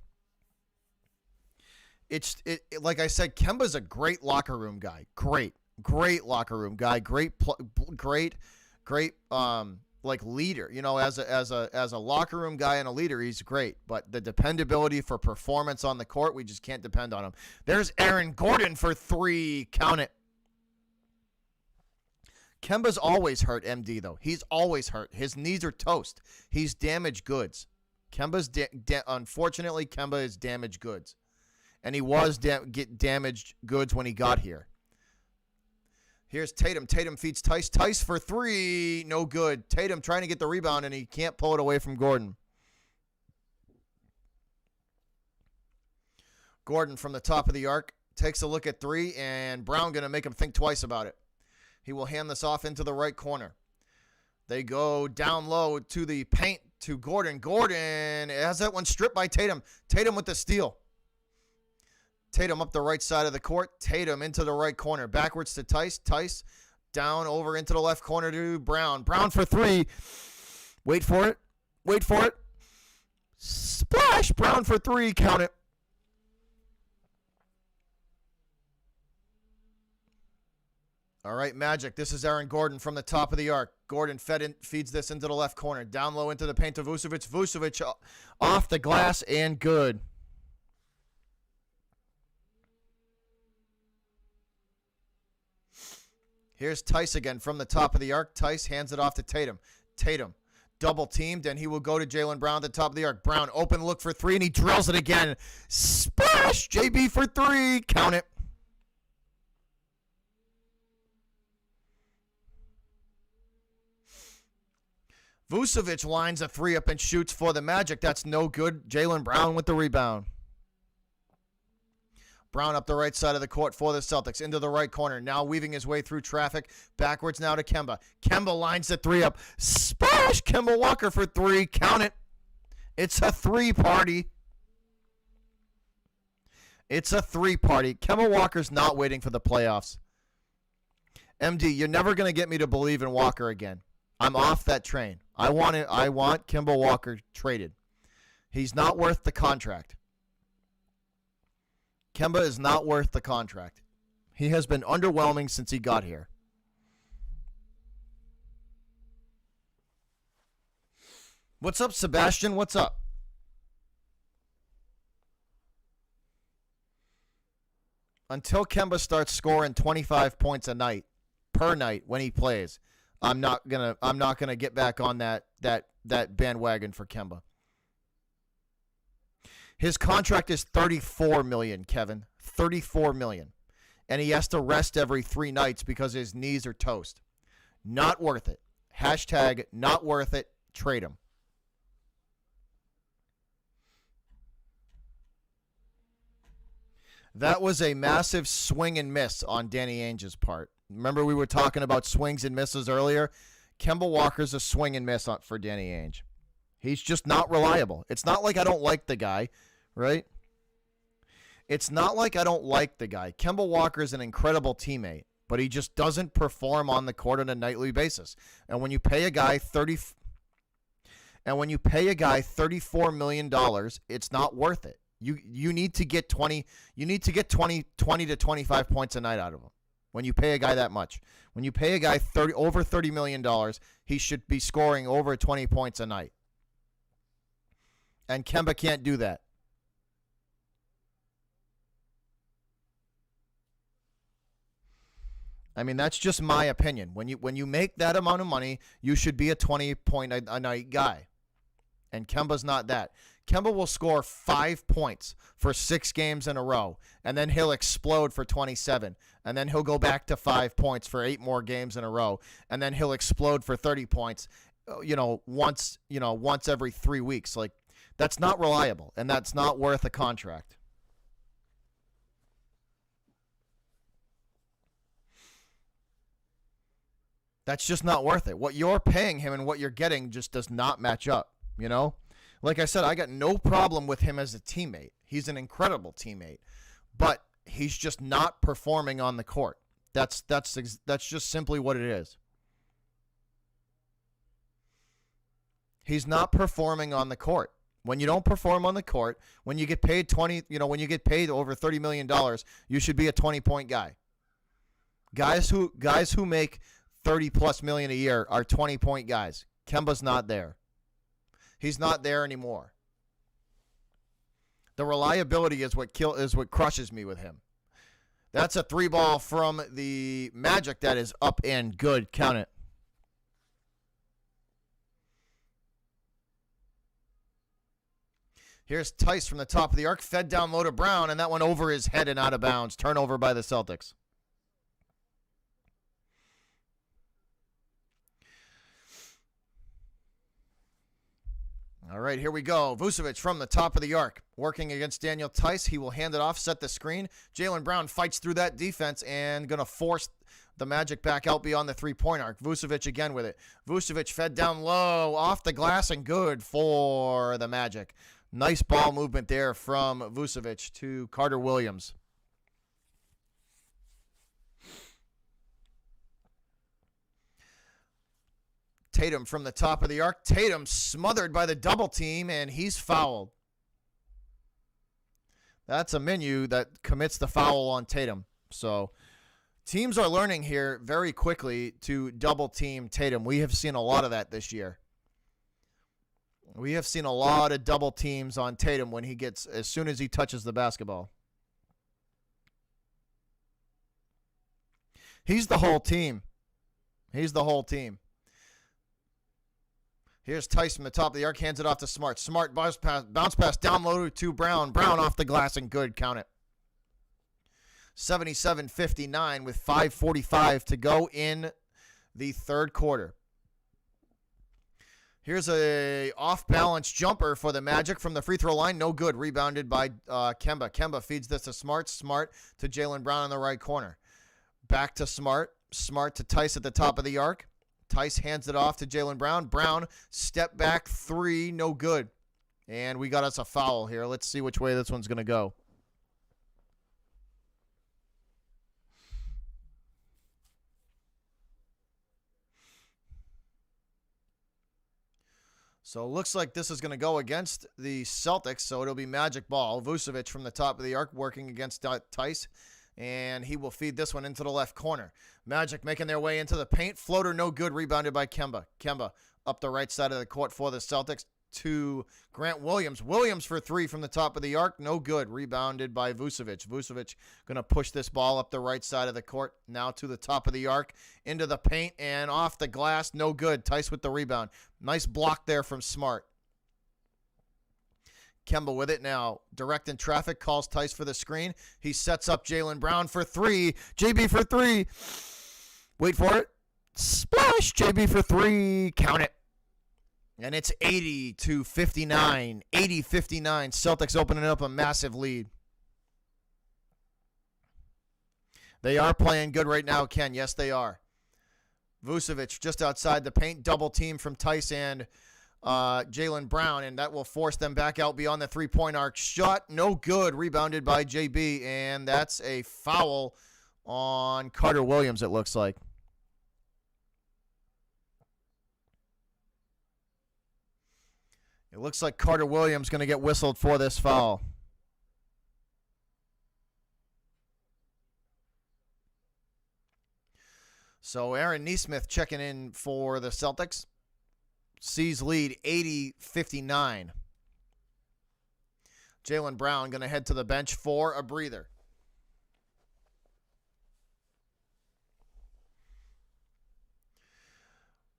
Like I said, Kemba's a great locker room guy. Great locker room guy. Great like leader. You know, as a locker room guy and a leader, he's great. But the dependability for performance on the court, we just can't depend on him. There's Aaron Gordon for 3. Count it. Kemba's always hurt, MD, though. He's always hurt. His knees are toast. He's damaged goods. Unfortunately, Kemba is damaged goods. And he was damaged goods when he got here. Here's Tatum. Tatum feeds Tice. Tice for 3. No good. Tatum trying to get the rebound, and he can't pull it away from Gordon. Gordon from the top of the arc takes a look at 3, and Brown going to make him think twice about it. He will hand this off into the right corner. They go down low to the paint to Gordon. Gordon has that one stripped by Tatum. Tatum with the steal. Tatum up the right side of the court. Tatum into the right corner. Backwards to Tice. Tice down over into the left corner to Brown. Brown for 3. Wait for it. Splash. Brown for 3. Count it. All right, Magic. This is Aaron Gordon from the top of the arc. Gordon feeds this into the left corner. Down low into the paint to Vucevic. Vucevic off the glass and good. Here's Tice again from the top of the arc. Tice hands it off to Tatum. Tatum double teamed, and he will go to Jaylen Brown at the top of the arc. Brown open look for 3, and he drills it again. Splash! JB for 3. Count it. Vucevic lines a 3 up and shoots for the Magic. That's no good. Jaylen Brown with the rebound. Brown up the right side of the court for the Celtics. Into the right corner. Now weaving his way through traffic. Backwards now to Kemba. Kemba lines the 3 up. Splash! Kemba Walker for 3. Count it. It's a 3-party. It's a 3-party. Kemba Walker's not waiting for the playoffs. MD, you're never going to get me to believe in Walker again. I'm off that train. I want Kemba Walker traded. He's not worth the contract. Kemba is not worth the contract. He has been underwhelming since he got here. What's up, Sebastian? What's up? Until Kemba starts scoring 25 points a night per night when he plays, I'm not gonna get back on that bandwagon for Kemba. His contract is $34 million, Kevin. $34 million. And he has to rest every 3 nights because his knees are toast. Not worth it. Hashtag not worth it. Trade him. That was a massive swing and miss on Danny Ainge's part. Remember we were talking about swings and misses earlier? Kemba Walker's a swing and miss for Danny Ainge. He's just not reliable. It's not like I don't like the guy, right? It's not like I don't like the guy. Kemba Walker is an incredible teammate, but he just doesn't perform on the court on a nightly basis. And when you pay a guy $34 million, it's not worth it. You need to get 20 to 25 points a night out of him. When you pay a guy that much. When you pay a guy over $30 million, he should be scoring over 20 points a night. And Kemba can't do that. I mean, that's just my opinion. When you make that amount of money, you should be a 20-point a night guy. And Kemba's not that. Kemba will score 5 points for 6 games in a row, and then he'll explode for 27, and then he'll go back to 5 points for 8 more games in a row, and then he'll explode for 30 points, once every 3 weeks. Like, that's not reliable, and that's not worth a contract. That's just not worth it. What you're paying him and what you're getting just does not match up, Like I said, I got no problem with him as a teammate. He's an incredible teammate, but he's just not performing on the court. That's just simply what it is. He's not performing on the court. When you don't perform on the court, when you get paid when you get paid over $30 million, you should be a 20-point guy. Guys who make 30 plus million a year are 20-point guys. Kemba's not there. He's not there anymore. The reliability is what crushes me with him. That's a 3-ball from the Magic that is up and good. Count it. Here's Tice from the top of the arc, fed down low to Brown, and that went over his head and out of bounds. Turnover by the Celtics. All right, here we go. Vucevic from the top of the arc, working against Daniel Tice. He will hand it off, set the screen. Jaylen Brown fights through that defense and going to force the Magic back out beyond the three-point arc. Vucevic again with it. Vucevic fed down low, off the glass, and good for the Magic. Nice ball movement there from Vucevic to Carter Williams. Tatum from the top of the arc. Tatum smothered by the double team, and he's fouled. That's a menu that commits the foul on Tatum. So teams are learning here very quickly to double team Tatum. We have seen a lot of that this year. We have seen a lot of double teams on Tatum as soon as he touches the basketball. He's the whole team. He's the whole team. Here's Tice from the top of the arc, hands it off to Smart. Smart bounce pass down low to Brown. Brown off the glass and good. Count it. 77-59 with 5:45 to go in the third quarter. Here's a off-balance jumper for the Magic from the free throw line. No good. Rebounded by Kemba. Kemba feeds this to Smart. Smart to Jaylen Brown in the right corner. Back to Smart. Smart to Tice at the top of the arc. Tice hands it off to Jaylen Brown. Brown, step back three, no good. And we got us a foul here. Let's see which way this one's going to go. So it looks like this is going to go against the Celtics, so it'll be Magic ball. Vucevic from the top of the arc working against Tice, and he will feed this one into the left corner. Magic making their way into the paint. Floater no good, rebounded by Kemba. Kemba up the right side of the court for the Celtics to Grant Williams. Williams for three from the top of the arc. No good. Rebounded by Vucevic. Vucevic going to push this ball up the right side of the court. Now to the top of the arc. Into the paint and off the glass. No good. Tice with the rebound. Nice block there from Smart. Kemba with it now. Direct in traffic. Calls Tice for the screen. He sets up Jaylen Brown for three. JB for three. Wait for it. Splash. JB for three. Count it. And it's 80-59. 80-59. Celtics opening up a massive lead. They are playing good right now, Ken. Yes, they are. Vucevic just outside the paint, double team from Tice and Jaylen Brown, and that will force them back out beyond the three-point arc. Shot, no good. Rebounded by JB, and that's a foul on Carter Williams, it looks like. It looks like Carter Williams going to get whistled for this foul. So Aaron Nesmith checking in for the Celtics. C's lead 80-59. Jaylen Brown going to head to the bench for a breather.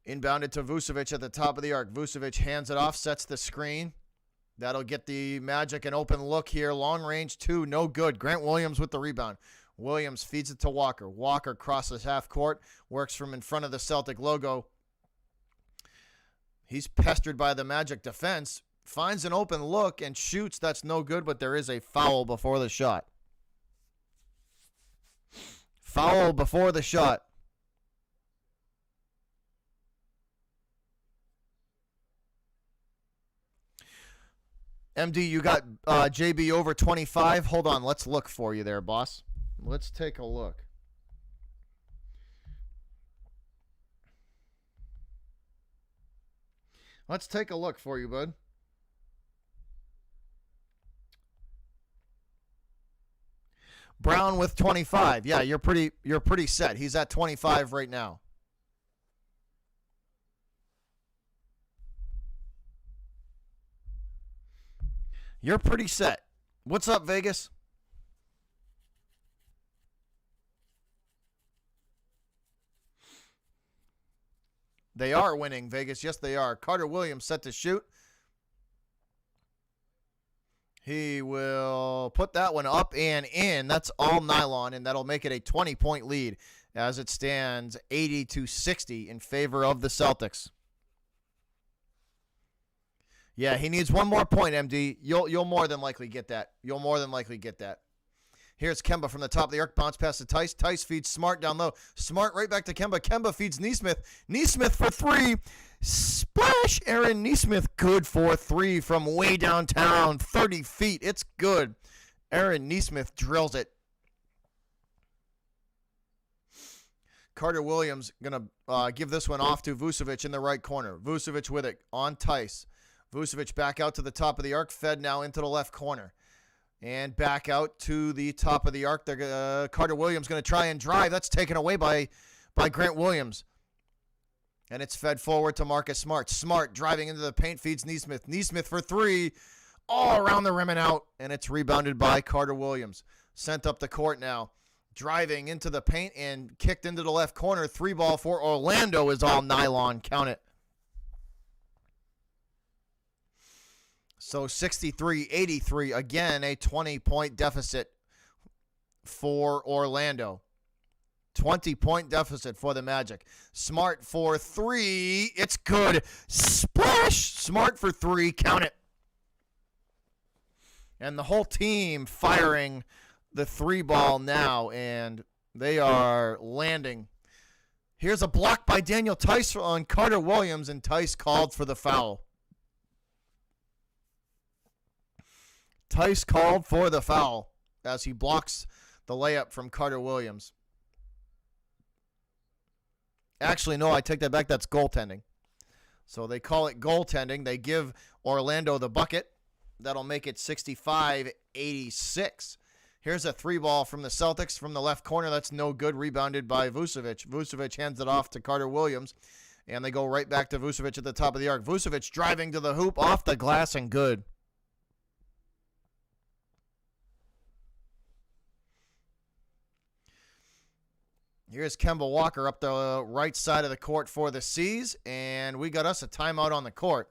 Inbounded to Vucevic at the top of the arc. Vucevic hands it off, sets the screen. That'll get the Magic an open look here. Long range two, no good. Grant Williams with the rebound. Williams feeds it to Walker. Walker crosses half court, works from in front of the Celtic logo. He's pestered by the Magic defense, finds an open look and shoots. That's no good, but there is a foul before the shot. Foul before the shot. MD, you got JB over 25. Hold on, let's look for you there, boss. Let's take a look. Let's take a look for you, bud. Brown with 25. Yeah, you're pretty set. He's at 25 right now. You're pretty set. What's up, Vegas? They are winning, Vegas. Yes, they are. Carter Williams set to shoot. He will put that one up and in. That's all nylon, and that'll make it a 20-point lead as it stands 80-60 in favor of the Celtics. Yeah, he needs one more point, MD. You'll more than likely get that. You'll more than likely get that. Here's Kemba from the top of the arc. Bounce pass to Tice. Tice feeds Smart down low. Smart right back to Kemba. Kemba feeds Nesmith. Nesmith for three. Splash. Aaron Nesmith good for three from way downtown. 30 feet. It's good. Aaron Nesmith drills it. Carter Williams going to give this one off to Vucevic in the right corner. Vucevic with it on Tice. Vucevic back out to the top of the arc. Fed now into the left corner. And back out to the top of the arc. Carter Williams going to try and drive. That's taken away by Grant Williams. And it's fed forward to Marcus Smart. Smart driving into the paint, feeds Nesmith. Nesmith for three. All around the rim and out. And it's rebounded by Carter Williams. Sent up the court now. Driving into the paint and kicked into the left corner. Three ball for Orlando is all nylon. Count it. So 63-83, again, a 20-point deficit for Orlando. 20-point deficit for the Magic. Smart for three. It's good. Splash. Smart for three. Count it. And the whole team firing the three ball now, and they are landing. Here's a block by Daniel Tice on Carter Williams, and Tice called for the foul. Tice called for the foul as he blocks the layup from Carter Williams. Actually, no, I take that back. That's goaltending. So they call it goaltending. They give Orlando the bucket. That'll make it 65-86. Here's a three ball from the Celtics from the left corner. That's no good. Rebounded by Vucevic. Vucevic hands it off to Carter Williams. And they go right back to Vucevic at the top of the arc. Vucevic driving to the hoop, off the glass, and good. Here's Kemba Walker up the right side of the court for the C's, and we got us a timeout on the court.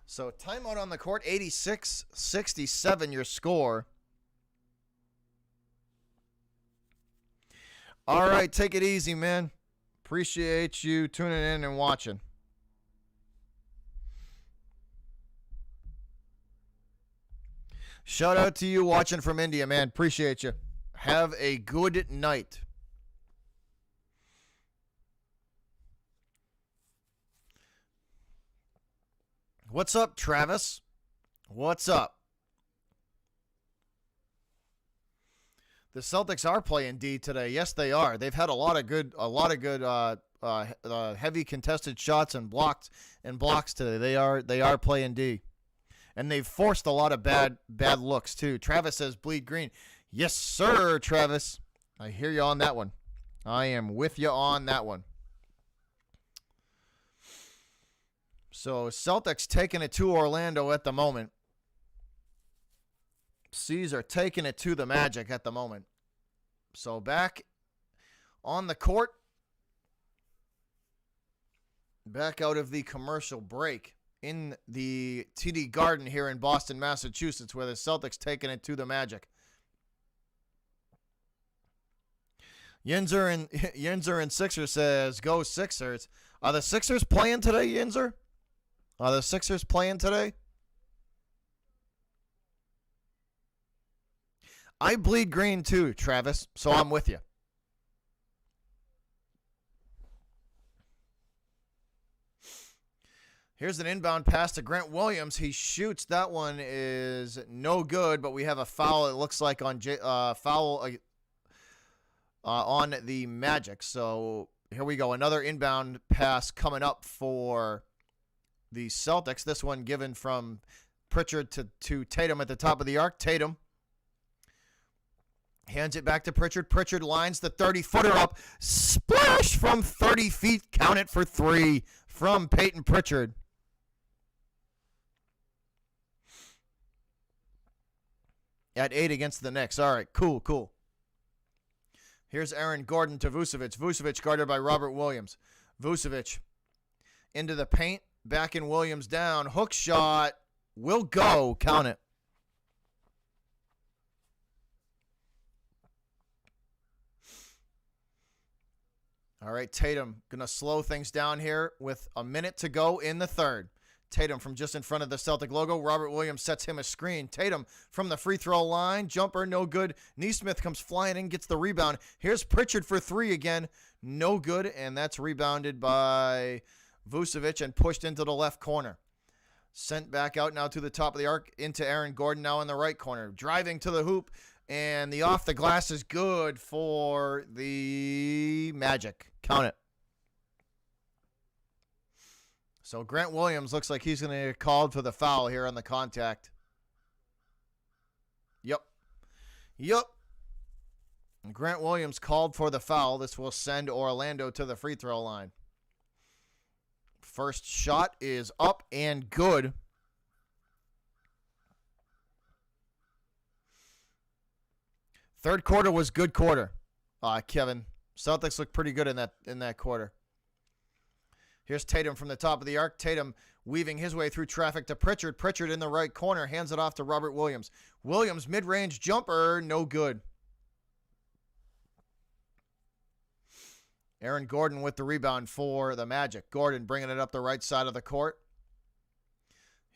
So timeout on the court, 86-67 your score. All right, take it easy, man. Appreciate you tuning in and watching. Shout out to you watching from India, man. Appreciate you. Have a good night. What's up, Travis? What's up? The Celtics are playing D today. Yes, they are. They've had a lot of good heavy contested shots and blocks today. They are playing D, and they've forced a lot of bad looks too. Travis says bleed green. Yes, sir, Travis. I hear you on that one. I am with you on that one. So Celtics taking it to Orlando at the moment. C's are taking it to the Magic at the moment. So back on the court. Back out of the commercial break in the TD Garden here in Boston, Massachusetts, where the Celtics taking it to the Magic. Yinzer and Sixer says, go Sixers. Are the Sixers playing today, Yinzer? Are the Sixers playing today? I bleed green too, Travis, so I'm with you. Here's an inbound pass to Grant Williams. He shoots. That one is no good, but we have a foul, it looks like, on on the Magic. So here we go. Another inbound pass coming up for the Celtics. This one given from Pritchard to Tatum at the top of the arc. Tatum hands it back to Pritchard. Pritchard lines the 30-footer up. Splash from 30 feet. Count it for three from Peyton Pritchard. At 8 against the Knicks. All right, cool. Here's Aaron Gordon to Vucevic. Vucevic guarded by Robert Williams. Vucevic into the paint. Backing Williams down. Hook shot. Will go. Count it. All right, Tatum going to slow things down here with a minute to go in the third. Tatum from just in front of the Celtic logo. Robert Williams sets him a screen. Tatum from the free throw line. Jumper, no good. Nesmith comes flying in, gets the rebound. Here's Pritchard for three again. No good, and that's rebounded by Vucevic and pushed into the left corner. Sent back out now to the top of the arc into Aaron Gordon now in the right corner. Driving to the hoop, and the off the glass is good for the Magic. Count it. So Grant Williams looks like he's going to get called for the foul here on the contact. Yep. Grant Williams called for the foul. This will send Orlando to the free throw line. First shot is up and good. Third quarter was good quarter. Kevin, Celtics look pretty good in that quarter. Here's Tatum from the top of the arc. Tatum weaving his way through traffic to Pritchard. Pritchard in the right corner. Hands it off to Robert Williams. Williams, mid-range jumper. No good. Aaron Gordon with the rebound for the Magic. Gordon bringing it up the right side of the court.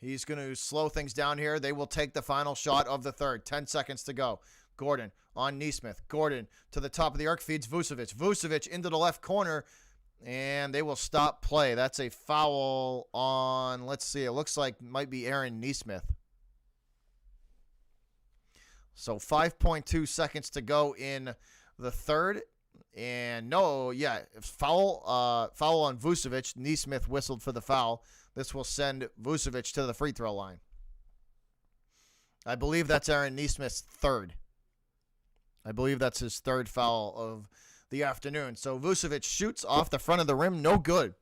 He's going to slow things down here. They will take the final shot of the third. 10 seconds to go. Gordon on Nesmith. Gordon to the top of the arc. Feeds Vucevic. Vucevic into the left corner. And they will stop play. That's a foul on, let's see, it looks like might be Aaron Nesmith. So 5.2 seconds to go in the third. And foul on Vucevic. Nesmith whistled for the foul. This will send Vucevic to the free throw line. I believe that's Aaron Nesmith's third. I believe that's his third foul of the afternoon. So Vucevic shoots off the front of the rim. No good.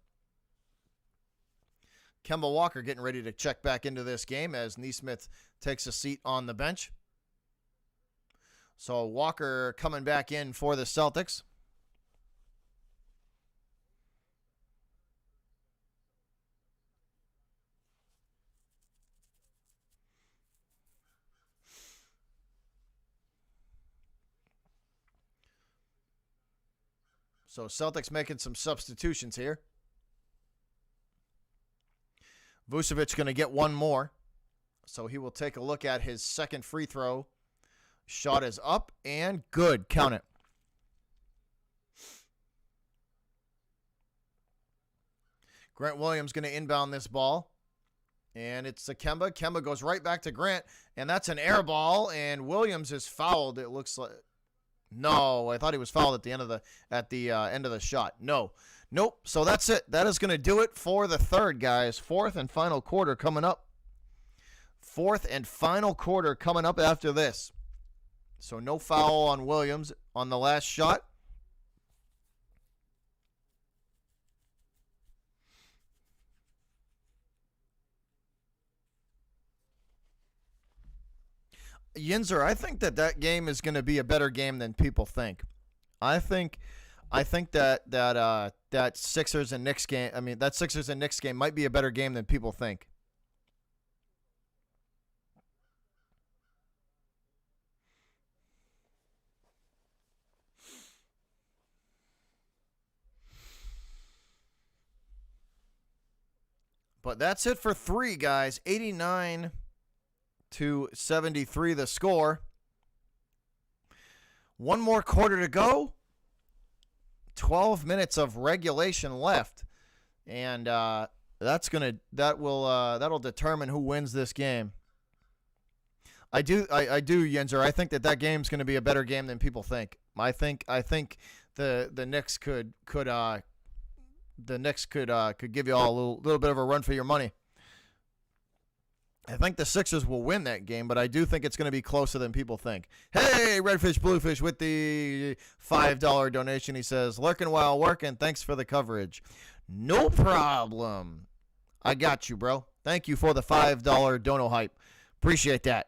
Kemba Walker getting ready to check back into this game as Nesmith takes a seat on the bench. So Walker coming back in for the Celtics. So Celtics making some substitutions here. Vucevic going to get one more. So he will take a look at his second free throw Shot is up and good. Count it. Grant Williams going to inbound this ball. And it's Kemba. Kemba goes right back to Grant. And that's an air ball. And Williams is fouled. It looks like. No, I thought he was fouled at the end of the shot. No. Nope. So that's it. That is going to do it for the third, guys. Fourth and final quarter coming up. Fourth and final quarter coming up after this. So no foul on Williams on the last shot. Yinzer, I think that game is going to be a better game than people think. I think that Sixers and Knicks game. I mean, that Sixers and Knicks game might be a better game than people think. But that's it for three, guys. 89-73 the score. One more quarter to go. 12 minutes of regulation left. And that'll determine who wins this game. I do, Yenzer. I think that game's going to be a better game than people think. I think the Knicks could give you all a little bit of a run for your money. I think the Sixers will win that game, but I do think it's going to be closer than people think. Hey, Redfish Bluefish with the $5 donation. He says, lurking while working. Thanks for the coverage. No problem. I got you, bro. Thank you for the $5 dono hype. Appreciate that.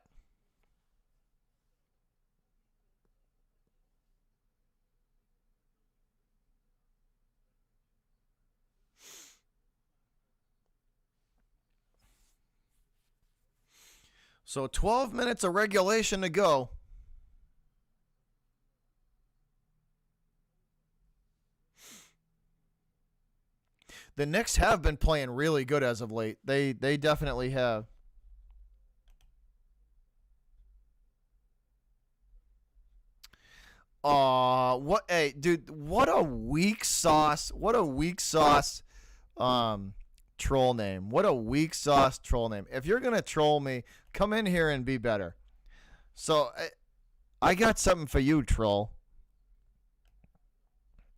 So 12 minutes of regulation to go. The Knicks have been playing really good as of late. They definitely have. Dude, what a weak sauce. What a weak sauce troll name. What a weak sauce troll name. If you're going to troll me, come in here and be better. So I got something for you, troll.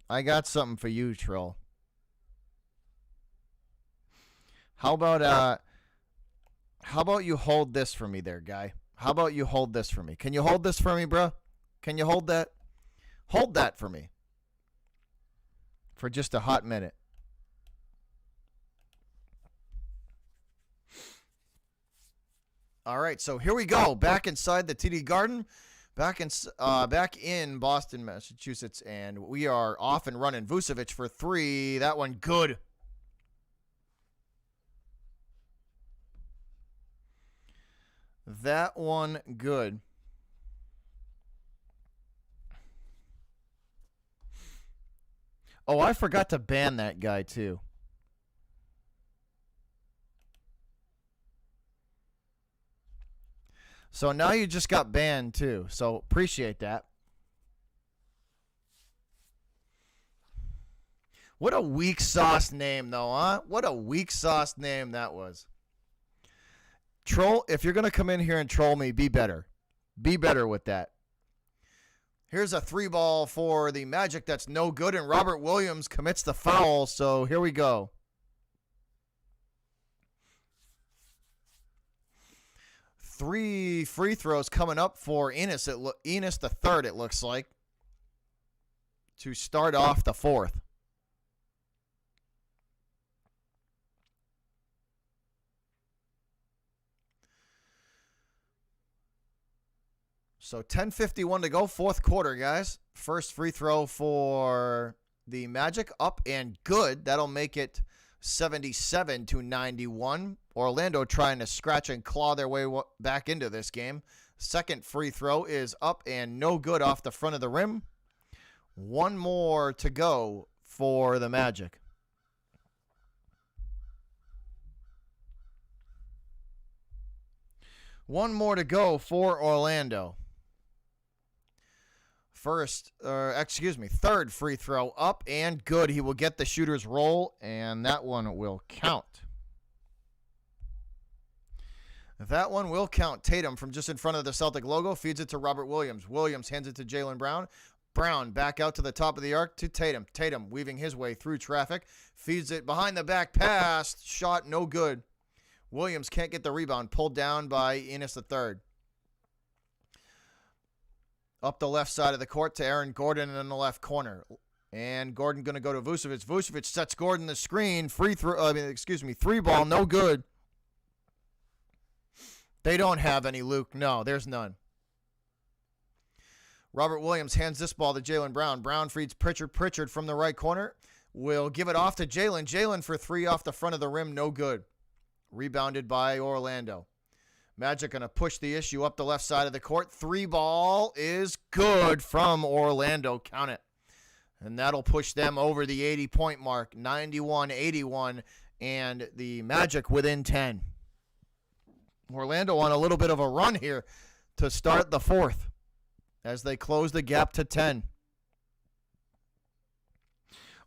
I got something for you, troll. How about you hold this for me there, guy? How about you hold this for me? Can you hold this for me, bro? Can you hold that? Hold that for me. For just a hot minute. All right, so here we go. Back inside the TD Garden, back in Boston, Massachusetts, and we are off and running. Vucevic for three. That one good. That one good. Oh, I forgot to ban that guy too. So now you just got banned too. So appreciate that. What a weak sauce name though, huh? What a weak sauce name that was. Troll, if you're going to come in here and troll me, be better. Be better with that. Here's a 3-ball for the Magic that's no good, and Robert Williams commits the foul, so here we go. Three free throws coming up for Enos. Enos the third, it looks like, to start off the fourth. So 10:51 to go, fourth quarter, guys. First free throw for the Magic, up and good. That'll make it 77-91. Orlando trying to scratch and claw their way back into this game. Second free throw is up and no good off the front of the rim. One more to go for the Magic. One more to go for Orlando. Third free throw up and good. He will get the shooter's roll, and that one will count. That one will count. Tatum from just in front of the Celtic logo feeds it to Robert Williams. Williams hands it to Jaylen Brown. Brown back out to the top of the arc to Tatum. Tatum weaving his way through traffic. Feeds it behind the back pass. Shot no good. Williams can't get the rebound. Pulled down by Enes III. Up the left side of the court to Aaron Gordon in the left corner. And Gordon going to go to Vucevic. Vucevic sets Gordon the screen. Three ball, no good. They don't have any, Luke. No, there's none. Robert Williams hands this ball to Jaylen Brown. Brown feeds Pritchard. Pritchard from the right corner will give it off to Jaylen. Jaylen for three off the front of the rim, no good. Rebounded by Orlando. Magic going to push the issue up the left side of the court. Three ball is good from Orlando. Count it. And that'll push them over the 80-point mark. 91-81, and the Magic within 10. Orlando on a little bit of a run here to start the fourth as they close the gap to 10.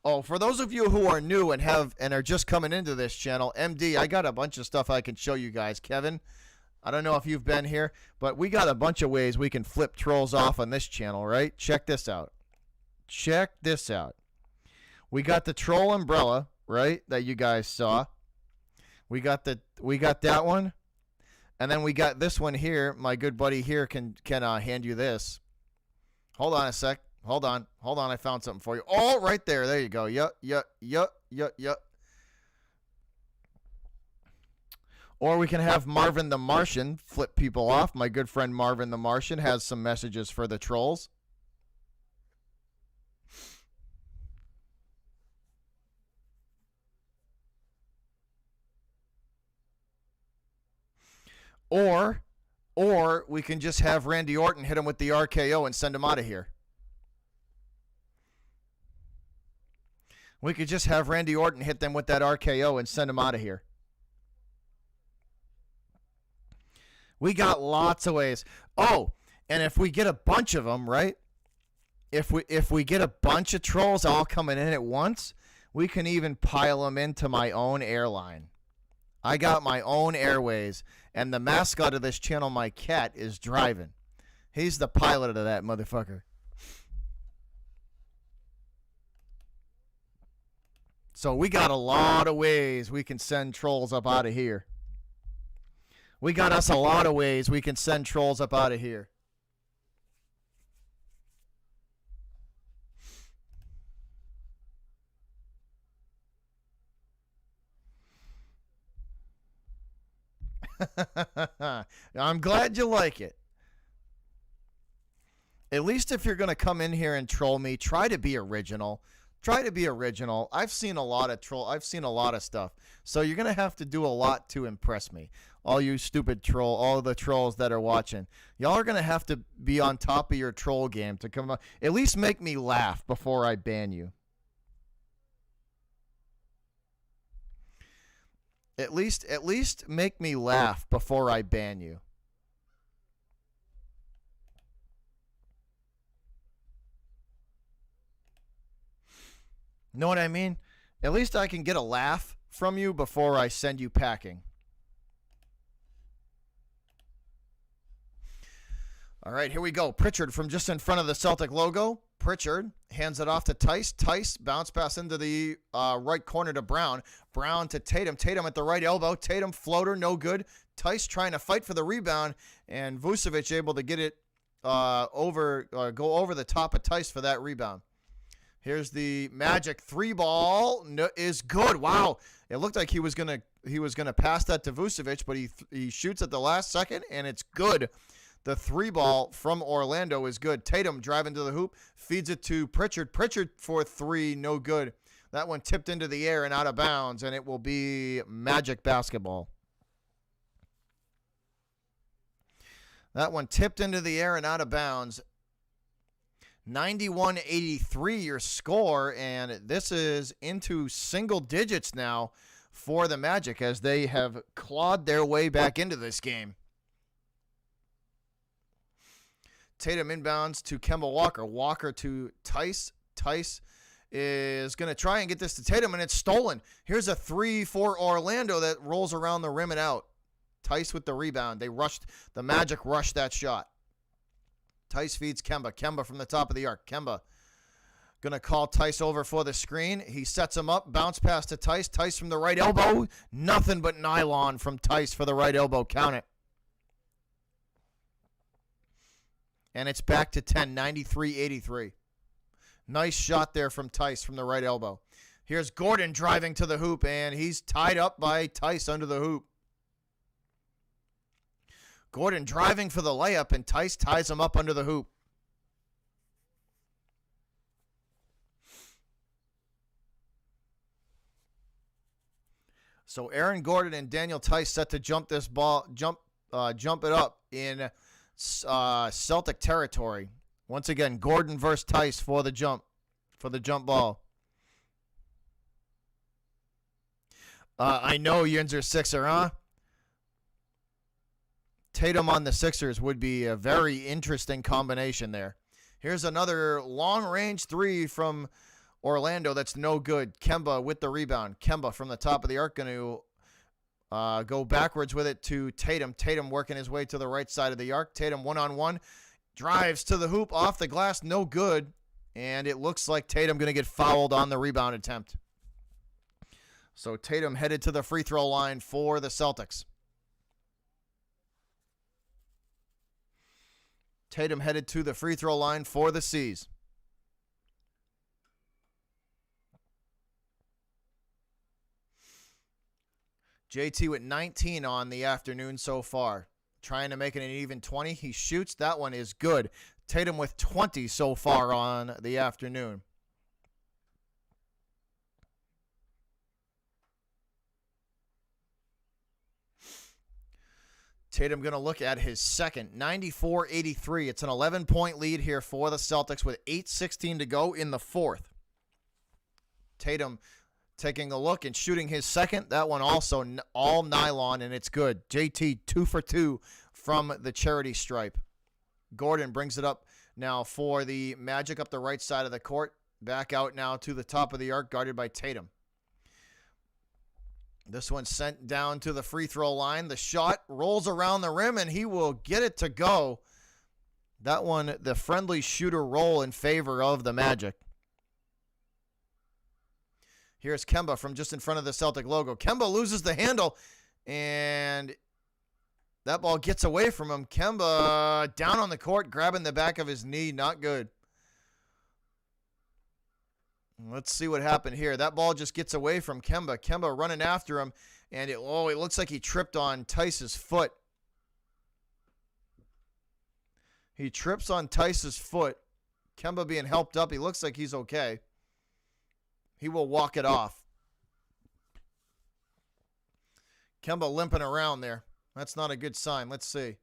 Oh, for those of you who are new and are just coming into this channel, MD, I got a bunch of stuff I can show you guys. Kevin, I don't know if you've been here, but we got a bunch of ways we can flip trolls off on this channel, right? Check this out. Check this out. We got the troll umbrella, right, that you guys saw. We got that one. And then we got this one here. My good buddy here can hand you this. Hold on a sec. Hold on. I found something for you. Oh, right there. There you go. Yup. Or we can have Marvin the Martian flip people off. My good friend Marvin the Martian has some messages for the trolls. Or we can just have Randy Orton hit him with the RKO and send him out of here. We could just have Randy Orton hit them with that RKO and send him out of here. We got lots of ways. Oh, and if we get a bunch of them, right? If we get a bunch of trolls all coming in at once, we can even pile them into my own airline. I got my own airways, and the mascot of this channel, my cat, is driving. He's the pilot of that motherfucker. So we got a lot of ways we can send trolls up out of here. We got us a lot of ways we can send trolls up out of here. I'm glad you like it. At least if you're going to come in here and troll me, try to be original. Try to be original. I've seen a lot of stuff. So you're going to have to do a lot to impress me. All you stupid all the trolls that are watching. Y'all are going to have to be on top of your troll game to come up. At least make me laugh before I ban you. At least make me laugh before I ban you. Know what I mean? At least I can get a laugh from you before I send you packing. All right, here we go. Pritchard from just in front of the Celtic logo. Pritchard hands it off to Tice. Tice bounce pass into the right corner to Brown. Brown to Tatum. Tatum at the right elbow. Tatum floater, no good. Tice trying to fight for the rebound, and Vucevic able to get it go over the top of Tice for that rebound. Here's the Magic three ball is good. Wow, it looked like he was gonna pass that to Vucevic, but he shoots at the last second, and it's good. The three ball from Orlando is good. Tatum driving to the hoop, feeds it to Pritchard. Pritchard for three, no good. That one tipped into the air and out of bounds, and it will be Magic basketball. That one tipped into the air and out of bounds. 91-83 your score, and this is into single digits now for the Magic as they have clawed their way back into this game. Tatum inbounds to Kemba Walker. Walker to Tice. Tice is going to try and get this to Tatum, and it's stolen. Here's a 3 for Orlando that rolls around the rim and out. Tice with the rebound. The Magic rushed that shot. Tice feeds Kemba. Kemba from the top of the arc. Kemba going to call Tice over for the screen. He sets him up. Bounce pass to Tice. Tice from the right elbow. Nothing but nylon from Tice for the right elbow. Count it. And it's back to 10, 93-83. Nice shot there from Tice from the right elbow. Here's Gordon driving to the hoop, and he's tied up by Tice under the hoop. Gordon driving for the layup, and Tice ties him up under the hoop. So Aaron Gordon and Daniel Tice set to jump it up in Celtic territory. Once again, Gordon versus Tice for the jump ball. I know Yins are Sixer, huh? Tatum on the Sixers would be a very interesting combination there. Here's another long-range 3 from Orlando that's no good. Kemba with the rebound. Kemba from the top of the arc going to go backwards with it to Tatum. Tatum working his way to the right side of the arc. Tatum one-on-one. Drives to the hoop, off the glass, no good. And it looks like Tatum going to get fouled on the rebound attempt. So Tatum headed to the free throw line for the Celtics. Tatum headed to the free throw line for the C's. JT with 19 on the afternoon so far. Trying to make it an even 20. He shoots. That one is good. Tatum with 20 so far on the afternoon. Tatum going to look at his second, 94-83. It's an 11-point lead here for the Celtics with 8:16 to go in the fourth. Tatum taking a look and shooting his second. That one also all nylon, and it's good. JT 2 for 2 from the charity stripe. Gordon brings it up now for the Magic up the right side of the court. Back out now to the top of the arc, guarded by Tatum. This one sent down to the free throw line. The shot rolls around the rim, and he will get it to go. That one, the friendly shooter roll in favor of the Magic. Here's Kemba from just in front of the Celtic logo. Kemba loses the handle, and that ball gets away from him. Kemba down on the court, grabbing the back of his knee. Not good. Let's see what happened here. That ball just gets away from Kemba. Kemba running after him, and it looks like he tripped on Tice's foot. He trips on Tice's foot. Kemba being helped up. He looks like he's okay. He will walk it off. Kemba limping around there. That's not a good sign. Let's see.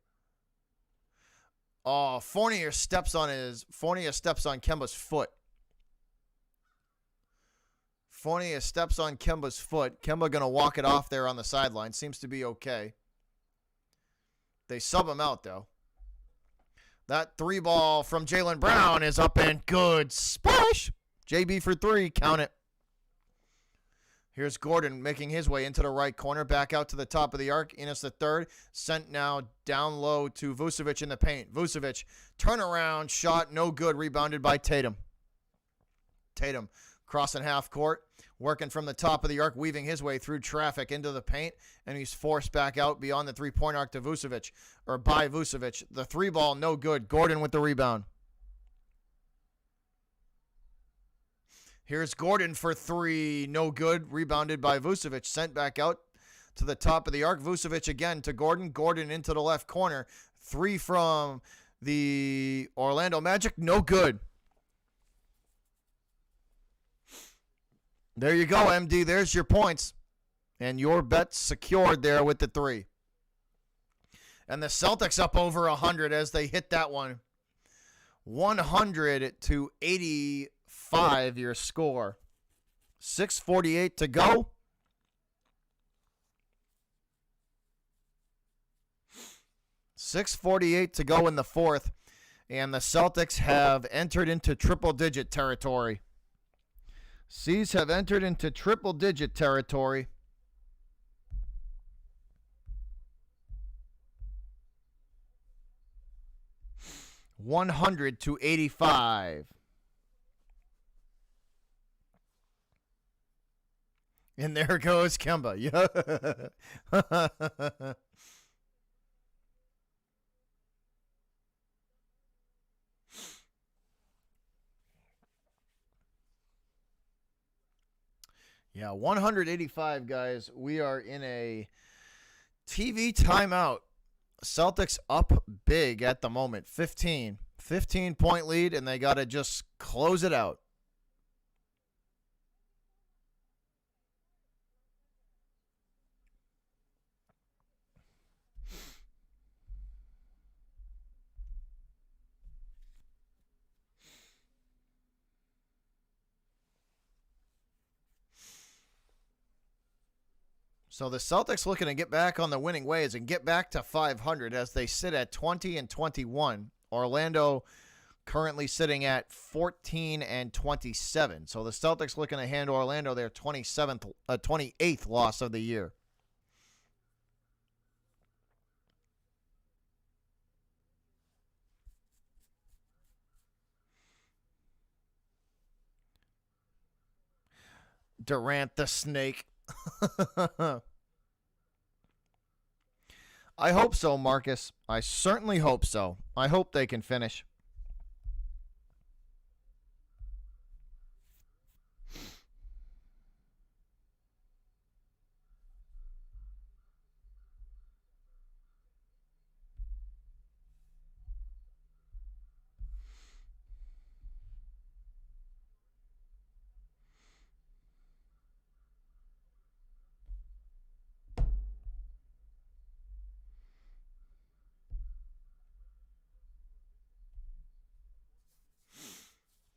Oh, Fournier steps on Kemba's foot. Fournier steps on Kemba's foot. Kemba going to walk it off there on the sideline. Seems to be okay. They sub him out, though. That 3 ball from Jaylen Brown is up and good. Splash! JB for 3. Count it. Here's Gordon making his way into the right corner. Back out to the top of the arc. Enes the third. Sent now down low to Vucevic in the paint. Vucevic, turnaround shot. No good. Rebounded by Tatum. Tatum crossing half court. Working from the top of the arc. Weaving his way through traffic into the paint. And he's forced back out beyond the three-point arc to Vucevic. Or by Vucevic. The 3 ball, no good. Gordon with the rebound. Here's Gordon for 3. No good. Rebounded by Vucevic. Sent back out to the top of the arc. Vucevic again to Gordon. Gordon into the left corner. 3 from the Orlando Magic. No good. There you go, MD. There's your points. And your bet secured there with the 3. And the Celtics up over 100 as they hit that one. 100-85 your score. 6:48 to go. .648 to go in the fourth. And the Celtics have entered into triple-digit territory. C's have entered into triple-digit territory. $100-85. And there goes Kemba. Yeah. Yeah, 185, guys. We are in a TV timeout. Celtics up big at the moment. 15-point lead, and they got to just close it out. So the Celtics looking to get back on the winning ways and get back to 500 as they sit at 20-21. Orlando currently sitting at 14-27. So the Celtics looking to hand Orlando their 28th loss of the year. Durant the Snake. I hope so, Marcus. I certainly hope so. I hope they can finish.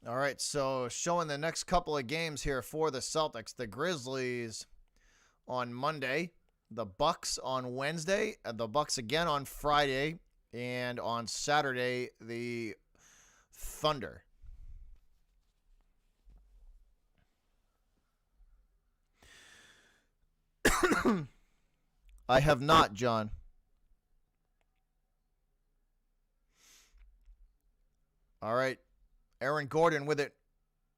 All right, so showing the next couple of games here for the Celtics. The Grizzlies on Monday, the Bucks on Wednesday, the Bucks again on Friday, and on Saturday, the Thunder. I have not, John. All right. Aaron Gordon with it,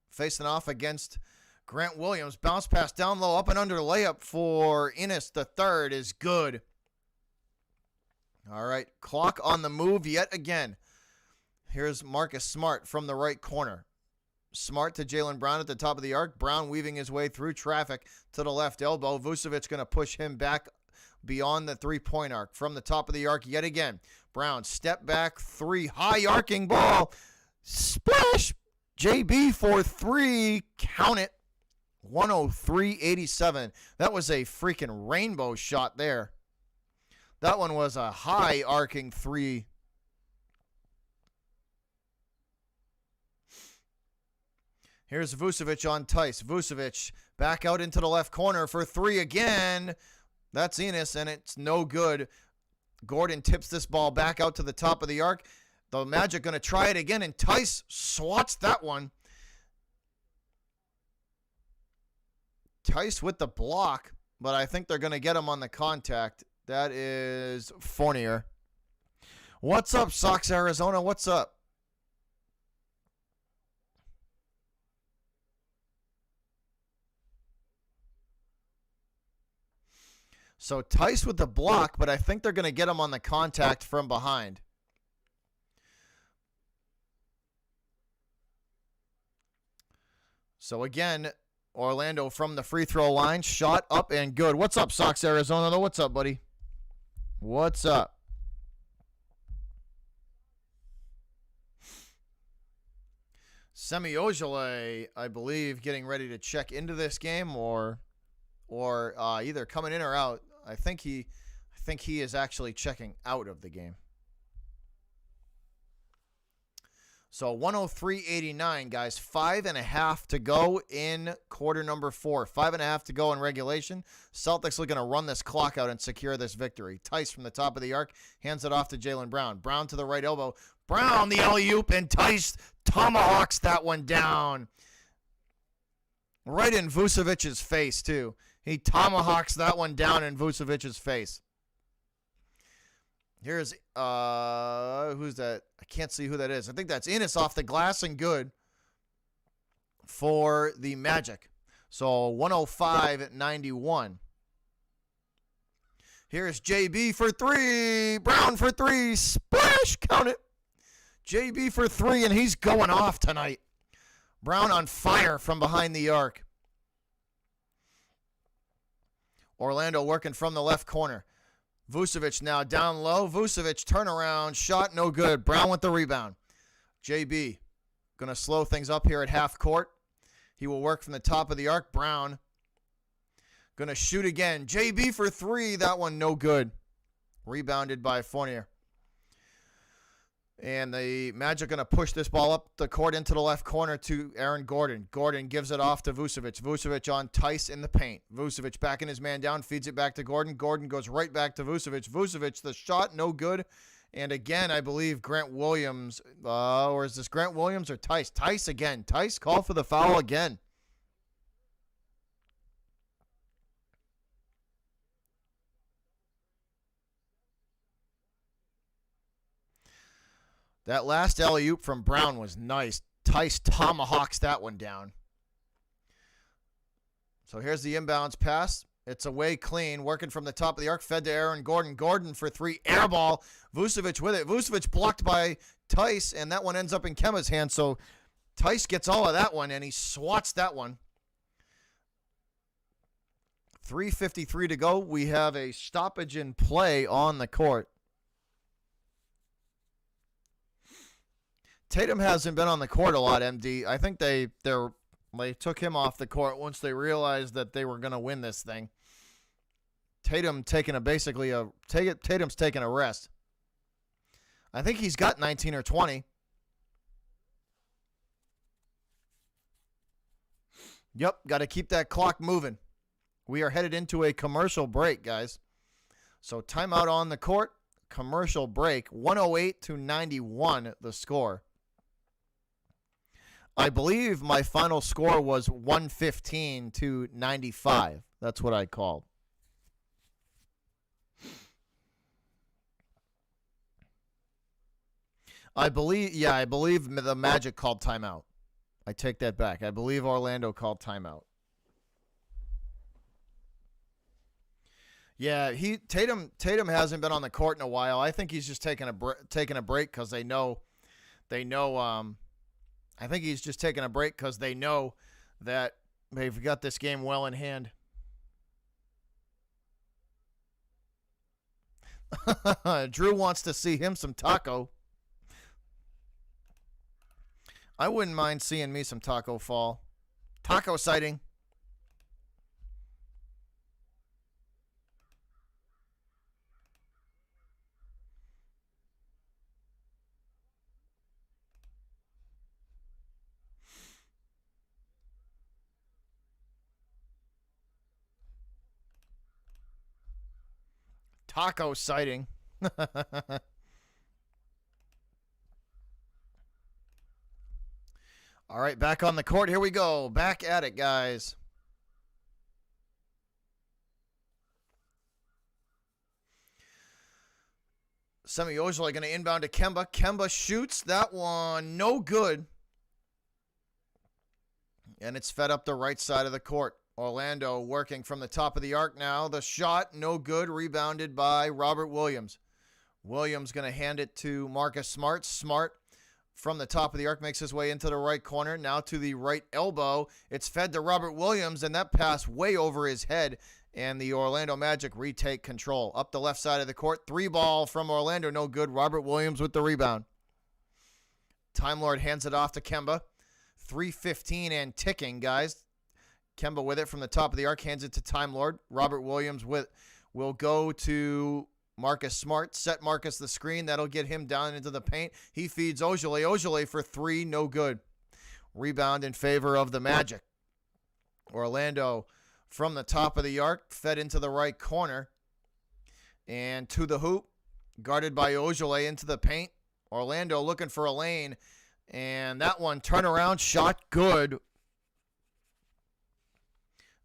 facing off against Grant Williams. Bounce pass down low, up and under layup for Ennis. The third is good. All right, clock on the move yet again. Here's Marcus Smart from the right corner. Smart to Jaylen Brown at the top of the arc. Brown weaving his way through traffic to the left elbow. Vucevic going to push him back beyond the three-point arc. From the top of the arc yet again. Brown, step back, three, high arcing ball. Splash! JB for three. Count it. 103-87. That was a freaking rainbow shot there. That one was a high arcing three. Here's Vucevic on Tice. Vucevic back out into the left corner for three again. That's Enos, and it's no good. Gordon tips this ball back out to the top of the arc. The Magic going to try it again, and Tice swats that one. Tice with the block, but I think they're going to get him on the contact. That is Fournier. What's up, Sox Arizona? What's up? So Tice with the block, but I think they're going to get him on the contact from behind. So again, Orlando from the free throw line, shot up and good. What's up, Sox Arizona? What's up, buddy? What's up? Semi Ojeleye, I believe, getting ready to check into this game or either coming in or out. I think he is actually checking out of the game. So 103.89, guys. 5.5 to go in quarter number 4. 5.5 to go in regulation. Celtics looking to run this clock out and secure this victory. Tice from the top of the arc hands it off to Jaylen Brown. Brown to the right elbow. Brown the alley-oop, and Tice tomahawks that one down. Right in Vucevic's face, too. He tomahawks that one down in Vucevic's face. Here's, who's that? I can't see who that is. I think that's Ennis off the glass and good for the Magic. So 105-91. Here's JB for 3. Brown for 3. Splash. Count it. JB for 3, and he's going off tonight. Brown on fire from behind the arc. Orlando working from the left corner. Vucevic now down low. Vucevic turnaround shot, no good. Brown with the rebound. JB going to slow things up here at half court. He will work from the top of the arc. Brown going to shoot again. JB for 3. That one no good. Rebounded by Fournier. And the Magic going to push this ball up the court into the left corner to Aaron Gordon. Gordon gives it off to Vucevic. Vucevic on Tice in the paint. Vucevic backing his man down, feeds it back to Gordon. Gordon goes right back to Vucevic. Vucevic, the shot, no good. And again, I believe Grant Williams, or is this Grant Williams or Tice? Tice again. Tice call for the foul again. That last alley-oop from Brown was nice. Tice tomahawks that one down. So here's the inbounds pass. It's away clean, working from the top of the arc, fed to Aaron Gordon. Gordon for 3, air ball. Vucevic with it. Vucevic blocked by Tice, and that one ends up in Kemba's hand. So Tice gets all of that one, and he swats that one. 3:53 to go. We have a stoppage in play on the court. Tatum hasn't been on the court a lot, MD. I think they took him off the court once they realized that they were going to win this thing. Tatum's taking a rest. I think he's got 19 or 20. Yep, got to keep that clock moving. We are headed into a commercial break, guys. So timeout on the court, commercial break, 108-91 the score. I believe my final score was 115-95. That's what I called. I believe the Magic called timeout. I take that back. I believe Orlando called timeout. Yeah, Tatum hasn't been on the court in a while. I think he's just taking a break because they know. I think he's just taking a break because they know that they've got this game well in hand. Drew wants to see him some taco. I wouldn't mind seeing me some taco fall. Taco sighting. Taco sighting. All right, back on the court. Here we go. Back at it, guys. Semi Ojeleye going to inbound to Kemba. Kemba shoots that one. No good. And it's fed up the right side of the court. Orlando working from the top of the arc now. The shot, no good. Rebounded by Robert Williams. Williams going to hand it to Marcus Smart. Smart from the top of the arc makes his way into the right corner. Now to the right elbow. It's fed to Robert Williams, and that pass way over his head. And the Orlando Magic retake control. Up the left side of the court. 3-ball from Orlando, no good. Robert Williams with the rebound. Time Lord hands it off to Kemba. 3:15 and ticking, guys. Kemba with it from the top of the arc, hands it to Time Lord. Robert Williams will go to Marcus Smart set Marcus the screen. That'll get him down into the paint. He feeds Ojale. Ojale for three, no good. Rebound in favor of the Magic. Orlando from the top of the arc, fed into the right corner. And to the hoop, guarded by Ojale into the paint. Orlando looking for a lane. And that one, turnaround shot, good.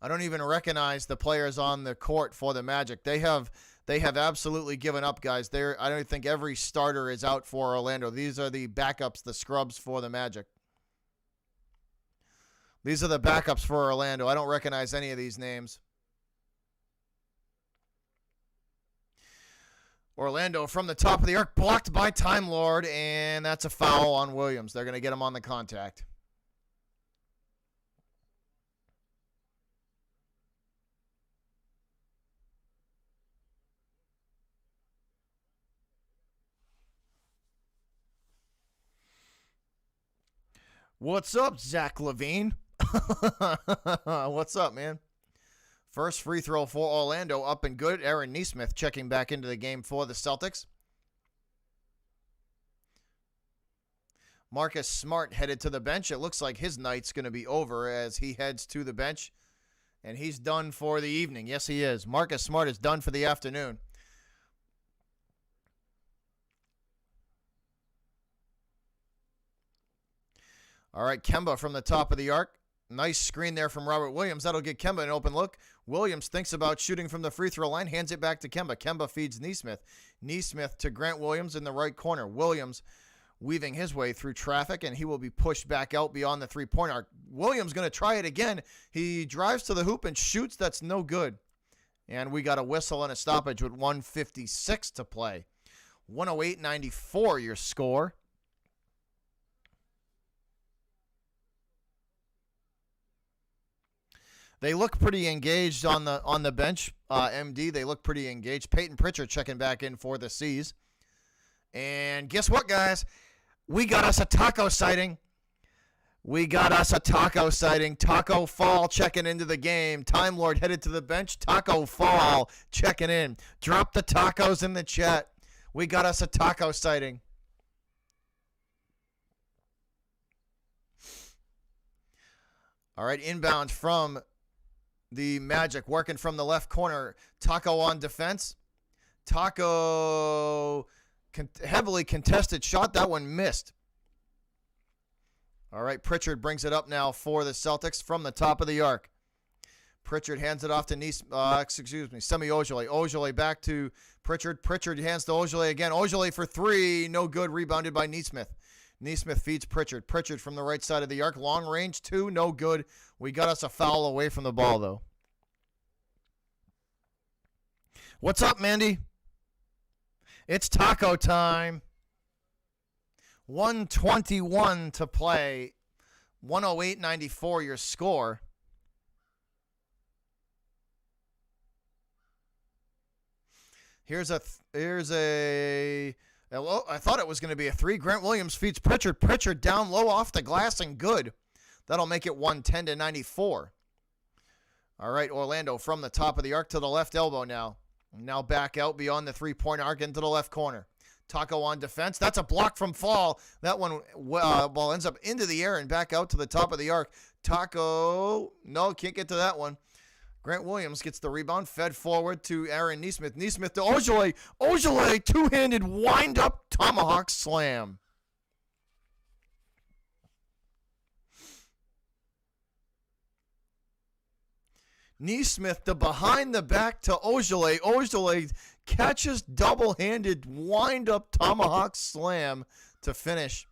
I don't even recognize the players on the court for the Magic. They have absolutely given up, guys. I don't think every starter is out for Orlando. These are the backups, the scrubs for the Magic. These are the backups for Orlando. I don't recognize any of these names. Orlando from the top of the arc, blocked by Time Lord, and that's a foul on Williams. They're going to get him on the contact. What's up, Zach Levine? What's up, man? First free throw for Orlando, up and good. Aaron Nesmith checking back into the game for the Celtics. Marcus Smart headed to the bench. It looks like his night's going to be over as he heads to the bench. And he's done for the evening. Yes, he is. Marcus Smart is done for the afternoon. All right, Kemba from the top of the arc. Nice screen there from Robert Williams. That'll get Kemba an open look. Williams thinks about shooting from the free throw line, hands it back to Kemba. Kemba feeds Nesmith. Nesmith to Grant Williams in the right corner. Williams weaving his way through traffic, and he will be pushed back out beyond the three-point arc. Williams going to try it again. He drives to the hoop and shoots. That's no good. And we got a whistle and a stoppage with 1:56 to play. 108-94 your score. They look pretty engaged on the bench, MD. They look pretty engaged. Peyton Pritchard checking back in for the C's. And guess what, guys? We got us a taco sighting. Taco Fall checking into the game. Time Lord headed to the bench. Taco Fall checking in. Drop the tacos in the chat. We got us a taco sighting. All right, inbound from the Magic, working from the left corner. Taco on defense. Taco, heavily contested shot. That one missed. All right, Pritchard brings it up now for the Celtics from the top of the arc. Pritchard hands it off to Semi Ojale. Ojale back to Pritchard. Pritchard hands to Ojale again. Ojale for three. No good. Rebounded by Nesmith. Nesmith feeds Pritchard. Pritchard from the right side of the arc. Long range, two. No good. We got us a foul away from the ball, though. What's up, Mandy? It's taco time. 1:21 to play. 108-94 your score. Here's a I thought it was going to be a three. Grant Williams feeds Pritchard. Pritchard down low off the glass and good. That'll make it 110-94. All right, Orlando from the top of the arc to the left elbow now. Now back out beyond the three-point arc into the left corner. Taco on defense. That's a block from Fall. That one ball ends up into the air and back out to the top of the arc. Taco, no, can't get to that one. Grant Williams gets the rebound, fed forward to Aaron Nesmith. Nesmith to Ojale. Ojale, two-handed wind-up tomahawk slam. Nesmith to behind the back to Ojale. Ojale catches double-handed wind-up tomahawk slam to finish.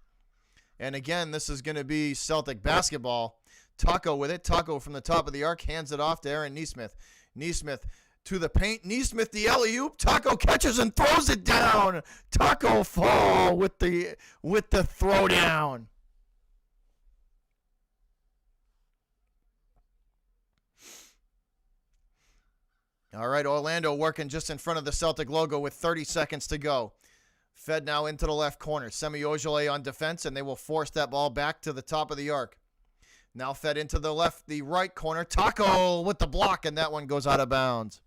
And again, this is going to be Celtic basketball. Taco with it. Taco from the top of the arc hands it off to Aaron Nesmith. Nesmith to the paint. Nesmith the alley-oop. Taco catches and throws it down. Taco Fall with the throwdown. All right, Orlando working just in front of the Celtic logo with 30 seconds to go. Fed now into the left corner. Semi Ojale on defense, and they will force that ball back to the top of the arc. Now fed into the right corner. Taco with the block, and that one goes out of bounds.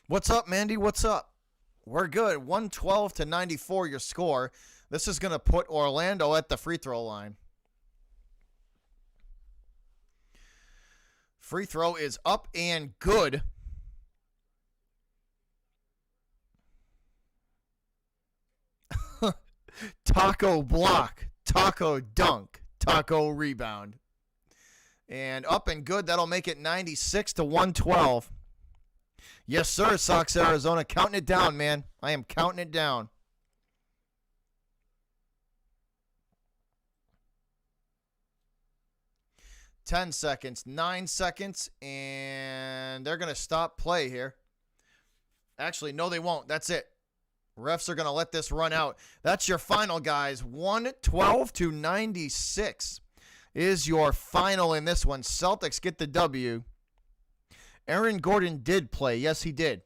What's up, Mandy? What's up? We're good. 112 to 94 your score. This is going to put Orlando at the free throw line. Free throw is up and good. Taco block, taco dunk, taco rebound. And up and good. That'll make it 96 to 112. Yes, sir, Sox Arizona. Counting it down, man. I am counting it down. Ten seconds, 9 seconds, and they're going to stop play here. Actually, no, they won't. That's it. Refs are going to let this run out. That's your final, guys. 112 to 96 is your final in this one. Celtics get the W. Aaron Gordon did play. Yes, he did.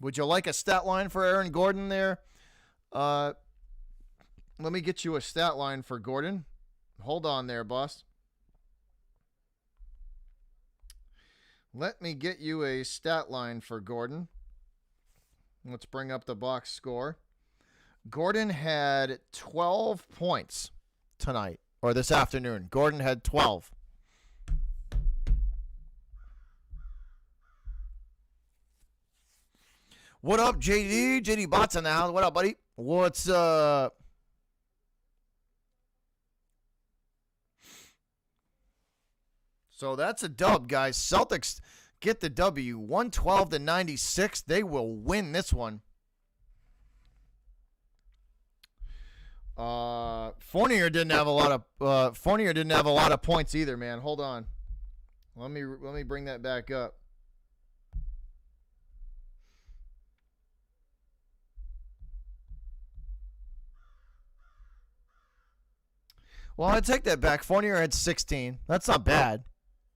Would you like a stat line for Aaron Gordon there? Let me get you a stat line for Gordon. Hold on there, boss. Let me get you a stat line for Gordon. Let's bring up the box score. Gordon had 12 points tonight, or this afternoon. Gordon had 12. What up, JD? JD Bots in the house. What up, buddy? What's up? So that's a dub, guys. Celtics get the W. 112 to 96. They will win this one. Fournier didn't have a lot of points either, man. Hold on. Let me bring that back up. Well, I take that back. Fournier had 16. That's not bad.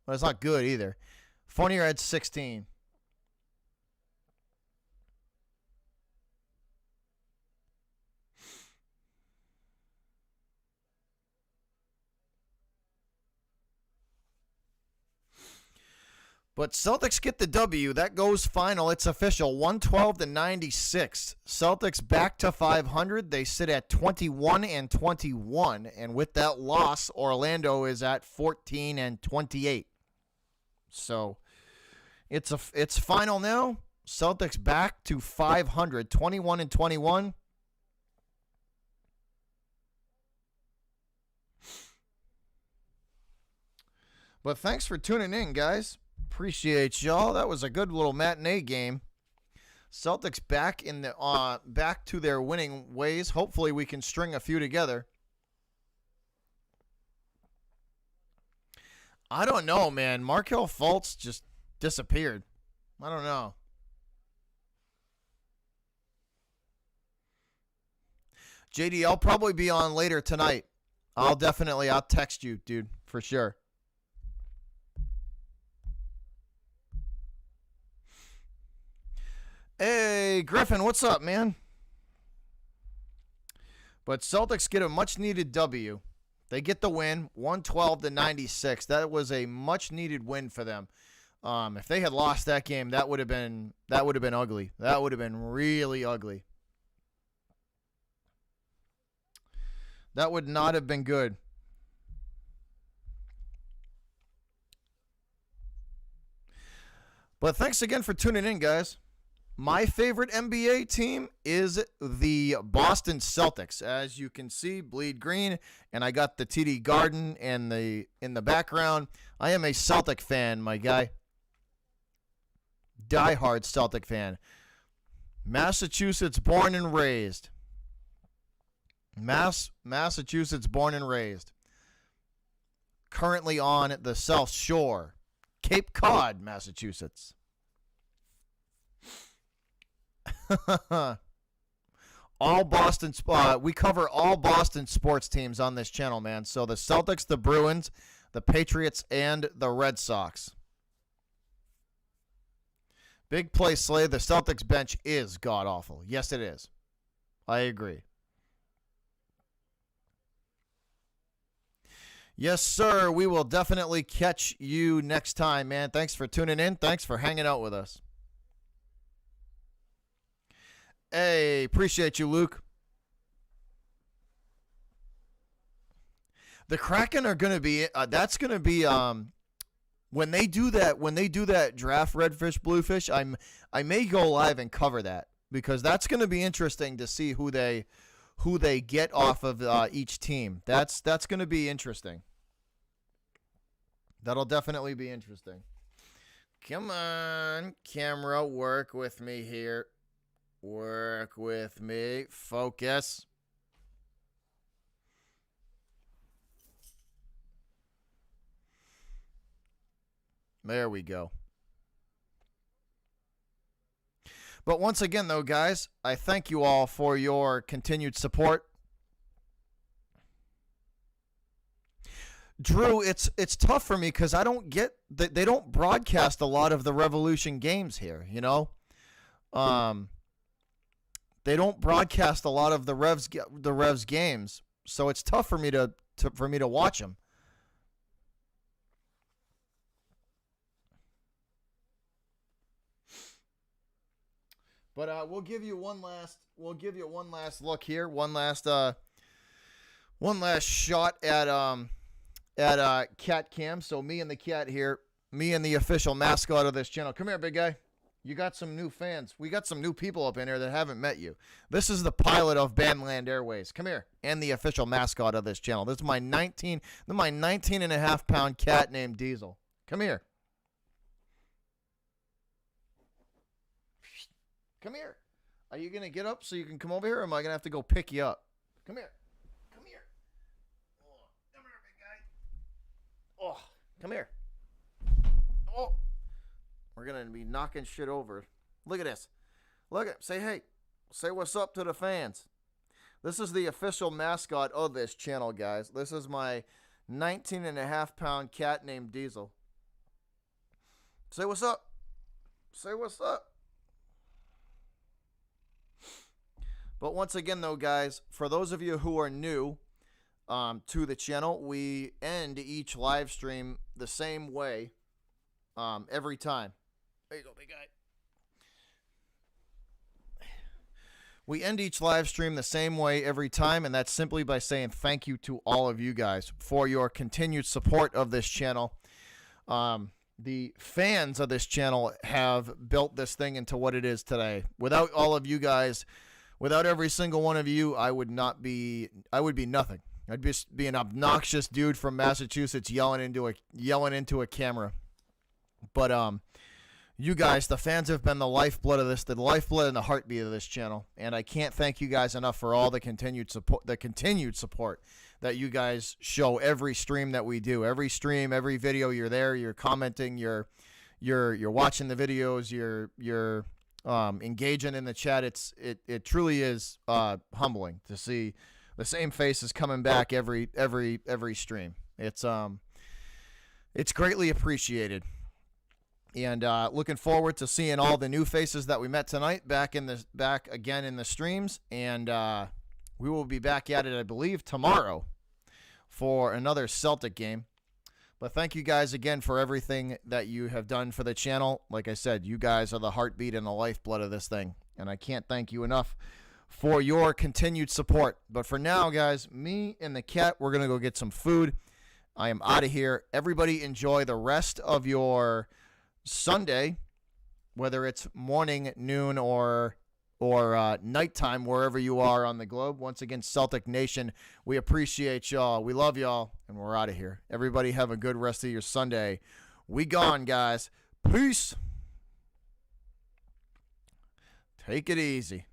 But it's not good either. Fournier had 16. But Celtics get the W. That goes final. It's official. 112 to 96. Celtics back to 500. They sit at 21 and 21. And with that loss, Orlando is at 14 and 28. So it's final now. Celtics back to 500. 21 and 21. But thanks for tuning in, guys. Appreciate y'all. That was a good little matinee game. Celtics back in the back to their winning ways. Hopefully we can string a few together. I don't know, man. Markelle Fultz just disappeared. I don't know. JD, I'll probably be on later tonight. I'll text you, dude, for sure. Hey, Griffin, what's up, man? But Celtics get a much-needed W. They get the win, 112 to 96. That was a much-needed win for them. If they had lost that game, that would have been ugly. That would have been really ugly. That would not have been good. But thanks again for tuning in, guys. My favorite NBA team is the Boston Celtics. As you can see, bleed green, and I got the TD Garden and in the background. I am a Celtic fan, my guy. Diehard Celtic fan. Massachusetts born and raised. Massachusetts born and raised. Currently on the South Shore, Cape Cod, Massachusetts. All Boston. We cover all Boston sports teams on this channel, man. So the Celtics, the Bruins, the Patriots, and the Red Sox. Big play, Slay. The Celtics bench is god-awful. Yes, it is. I agree. Yes, sir. We will definitely catch you next time, man. Thanks for tuning in. Thanks for hanging out with us. Hey, appreciate you, Luke. The Kraken are going to be that's going to be when they do that draft redfish bluefish, I may go live and cover that because that's going to be interesting to see who they get off of each team. That's going to be interesting. That'll definitely be interesting. Come on, camera, work with me here. Work with me. Focus. There we go. But once again, though, guys, I thank you all for your continued support. Drew, it's tough for me because I don't get they don't broadcast a lot of the Revolution games here. You know, they don't broadcast a lot of the Revs games, so it's tough for me to watch them. But we'll give you one last look here, one last shot at Cat Cam. So me and the cat here, me and the official mascot of this channel. Come here, big guy. You got some new fans. We got some new people up in here that haven't met you. This is the pilot of Bandland Airways. Come here, and the official mascot of this channel. This is my 19 and a half pound cat named Diesel. Come here. Come here. Are you going to get up so you can come over here, or am I going to have to go pick you up? Come here. Come here. Oh, come here, big guy. Oh, come here. Oh. We're going to be knocking shit over. Look at this. Look at it. Say hey. Say what's up to the fans. This is the official mascot of this channel, guys. This is my 19 and a half pound cat named Diesel. Say what's up. Say what's up. But once again, though, guys, for those of you who are new to the channel, we end each live stream the same way every time. There you go, big guy. We end each live stream the same way every time, and that's simply by saying thank you to all of you guys for your continued support of this channel. The fans of this channel have built this thing into what it is today. Without all of you guys, without every single one of you, I would be nothing. I'd just be an obnoxious dude from Massachusetts yelling into a camera. But you guys, the fans have been the lifeblood of this, the lifeblood and the heartbeat of this channel, and I can't thank you guys enough for all the continued support that you guys show every stream that we do. Every stream, every video, you're there, you're commenting, you're watching the videos, you're engaging in the chat. It truly is humbling to see the same faces coming back every stream. It's greatly appreciated, and looking forward to seeing all the new faces that we met tonight back again in the streams, and we will be back at it, I believe, tomorrow for another Celtic game. But thank you guys again for everything that you have done for the channel. Like I said, you guys are the heartbeat and the lifeblood of this thing. And I can't thank you enough for your continued support. But for now, guys, me and the cat, we're going to go get some food. I am out of here. Everybody enjoy the rest of your Sunday, whether it's morning, noon, or nighttime, wherever you are on the globe. Once again, Celtic Nation, we appreciate y'all. We love y'all, and we're out of here. Everybody have a good rest of your Sunday. We gone, guys. Peace. Take it easy.